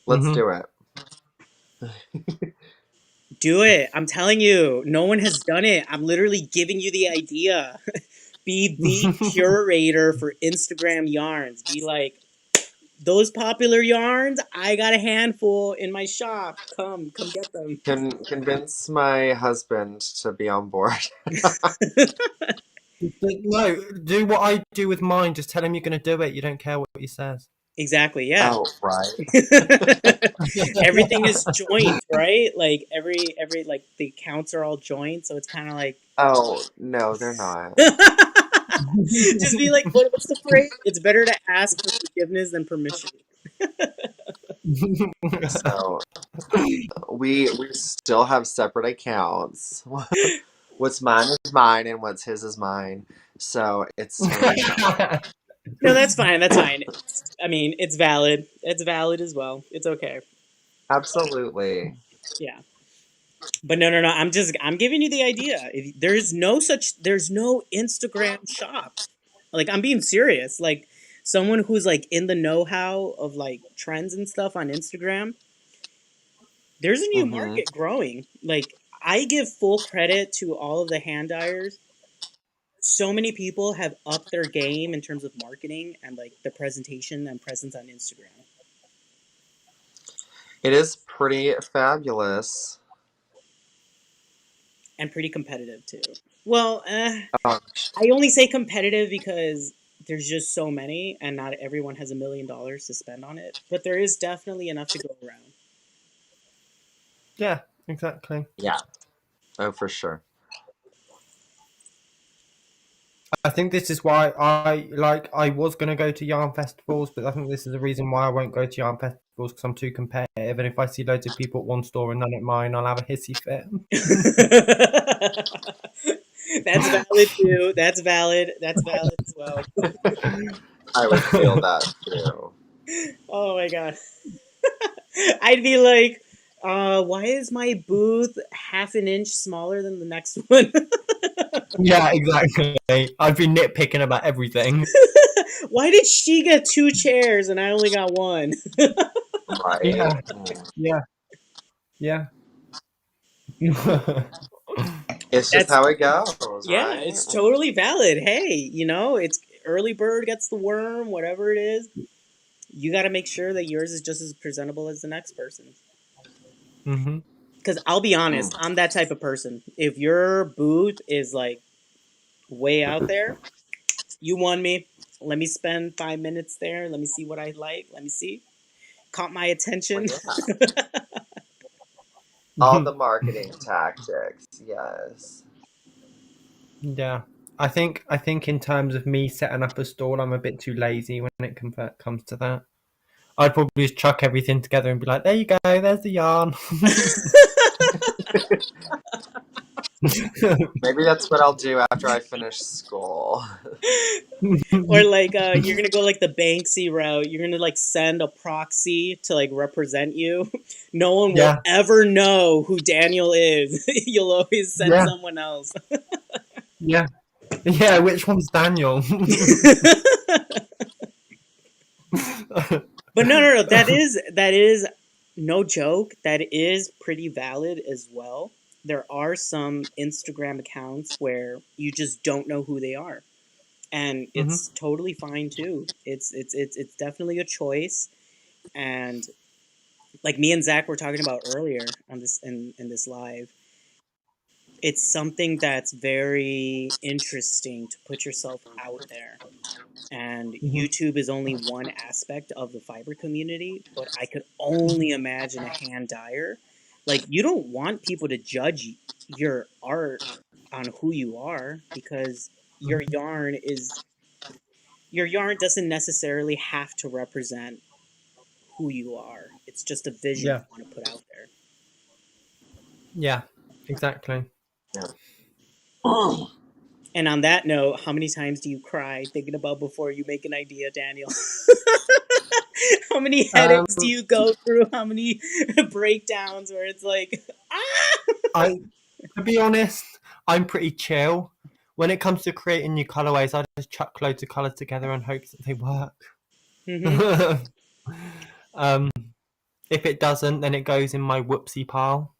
Let's do it. Do it. I'm telling you, no one has done it. I'm literally giving you the idea. Be the curator for Instagram yarns. Be like, those popular yarns, I got a handful in my shop. Come get them. Can convince my husband to be on board. No, do what I do with mine. Just tell him you're going to do it. You don't care what he says. Exactly, yeah. Oh, right. Everything is joint, right? Like every like the accounts are all joint, so it's kind of like Oh, no, they're not. just be like, what's the phrase? It's better to ask for forgiveness than permission. So we still have separate accounts. What's mine is mine, and what's his is mine. So it's totally fine. No, that's fine. That's fine. I mean, it's valid. It's valid as well. It's okay. Absolutely. Yeah. But no. I'm giving you the idea. There's no Instagram shop. Like, I'm being serious. Like, someone who's like in the know-how of like trends and stuff on Instagram, there's a new market growing. Like, I give full credit to all of the hand dyers. So many people have upped their game in terms of marketing and like the presentation and presence on Instagram. It is pretty fabulous. And pretty competitive too. Well, Um, I only say competitive because there's just so many, and not everyone has $1 million to spend on it. But there is definitely enough to go around. Yeah, exactly. yeah. Oh, for sure. I think this is why I was going to go to yarn festivals, but I think this is the reason why I won't go to yarn festivals because I'm too competitive. And if I see loads of people at one store and none at mine, I'll have a hissy fit. That's valid too. That's valid. That's valid as well. I would feel that too. Oh my god. I'd be like, why is my booth half an inch smaller than the next one? Yeah, exactly. I'd be nitpicking about everything. Why did she get 2 chairs and I only got 1? Right. Yeah. Mm. Yeah. It's just That's- how it goes, Yeah, right? it's totally valid. Hey, it's early bird gets the worm, whatever it is. You got to make sure that yours is just as presentable as the next person's. Mm-hmm. Because I'll be honest, I'm that type of person. If your booth is like way out there, you won me. Let me spend 5 minutes there. Let me see what I like. Let me see. Caught my attention. Well, yeah. All the marketing tactics, yes. Yeah. I think in terms of me setting up a stall, I'm a bit too lazy when it comes to that. I'd probably just chuck everything together and be like, there you go, there's the yarn. Maybe that's what I'll do after I finish school. Or like you're gonna go like the Banksy route. You're gonna like send a proxy to like represent you. No one will ever know who Daniel is. You'll always send someone else. Yeah. Yeah, which one's Daniel? But no. That is no joke. That is pretty valid as well. There are some Instagram accounts where you just don't know who they are. And it's totally fine too. It's definitely a choice. And like me and Zach were talking about earlier on this in this live, it's something that's very interesting to put yourself out there. And YouTube is only one aspect of the fiber community, but I could only imagine a hand dyer. Like, you don't want people to judge your art on who you are, because your yarn doesn't necessarily have to represent who you are. It's just a vision you want to put out there. Yeah, exactly. Yeah. And on that note, how many times do you cry thinking about before you make an idea, Daniel? How many headaches do you go through? How many breakdowns where it's like, to be honest, I'm pretty chill. When it comes to creating new colorways, I just chuck loads of colors together and hope that they work. If it doesn't, then it goes in my whoopsie pile.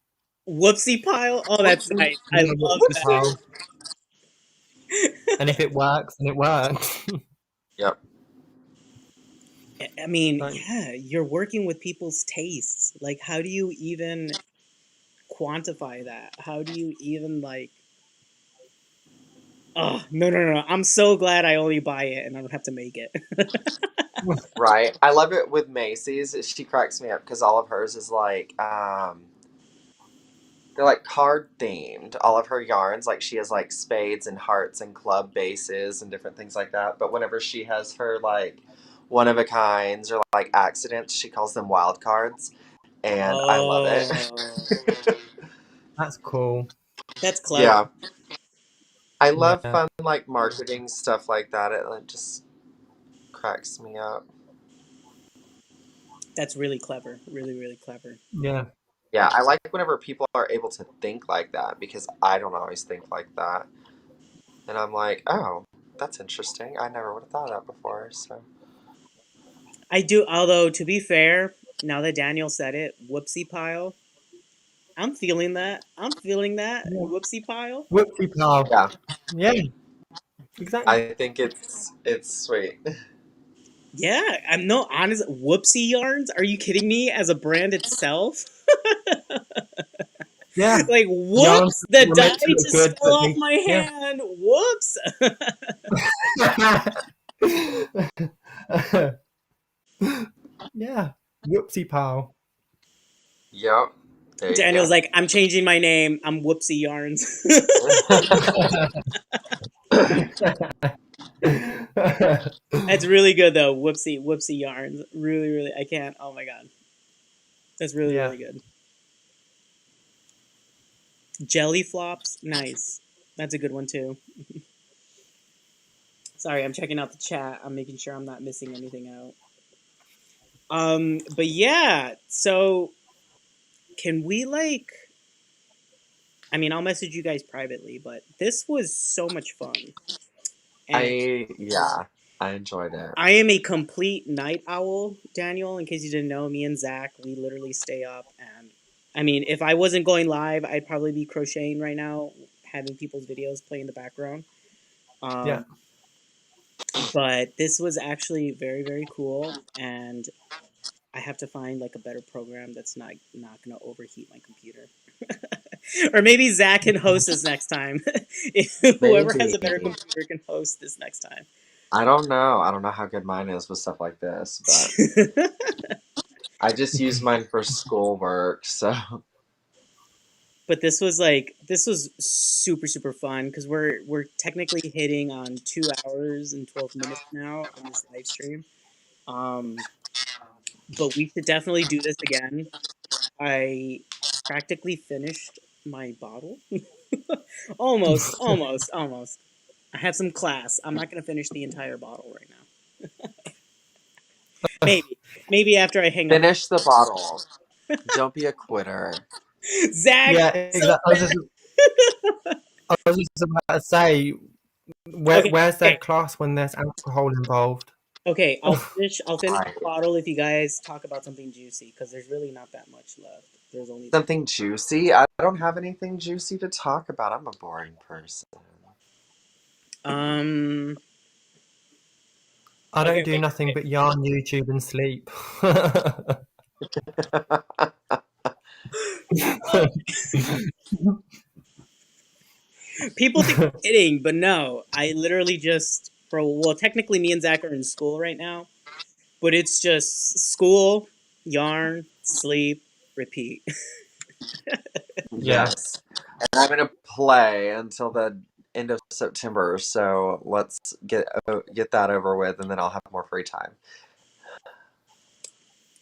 Whoopsie pile? Oh, that's nice. I love that. And if it works, then it works. Yep. I mean, Like, yeah, you're working with people's tastes. Like, how do you even quantify that? How do you even like? Oh, no, no, no, no. I'm so glad I only buy it and I don't have to make it. Right. I love it with Macy's. She cracks me up because all of hers is like, they're like card themed. All of her yarns, like she has like spades and hearts and club bases and different things like that. But whenever she has her like one of a kinds or like accidents, she calls them wild cards, and I love it. Oh, that's cool. that's clever. Yeah, I love Yeah. fun like marketing stuff like that. It just cracks me up. That's really clever. Really, really clever. Yeah. Yeah, I like whenever people are able to think like that because I don't always think like that. And I'm like, oh, that's interesting. I never would have thought of that before. So, I do, although to be fair, now that Daniel said it, whoopsie pile. I'm feeling that. I'm feeling that Yeah. whoopsie pile. Whoopsie pal. yeah, Yeah, exactly. I think it's sweet. Yeah, I'm no honest. Whoopsie yarns? Are you kidding me? As a brand itself, Yeah. like Yarns whoops, the were die meant to look just good, fell but off they, my yeah. hand. Whoops. Yeah. Whoopsie pal. Yep. There you Daniel's go. like, I'm changing my name. I'm Whoopsie Yarns. That's really good though. Whoopsie Yarns. Really, really. I can't. Oh my god, that's really, Yeah. really good. Jelly flops. Nice. That's a good one too. Sorry, I'm checking out the chat. I'm making sure I'm not missing anything out. But yeah. So can we like? I mean, I'll message you guys privately, but this was so much fun, and Yeah, I enjoyed it. I am a complete night owl, Daniel. In case you didn't know, me and Zach, we literally stay up. And I mean, if I wasn't going live, I'd probably be crocheting right now, having people's videos play in the background. Yeah. Um, but this was actually very, very cool. And I have to find like a better program that's not gonna overheat my computer. Or maybe Zach can host this next time. Whoever has Maybe. a better computer can host this next time. I don't know. I don't know how good mine is with stuff like this, but I just use mine for schoolwork. So, But this was super super fun because we're technically hitting on 2 hours and 12 minutes now on this live stream. Um, but we should definitely do this again. I practically finished my bottle. Almost, almost, almost. I have some class. I'm not gonna finish the entire bottle right now. Maybe after I hang up. finish the bottle. Don't be a quitter. Zach, Yeah, so exactly. I was just about to say, okay, where's their okay, class when there's alcohol involved? okay. I'll finish the Right. bottle if you guys talk about something juicy because there's really not that much left. There's only that. Something juicy? I don't have anything juicy to talk about. I'm a boring person. Um. I Okay. don't do Okay. nothing but yarn, YouTube, and sleep. People think I'm kidding, but no. I literally just for well, technically, me and Zach are in school right now, but it's just school, yarn, sleep, repeat. Yeah. Yes. And I'm going to play until the end of September. So let's get that over with, and then I'll have more free time.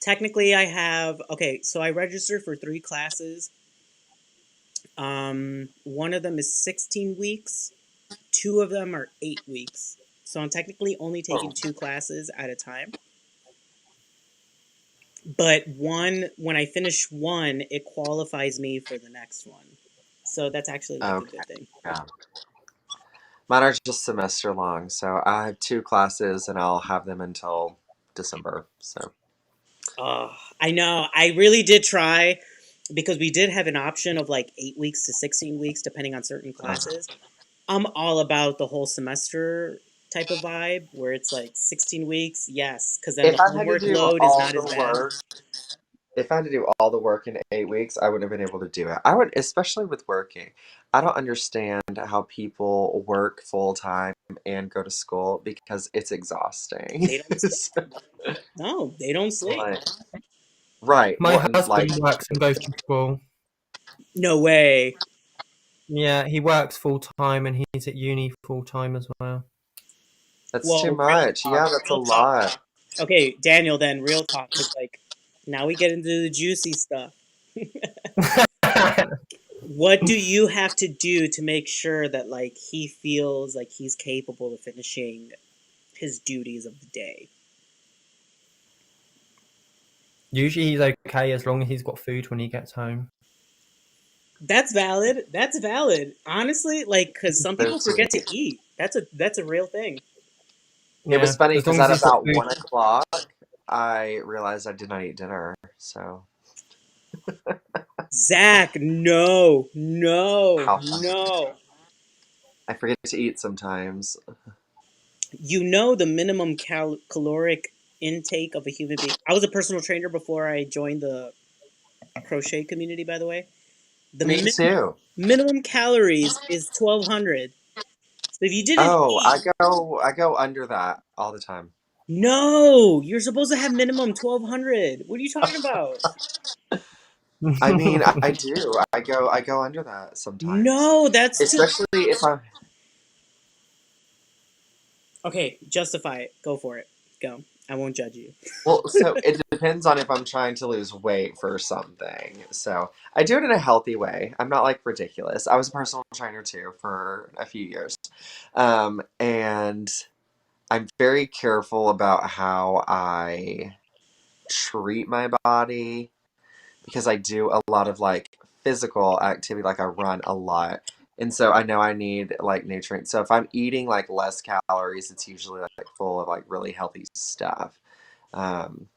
Technically, I have okay. So I registered for 3 classes. One of them is 16 weeks. 2 of them are 8 weeks. So I'm technically only taking Oh, 2 classes at a time. But one, when I finish one, it qualifies me for the next one. So that's actually like a okay. good thing. Yeah. Mine are just semester long. So I have 2 classes, and I'll have them until December. So, Oh, I know. I really did try because we did have an option of like 8 weeks to 16 weeks, depending on certain uh, classes. I'm all about the whole semester type of vibe where it's like 16 weeks. Yes, because then the If I had to homework do load is all not as the bad. work, if I had to do all the work in 8 weeks, I wouldn't have been able to do it. I would, especially with working. I don't understand how people work full time and go to school because it's exhausting. They don't sleep. So, No, they don't sleep. like, right. My Well, and like, husband works and goes to school. No way. Yeah, he works full time and he's at uni full time as well. that's too Well, real much. talk, Yeah, that's a real talk. lot. Okay, Daniel, then real talk, because like now we get into the juicy stuff. What do you have to do to make sure that like he feels like he's capable of finishing his duties of the day? Usually he's okay as long as he's got food when he gets home. That's valid. That's valid. Honestly, like, because some So people forget sweet. to eat. That's a real thing. It was Yeah, funny as because long as at he's got about food. 1 o'clock, I realized I did not eat dinner. So, Zach, no, no, how fun. no. I forget to eat sometimes. You know the minimum caloric intake of a human being. I was a personal trainer before I joined the crochet community, by the way. The Me too. minimum calories is 1,200. So if you didn't Oh, eat, I go under that all the time. no, you're supposed to have minimum 1,200. What are you talking about? I mean, I do. I go under that sometimes. No, that's too. Especially if I'm Okay, justify it. Go for it. Go. I won't judge you. well, so it depends on if I'm trying to lose weight for something. So, I do it in a healthy way. I'm not like ridiculous. I was a personal trainer too for a few years. And I'm very careful about how I treat my body because I do a lot of like physical activity, like I run a lot. And so I know I need like nutrients. So if I'm eating like less calories, it's usually like full of like really healthy stuff. Um,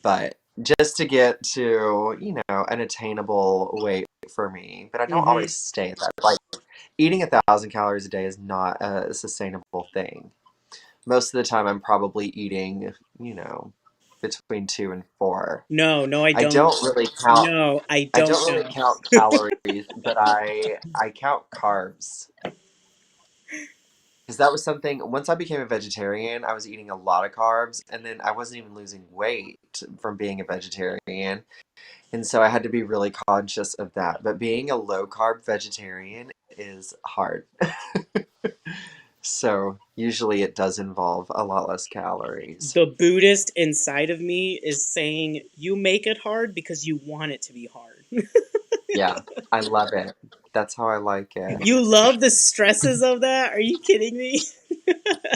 but just to get to, an attainable weight for me, but I don't Mm-hmm. always stay at that. Like eating 1,000 calories a day is not a sustainable thing. Most of the time I'm probably eating, between 2 and 4. No, no, I I don't. don't really count. No, I I don't don't really know. count calories, but I count carbs because that was something. Once I became a vegetarian, I was eating a lot of carbs, and then I wasn't even losing weight from being a vegetarian, and so I had to be really conscious of that. But being a low carb vegetarian is hard. So usually it does involve a lot less calories. The Buddhist inside of me is saying you make it hard because you want it to be hard. Yeah, I love it. That's how I like it. You love the stresses of that? Are you kidding me?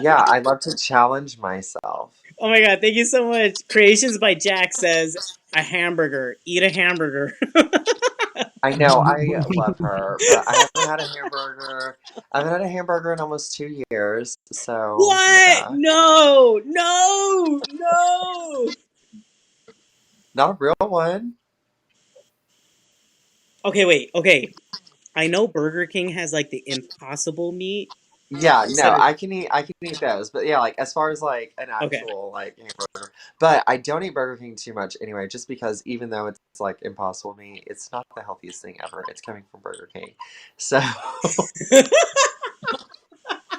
Yeah, I love to challenge myself. Oh my god, thank you so much. Creations by Jack says a hamburger. Eat a hamburger. I know, I love her, but I haven't had a hamburger. I haven't had a hamburger in almost 2 years, so What? yeah. No, no, no. Not a real one. Okay, wait. Okay, I know Burger King has like the Impossible meat. Yeah, You said no, it. I can eat those. But yeah, like as far as like an Okay. actual like hamburger. But I don't eat Burger King too much anyway, just because even though it's like impossible meat, it's not the healthiest thing ever. It's coming from Burger King. So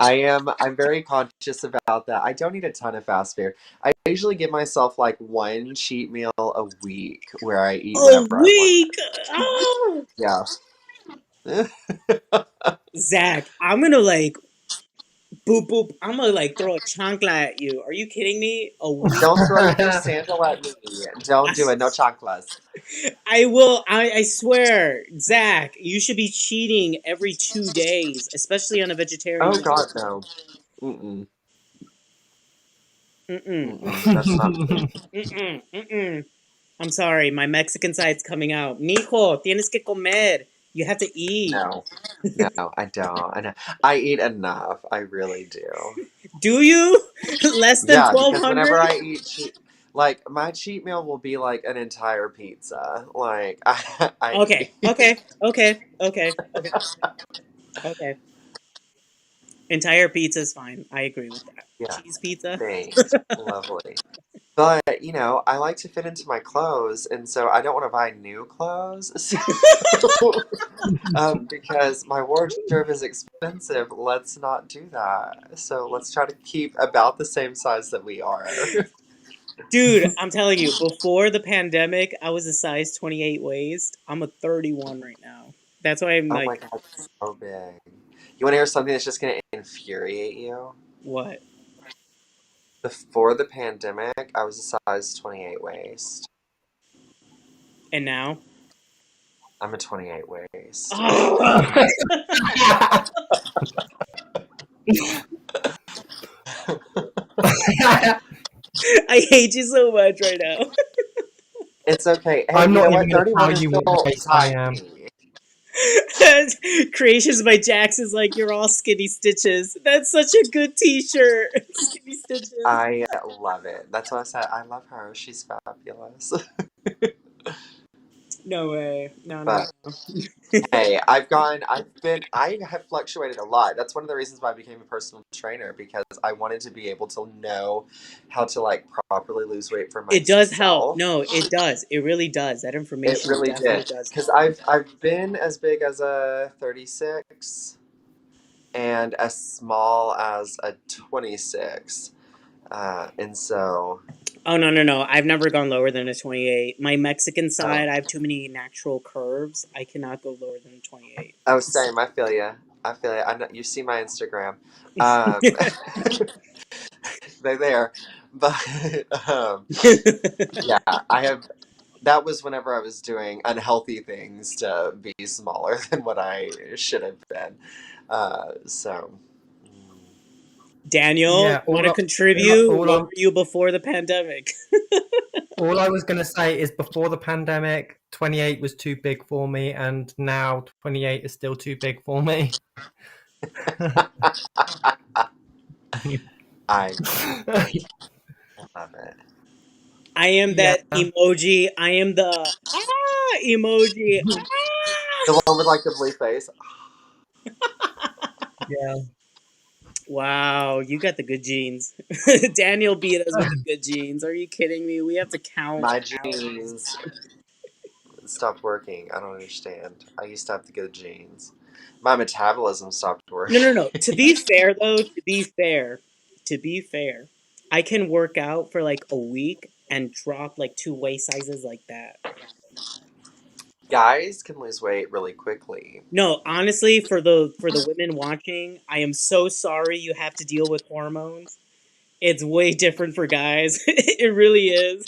I'm very conscious about that. I don't eat a ton of fast food. I usually give myself like one cheat meal a week where I eat A whatever I want. week. Oh, Yeah. Zach, I'm gonna like boop boop. I'm gonna like throw a chancla at you. Are you kidding me? A week. Don't throw your sandal at me. Don't do it. No chanclas. I will. I swear, Zach, you should be cheating every 2 days, especially on a vegetarian Oh diet. God, no. Mm-mm. Mm-mm. Mm-mm. That's not me. Mm-mm. Mm-mm. I'm sorry, my Mexican side's coming out. Mijo, tienes que comer. You have to eat. No. No, I don't. I eat enough. I really do. Do you? Less than Yeah, twelve because whenever hundred? I eat like my cheat meal will be like an entire pizza. Like I Okay, okay, okay, okay, okay, okay. Entire pizza is fine. I agree with that. Yeah, Cheese pizza. thanks. Lovely. But, I like to fit into my clothes, and so I don't want to buy new clothes. So, because my wardrobe is expensive, let's not do that. So let's try to keep about the same size that we are. Dude, I'm telling you, before the pandemic, I was a size 28 waist. I'm a 31 right now. That's why I'm Oh my like, god, it's so big. You want to hear something that's just going to infuriate you? what? Before the pandemic, I was a size 28 waist. And now? I'm a 28 waist. Oh, I hate you so much right now. It's okay. Hey, I'm you not know even what? going to tell 31 is you still what race I am. tiny. Creations by Jax is like, you're all skinny stitches. That's such a good t-shirt. Skinny stitches. I love it. That's what I said. I love her. She's fabulous. No way. No, no, But no. hey, I have fluctuated a lot. That's one of the reasons why I became a personal trainer, because I wanted to be able to know how to like properly lose weight for It does help. myself. No, it does. It really does. That It information really definitely did. does Because help. I've been as big as a 36 and as small as a 26. And so, Oh, no, no, no. I've never gone lower than a 28. My Mexican oh, side, I have too many natural curves. I cannot go lower than a 28. oh, same. I feel you. I feel you. I know, you see my Instagram. Um, they're there. But yeah, I have. That was whenever I was doing unhealthy things to be smaller than what I should have been. So, Daniel, Yeah, want to contribute? all What I'm were you before the pandemic? all I was going to say is before the pandemic, 28 was too big for me, and now 28 is still too big for me. I love it. I am Yeah, that emoji. I am the emoji. The one with like the blue face. yeah. Wow, you got the good genes. Daniel beat us with the good genes. Are you kidding me? We have to count My calories. jeans stopped working. I don't understand. I used to have the good genes. My metabolism stopped No, working. no, no. To be fair, though, to be fair, I can work out for like a week and drop like 2 waist sizes like that. Guys can lose weight really quickly. No, honestly, for the women watching, I am so sorry you have to deal with hormones. It's way different for guys. It really is.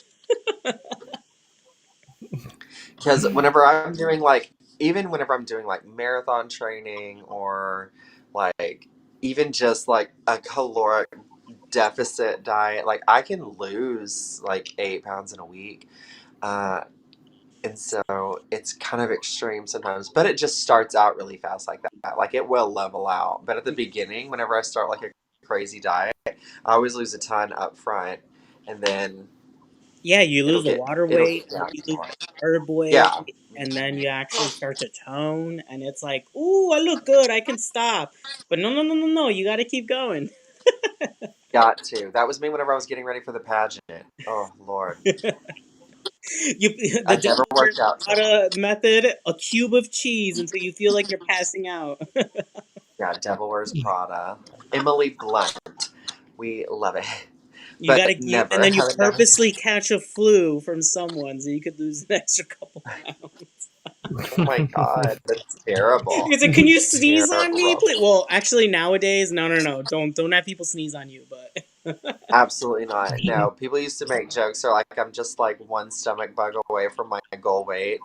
Because even whenever I'm doing like marathon training or like even just like a caloric deficit diet, like I can lose like 8 pounds in a week. Uh, and so it's kind of extreme sometimes, but it just starts out really fast like that. Like it will level out. But at the beginning, whenever I start like a crazy diet, I always lose a ton up front, and then Yeah, you lose the water it'll weight, get and then down you lose more. the carb weight, Yeah, and then you actually start to tone, and it's like, ooh, I look good, I can stop. But no, no, no, no, no, you got to keep going. got to. That was me whenever I was getting ready for the pageant. Oh Lord, You, the I never Delaware worked out. So, Prada method: a cube of cheese until you feel like you're passing out. yeah, Devil Wears Prada. Emily Blunt. We love it, You but gotta, and never. then you I would never. purposely catch a flu from someone so you could lose an extra couple pounds. Oh my God, that's terrible. It's like, can you sneeze on me, Terrible. please? Well, actually, nowadays, no, no, no, don't have people sneeze on you. But Absolutely not. No, people used to make jokes. Or like, I'm just like one stomach bug away from my goal weight.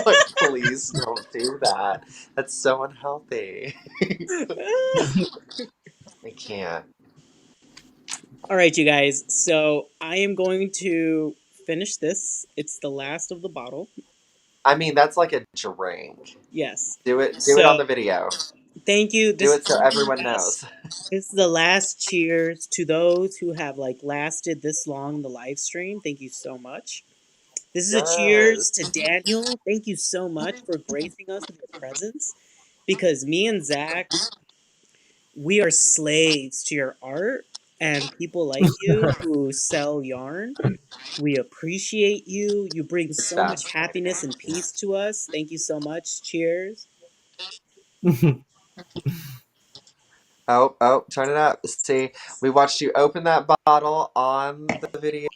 Like, please don't do that. That's so unhealthy. I can't. all right, you guys. So I am going to finish this. It's the last of the bottle. I mean, that's like a drink. Yes. Do it. Do it So on the video. thank you. Do This it so is the everyone last. knows. This is the last cheers to those who have like lasted this long in the live stream. Thank you so much. This is a cheers Yes. to Daniel. Thank you so much for gracing us with your presence. Because me and Zach, we are slaves to your art and people like you who sell yarn. We appreciate you. You bring so much That's happiness and peace to us. Thank you so much. Cheers. Oh, turn it up. See, we watched you open that bottle on the video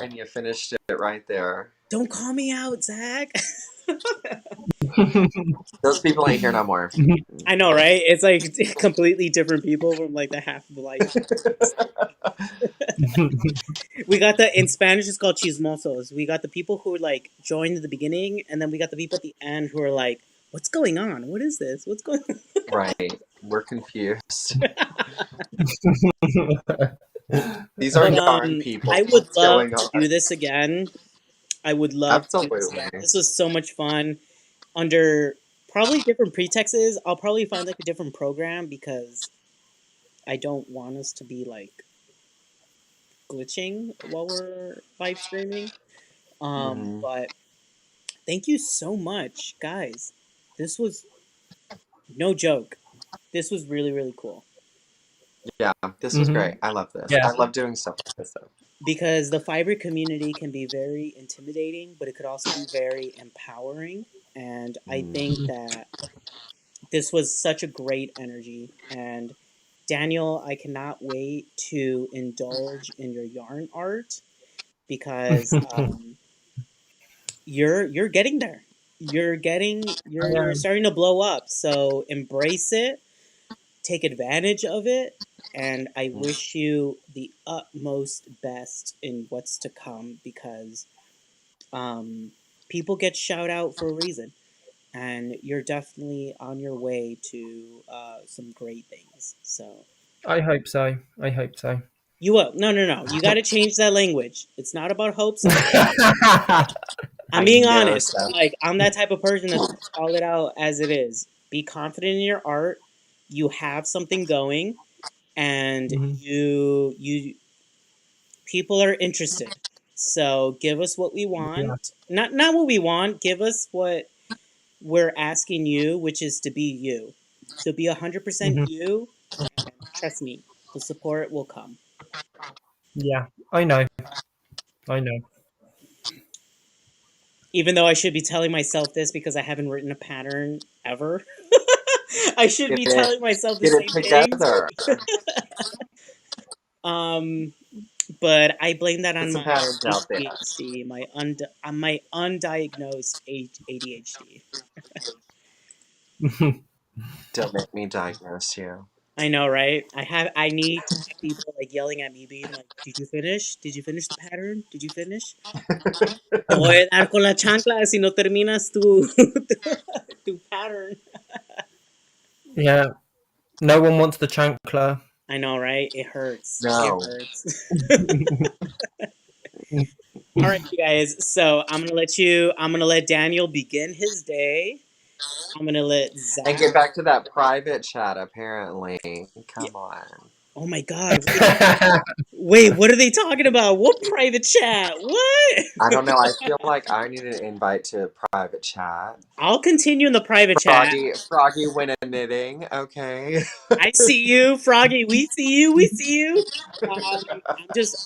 and you finished it right there. Don't call me out, Zach. Those people ain't here no more. I know, right? It's like completely different people from like the half of the life. We got in Spanish it's called chismosos. We got the people who like joined at the beginning, and then we got the people at the end who are like, "What's going on? What is this? What's going on?" Right. We're confused. These are But yarn people. I would What's love going to on? do this again. I would love to do this again. Absolutely. This was so much fun. Under probably different pretexts, I'll probably find like a different program because I don't want us to be like glitching while we're live streaming. Hmm. But thank you so much, guys. This was no joke. This was really, really cool. Yeah, this was great. I love this. Yeah. I love doing stuff like this stuff. Because the fiber community can be very intimidating, but it could also be very empowering. And I think that this was such a great energy. And Daniel, I cannot wait to indulge in your yarn art because you're getting there. You're starting to blow up. So embrace it, take advantage of it, and I wish you the utmost best in what's to come because people get shout out for a reason, and you're definitely on your way to some great things. So I hope so. I hope so. you will. No. You got to change that language. It's not about hopes. It's about I'm I being know, honest. Seth. Like I'm that type of person that's gonna call it out as it is. Be confident in your art. You have something going, and Mhm. you people are interested. So give us what we Yeah. want. Not what we want. Give us what we're asking you, which is to be you. So be 100% Mhm. you, and trust me, the support will come. Yeah. I know. I know. Even though I should be telling myself this because I haven't written a pattern ever. I should Get be it, telling myself the get it same things. together. Um, but I blame that Get on some my patterns out there. ADHD, my undiagnosed ADHD. Don't make me diagnose you. I know, right? I need to have people like yelling at me, being like, "Did you finish? Did you finish the pattern? Did you finish? Te voy a dar con la chancla si no terminas tu pattern." Yeah. No one wants the chancler. I know, right? It hurts. It No. hurts. All right, you guys. So I'm gonna let Daniel begin his day. I'm gonna let And Zach. get back to that private chat, apparently. Yeah. Come on. Oh my God! Wait. What are they talking about? What private chat? What? I don't know. I feel like I need an invite to a private chat. I'll continue in the private chat. Froggy went a knitting. Okay. I see you, Froggy. We see you. We see you.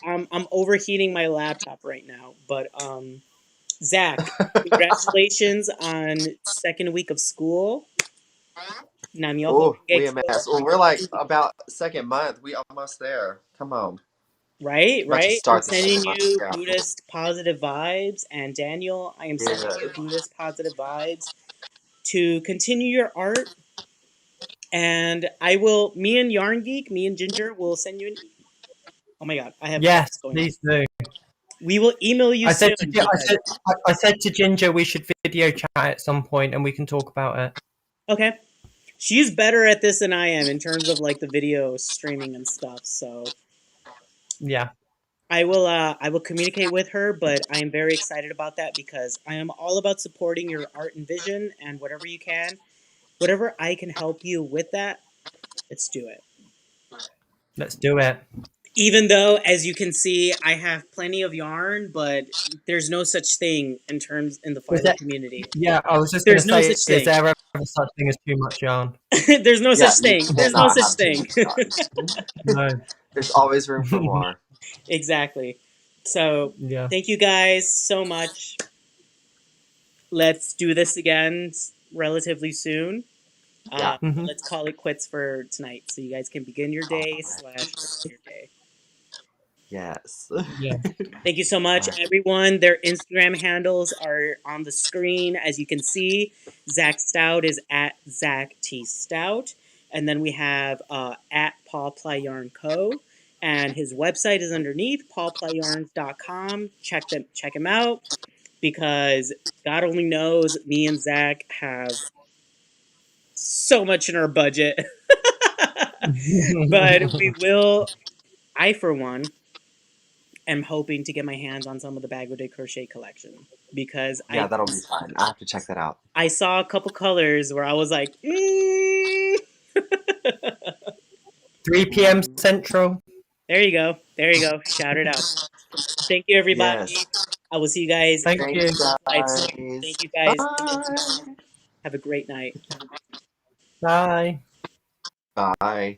I'm overheating my laptop right now. But Zach, congratulations on second week of school. Namyoho Oh, Renge we a Kyo. mess. Well, we're like about second month. We almost there. Come on. Right, About to right. I'm start the sending second month. you Yeah. Buddhist positive vibes, and Daniel, I am sending you Good. Buddhist positive vibes to continue your art. And me and Yarn Geek, me and Ginger will send you an. Oh my God, I have Yes, voice going on. please do. We will email you I said soon to I because said I said to Ginger we should video chat at some point and we can talk about it. okay, she's better at this than I am in terms of like the video streaming and stuff. So Yeah. I will communicate with her, but I am very excited about that because I am all about supporting your art and vision and whatever you can, whatever I can help you with that. Let's do it. Let's do it. Even though, as you can see, I have plenty of yarn, but there's no such thing in terms in the Was philo that? community. Yeah, I was just going to There's no say, such is thing. there ever such thing as too much yarn? There's no Yeah, such you thing. There's no cannot such have too thing. much yarn. No. There's always room for more. Exactly. So, Yeah. thank you guys so much. Let's do this again relatively soon. Yeah. Let's call it quits for tonight, so you guys can begin your day / Alright. your day. Yes. Yeah. Thank you so much, Alright. everyone. Their Instagram handles are on the screen, as you can see. Zach Stout is at Zach T Stout, and then we have at Paul Ply Yarn Co. And his website is underneath paulplyyarns.com. Check him out, because God only knows me and Zach have so much in our budget. But we will, I for one, am hoping to get my hands on some of the Bago de Crochet collection, because Yeah, that'll be fun. I have to check that out. I saw a couple colors where I was like, 3 p.m. Central. There you go. There you go. Shout it out. Thank you, everybody. Yes. I will see you guys. Thank you. Thanks, guys. Thank you, guys. Bye. Have a great night. Bye. Bye.